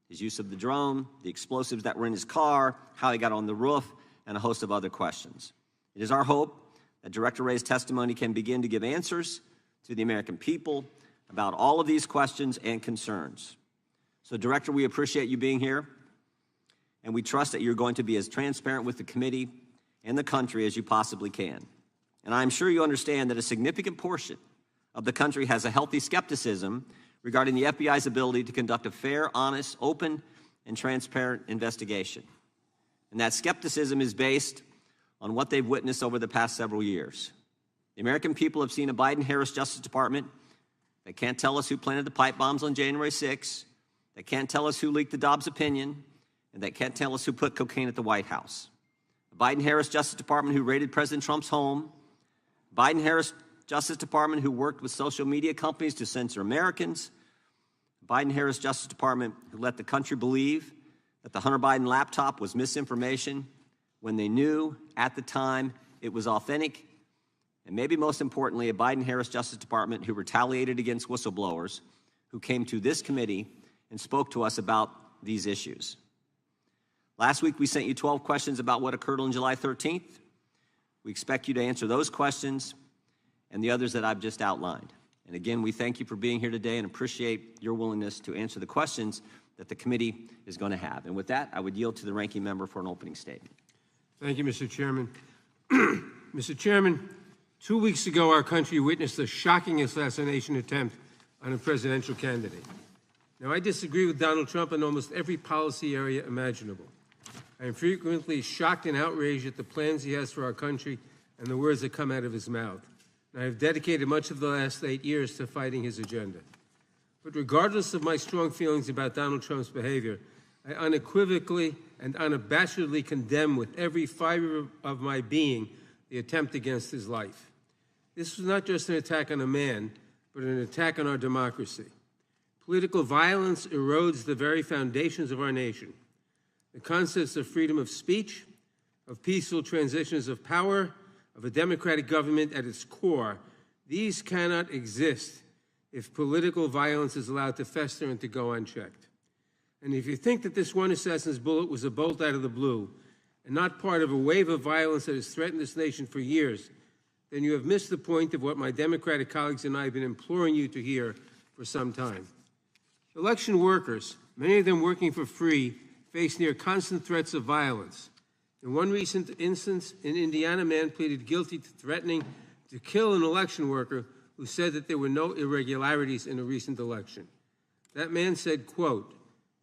his use of the drone, the explosives that were in his car, how he got on the roof, and a host of other questions. It is our hope that Director Wray's testimony can begin to give answers to the American people about all of these questions and concerns. So, Director, we appreciate you being here, and we trust that you're going to be as transparent with the committee and the country as you possibly can. And I'm sure you understand that a significant portion of the country has a healthy skepticism regarding the FBI's ability to conduct a fair, honest, open, and transparent investigation. And that skepticism is based on what they've witnessed over the past several years. The American people have seen a Biden-Harris Justice Department that can't tell us who planted the pipe bombs on January 6th, that can't tell us who leaked the Dobbs opinion, and that can't tell us who put cocaine at the White House. A Biden-Harris Justice Department who raided President Trump's home, Biden-Harris Justice Department who worked with social media companies to censor Americans, Biden-Harris Justice Department who let the country believe that the Hunter Biden laptop was misinformation when they knew at the time it was authentic, and maybe most importantly, a Biden-Harris Justice Department who retaliated against whistleblowers who came to this committee and spoke to us about these issues. Last week, we sent you 12 questions about what occurred on July 13th. We expect you to answer those questions and the others that I've just outlined. And again, we thank you for being here today and appreciate your willingness to answer the questions that the committee is going to have. And with that, I would yield to the ranking member for an opening statement. Thank you, Mr. Chairman. Mr. Chairman, 2 weeks ago, our country witnessed a shocking assassination attempt on a presidential candidate. Now, I disagree with Donald Trump in almost every policy area imaginable. I am frequently shocked and outraged at the plans he has for our country and the words that come out of his mouth. and I have dedicated much of the last 8 years to fighting his agenda. But regardless of my strong feelings about Donald Trump's behavior, I unequivocally and unabashedly condemn with every fiber of my being the attempt against his life. This was not just an attack on a man, but an attack on our democracy. Political violence erodes the very foundations of our nation. The concepts of freedom of speech, of peaceful transitions of power, of a democratic government at its core, these cannot exist if political violence is allowed to fester and to go unchecked. And if you think that this one assassin's bullet was a bolt out of the blue and not part of a wave of violence that has threatened this nation for years, then you have missed the point of what my Democratic colleagues and I have been imploring you to hear for some time. Election workers, many of them working for free, face near constant threats of violence. In one recent instance, an Indiana man pleaded guilty to threatening to kill an election worker who said that there were no irregularities in a recent election. That man said, quote,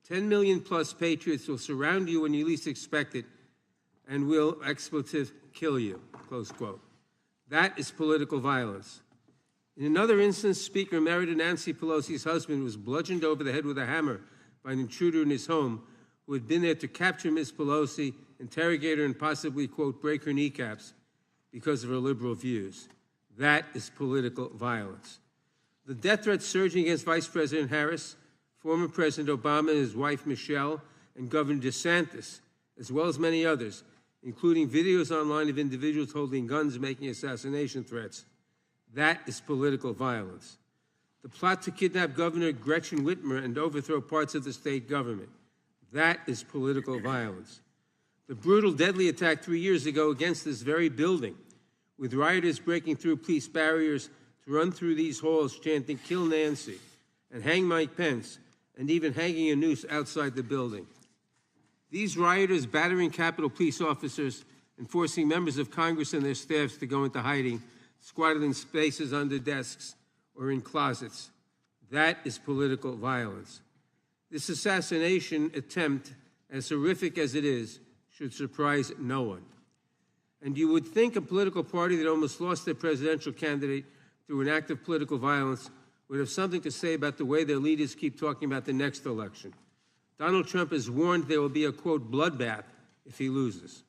10 million plus patriots will surround you when you least expect it and will, expletive, kill you, close quote. That is political violence. In another instance, Speaker Emerita Nancy Pelosi's husband was bludgeoned over the head with a hammer by an intruder in his home who had been there to capture Ms. Pelosi, interrogate her, and possibly, quote, break her kneecaps because of her liberal views. That is political violence. The death threats surging against Vice President Harris, former President Obama and his wife Michelle, and Governor DeSantis, as well as many others, including videos online of individuals holding guns making assassination threats. That is political violence. The plot to kidnap Governor Gretchen Whitmer and overthrow parts of the state government. That is political violence. The brutal, deadly attack 3 years ago against this very building, with rioters breaking through police barriers to run through these halls chanting, "Kill Nancy," and "Hang Mike Pence," and even hanging a noose outside the building. These rioters battering Capitol Police officers and forcing members of Congress and their staffs to go into hiding, squatted in spaces under desks or in closets. That is political violence. This assassination attempt, as horrific as it is, should surprise no one. And you would think a political party that almost lost their presidential candidate through an act of political violence would have something to say about the way their leaders keep talking about the next election. Donald Trump has warned there will be a, quote, bloodbath if he loses.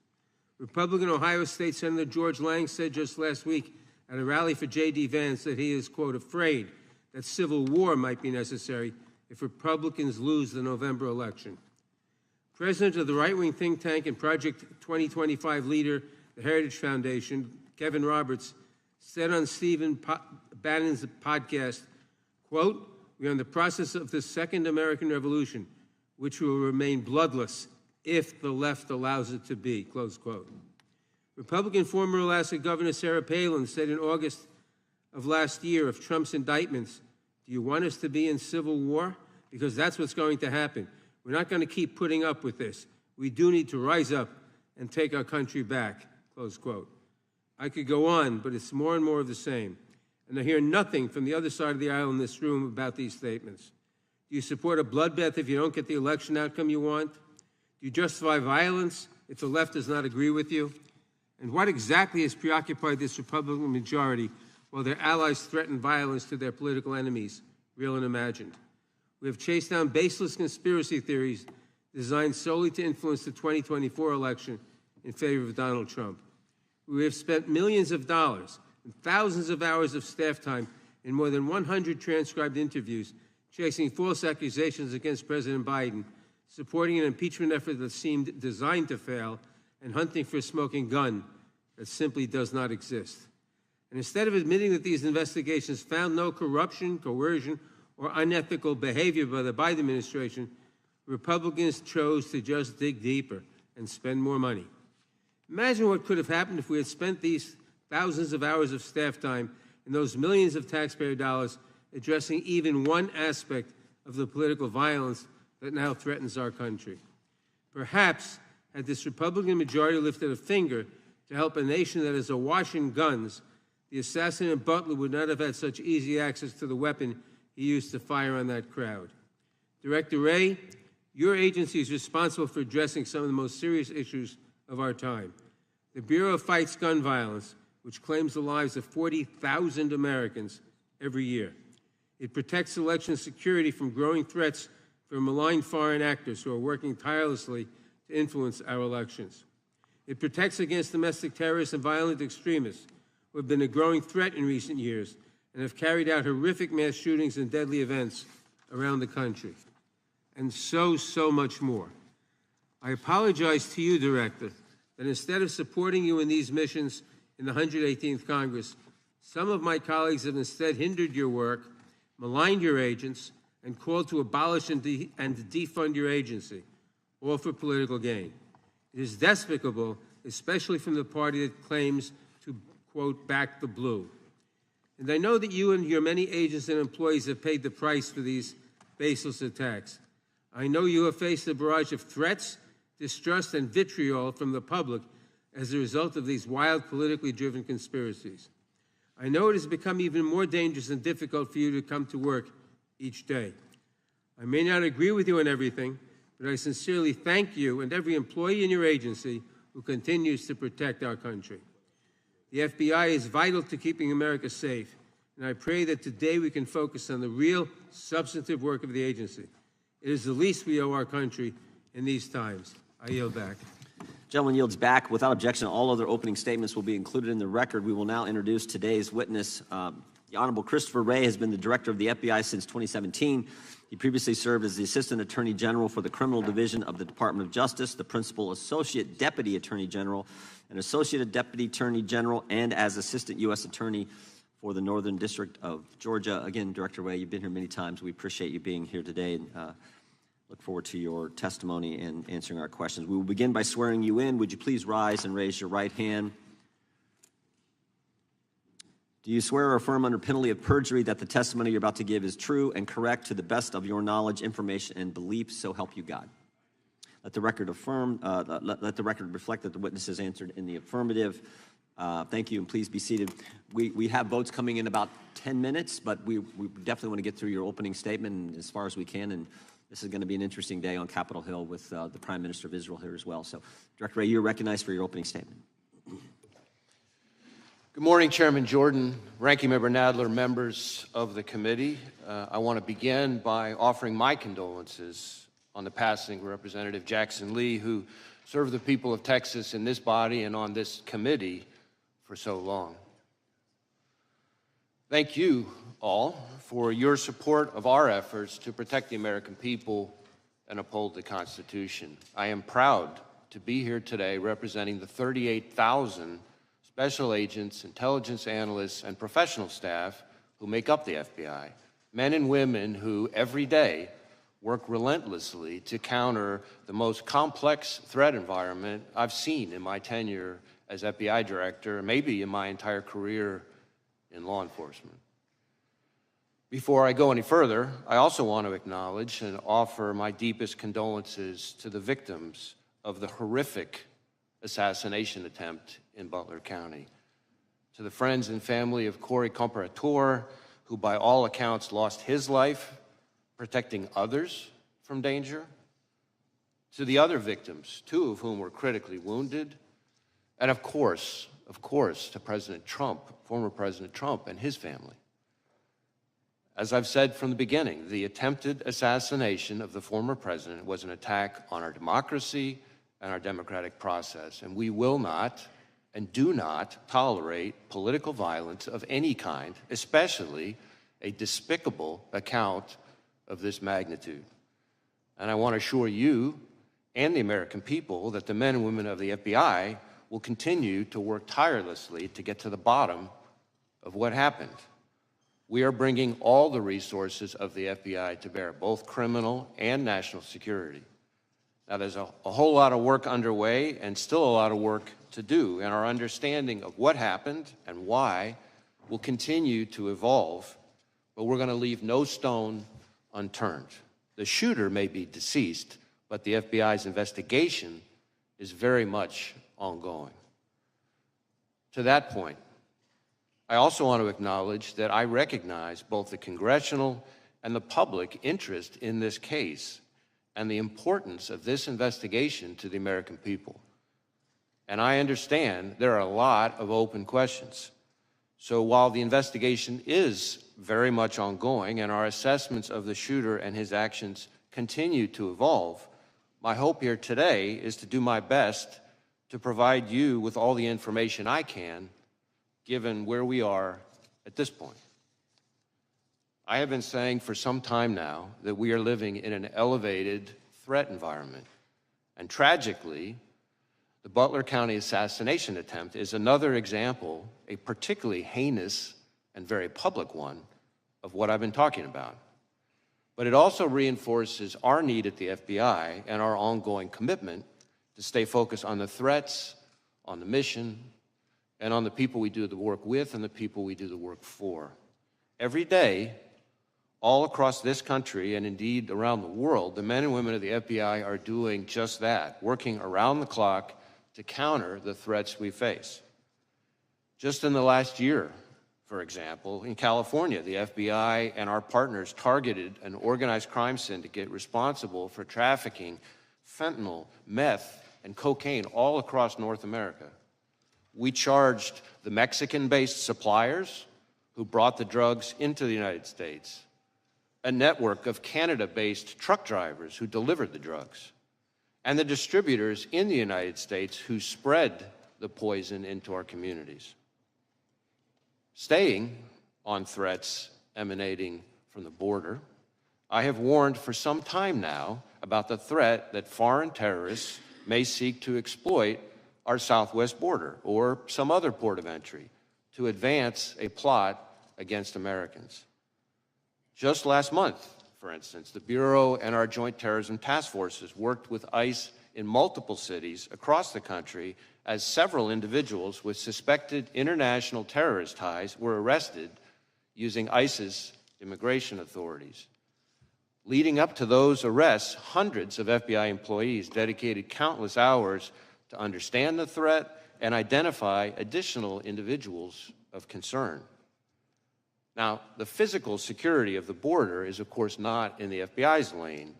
Republican Ohio State Senator George Lang said just last week at a rally for J.D. Vance that he is, quote, afraid that civil war might be necessary if Republicans lose the November election. President of the right-wing think tank and Project 2025 leader, the Heritage Foundation, Kevin Roberts, said on Stephen Bannon's podcast, quote, "We are in the process of the second American Revolution, which will remain bloodless if the left allows it to be," close quote. Republican former Alaska Governor Sarah Palin said in August of last year of Trump's indictments, "Do you want us to be in civil war? Because that's what's going to happen. We're not going to keep putting up with this. We do need to rise up and take our country back," close quote. I could go on, but it's more and more of the same. And I hear nothing from the other side of the aisle in this room about these statements. Do you support a bloodbath if you don't get the election outcome you want? Do you justify violence if the left does not agree with you? And what exactly has preoccupied this Republican majority while their allies threaten violence to their political enemies, real and imagined? We have chased down baseless conspiracy theories designed solely to influence the 2024 election in favor of Donald Trump. We have spent millions of dollars and thousands of hours of staff time in more than 100 transcribed interviews chasing false accusations against President Biden, supporting an impeachment effort that seemed designed to fail, and hunting for a smoking gun that simply does not exist. And instead of admitting that these investigations found no corruption, coercion, or unethical behavior by the Biden administration, Republicans chose to just dig deeper and spend more money. Imagine what could have happened if we had spent these thousands of hours of staff time and those millions of taxpayer dollars addressing even one aspect of the political violence that now threatens our country. Perhaps, had this Republican majority lifted a finger to help a nation that is awash in guns, the assassin in Butler would not have had such easy access to the weapon he used to fire on that crowd. Director Wray, your agency is responsible for addressing some of the most serious issues of our time. The Bureau fights gun violence, which claims the lives of 40,000 Americans every year. It protects election security from growing threats from malign foreign actors who are working tirelessly to influence our elections. It protects against domestic terrorists and violent extremists who have been a growing threat in recent years and have carried out horrific mass shootings and deadly events around the country, and so much more. I apologize to you, Director, that instead of supporting you in these missions in the 118th Congress, some of my colleagues have instead hindered your work, maligned your agents, and called to abolish and defund your agency, all for political gain. It is despicable, especially from the party that claims to, quote, back the blue. And I know that you and your many agents and employees have paid the price for these baseless attacks. I know you have faced a barrage of threats, distrust, and vitriol from the public as a result of these wild, politically driven conspiracies. I know it has become even more dangerous and difficult for you to come to work each day. I may not agree with you on everything, but I sincerely thank you and every employee in your agency who continues to protect our country. The FBI is vital to keeping America safe, and I pray that today we can focus on the real, substantive work of the agency. It is the least we owe our country in these times. I yield back. Gentleman yields back. Without objection, all other opening statements will be included in the record. We will now introduce today's witness. The Honorable Christopher Wray has been the director of the FBI since 2017. He previously served as the Assistant Attorney General for the Criminal Division of the Department of Justice, the Principal Associate Deputy Attorney General, and Associate Deputy Attorney General, and as Assistant U.S. Attorney for the Northern District of Georgia. Again, Director Wray, you've been here many times. We appreciate you being here today, and look forward to your testimony and answering our questions. We will begin by swearing you in. Would you please rise and raise your right hand? Do you swear or affirm under penalty of perjury that the testimony you're about to give is true and correct to the best of your knowledge, information, and belief, so help you God? Let the record let the record reflect that the witness has answered in the affirmative. Thank you, and please be seated. We have votes coming in about 10 minutes, but we definitely want to get through your opening statement as far as we can, and this is going to be an interesting day on Capitol Hill with the Prime Minister of Israel here as well. So, Director Wray, you're recognized for your opening statement. Good morning, Chairman Jordan, Ranking Member Nadler, members of the committee. I want to begin by offering my condolences on the passing of Representative Jackson Lee, who served the people of Texas in this body and on this committee for so long. Thank you all for your support of our efforts to protect the American people and uphold the Constitution. I am proud to be here today representing the 38,000 special agents, intelligence analysts, and professional staff who make up the FBI, men and women who every day work relentlessly to counter the most complex threat environment I've seen in my tenure as FBI director, maybe in my entire career in law enforcement. Before I go any further, I also want to acknowledge and offer my deepest condolences to the victims of the horrific assassination attempt in Butler County, to the friends and family of Corey Comparator, who by all accounts lost his life protecting others from danger, to the other victims, two of whom were critically wounded, and of course, to President Trump, former President Trump and his family. As I've said from the beginning, the attempted assassination of the former president was an attack on our democracy and our democratic process, and we will not and do not tolerate political violence of any kind, especially a despicable account of this magnitude. And I want to assure you and the American people that the men and women of the FBI will continue to work tirelessly to get to the bottom of what happened. We are bringing all the resources of the FBI to bear, both criminal and national security. Now, there's a whole lot of work underway and still a lot of work to do, and our understanding of what happened and why will continue to evolve, but we're going to leave no stone unturned. The shooter may be deceased, but the FBI's investigation is very much ongoing. To that point, I also want to acknowledge that I recognize both the congressional and the public interest in this case and the importance of this investigation to the American people. And I understand there are a lot of open questions. So while the investigation is very much ongoing and our assessments of the shooter and his actions continue to evolve, my hope here today is to do my best to provide you with all the information I can, given where we are at this point. I have been saying for some time now that we are living in an elevated threat environment. And tragically, the Butler County assassination attempt is another example, a particularly heinous and very public one, of what I've been talking about. But it also reinforces our need at the FBI and our ongoing commitment to stay focused on the threats, on the mission, and on the people we do the work with and the people we do the work for. Every day, all across this country and indeed around the world, the men and women of the FBI are doing just that, working around the clock to counter the threats we face. Just in the last year, for example, in California, the FBI and our partners targeted an organized crime syndicate responsible for trafficking fentanyl, meth, and cocaine all across North America. We charged the Mexican-based suppliers who brought the drugs into the United States, a network of Canada-based truck drivers who delivered the drugs, and the distributors in the United States who spread the poison into our communities. Staying on threats emanating from the border, I have warned for some time now about the threat that foreign terrorists may seek to exploit our southwest border or some other port of entry to advance a plot against Americans. Just last month, for instance, the Bureau and our Joint Terrorism Task Forces worked with ICE in multiple cities across the country as several individuals with suspected international terrorist ties were arrested using ICE's immigration authorities. Leading up to those arrests, hundreds of FBI employees dedicated countless hours to understand the threat and identify additional individuals of concern. Now, the physical security of the border is, of course, not in the FBI's lane,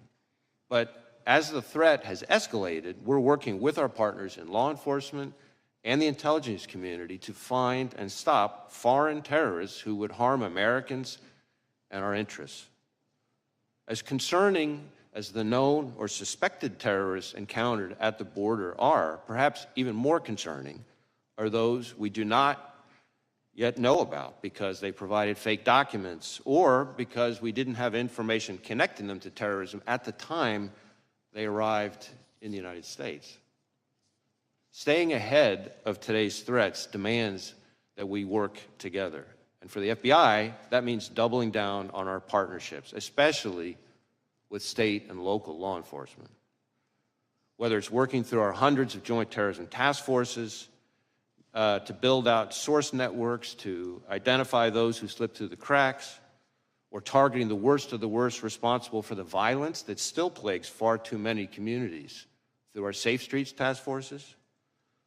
but as the threat has escalated, we're working with our partners in law enforcement and the intelligence community to find and stop foreign terrorists who would harm Americans and our interests. As concerning as the known or suspected terrorists encountered at the border are, perhaps even more concerning are those we do not yet know about because they provided fake documents or because we didn't have information connecting them to terrorism at the time they arrived in the United States. Staying ahead of today's threats demands that we work together. And for the FBI, that means doubling down on our partnerships, especially with state and local law enforcement. Whether it's working through our hundreds of joint terrorism task forces, to build out source networks to identify those who slip through the cracks, or targeting the worst of the worst responsible for the violence that still plagues far too many communities through our Safe Streets task forces,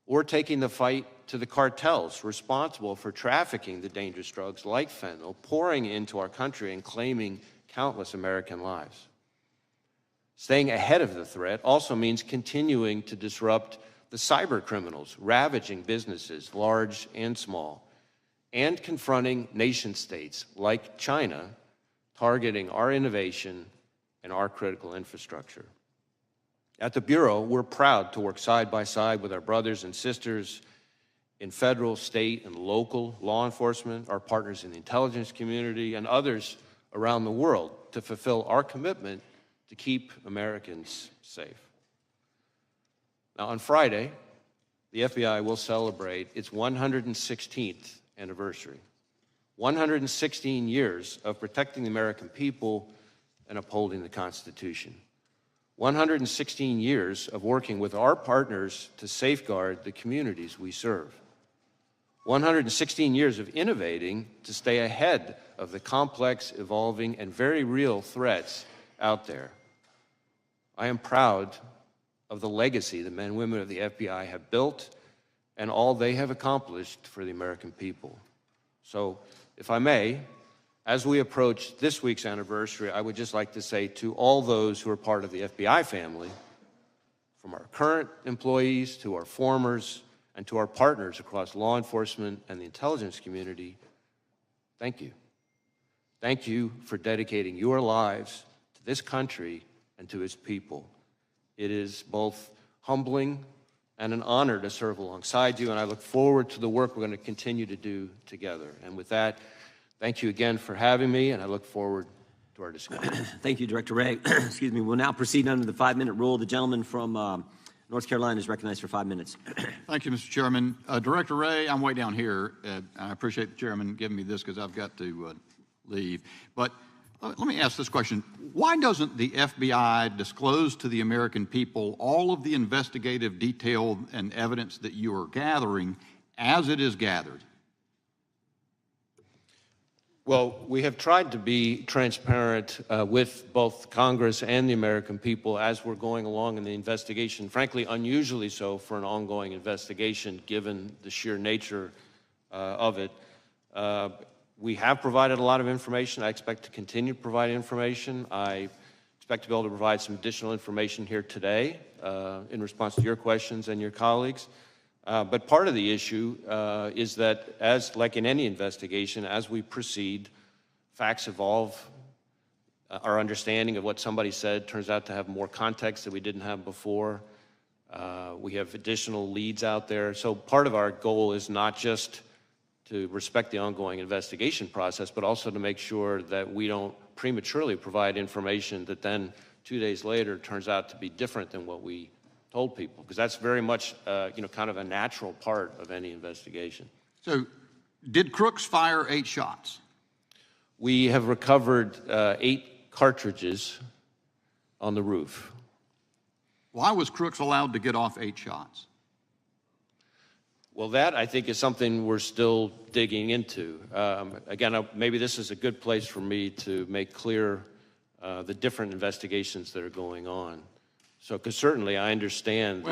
or taking the fight to the cartels responsible for trafficking the dangerous drugs like fentanyl, pouring into our country and claiming countless American lives. Staying ahead of the threat also means continuing to disrupt the cyber criminals ravaging businesses, large and small, and confronting nation states like China, targeting our innovation and our critical infrastructure. At the Bureau, we're proud to work side by side with our brothers and sisters in federal, state, and local law enforcement, our partners in the intelligence community, and others around the world to fulfill our commitment to keep Americans safe. Now, on Friday, the FBI will celebrate its 116th anniversary. 116 years of protecting the American people and upholding the Constitution. 116 years of working with our partners to safeguard the communities we serve. 116 years of innovating to stay ahead of the complex, evolving, and very real threats out there. I am proud of the legacy the men and women of the FBI have built and all they have accomplished for the American people. So, if I may, as we approach this week's anniversary, I would just like to say to all those who are part of the FBI family, from our current employees to our formers, And to our partners across law enforcement and the intelligence community, thank you. Thank you for dedicating your lives to this country and to its people. It is both humbling and an honor to serve alongside you, and I look forward to the work we're going to continue to do together. And with that, thank you again for having me, and I look forward to our discussion. Thank you, Director Wray. Excuse me. We'll now proceed under the 5-minute rule. The gentleman from North Carolina is recognized for 5 minutes. Thank you, Mr. Chairman. Director Wray, I'm way down here. I appreciate the chairman giving me this because I've got to leave. But let me ask this question. Why doesn't the FBI disclose to the American people all of the investigative detail and evidence that you are gathering as it is gathered? Well, we have tried to be transparent with both Congress and the American people as we're going along in the investigation, frankly, unusually so for an ongoing investigation, given the sheer nature of it. We have provided a lot of information. I expect to continue to provide information. I expect to be able to provide some additional information here today in response to your questions and your colleagues. But part of the issue is that, as like in any investigation, as we proceed, facts evolve. Our understanding of what somebody said turns out to have more context that we didn't have before. We have additional leads out there. So part of our goal is not just to respect the ongoing investigation process, but also to make sure that we don't prematurely provide information that then 2 days later turns out to be different than what we told people, because that's very much, kind of a natural part of any investigation. So, did Crooks fire 8 shots? We have recovered 8 cartridges on the roof. Why was Crooks allowed to get off 8 shots? Well, that, I think, is something we're still digging into. Again, maybe this is a good place for me to make clear the different investigations that are going on. So, because certainly I understand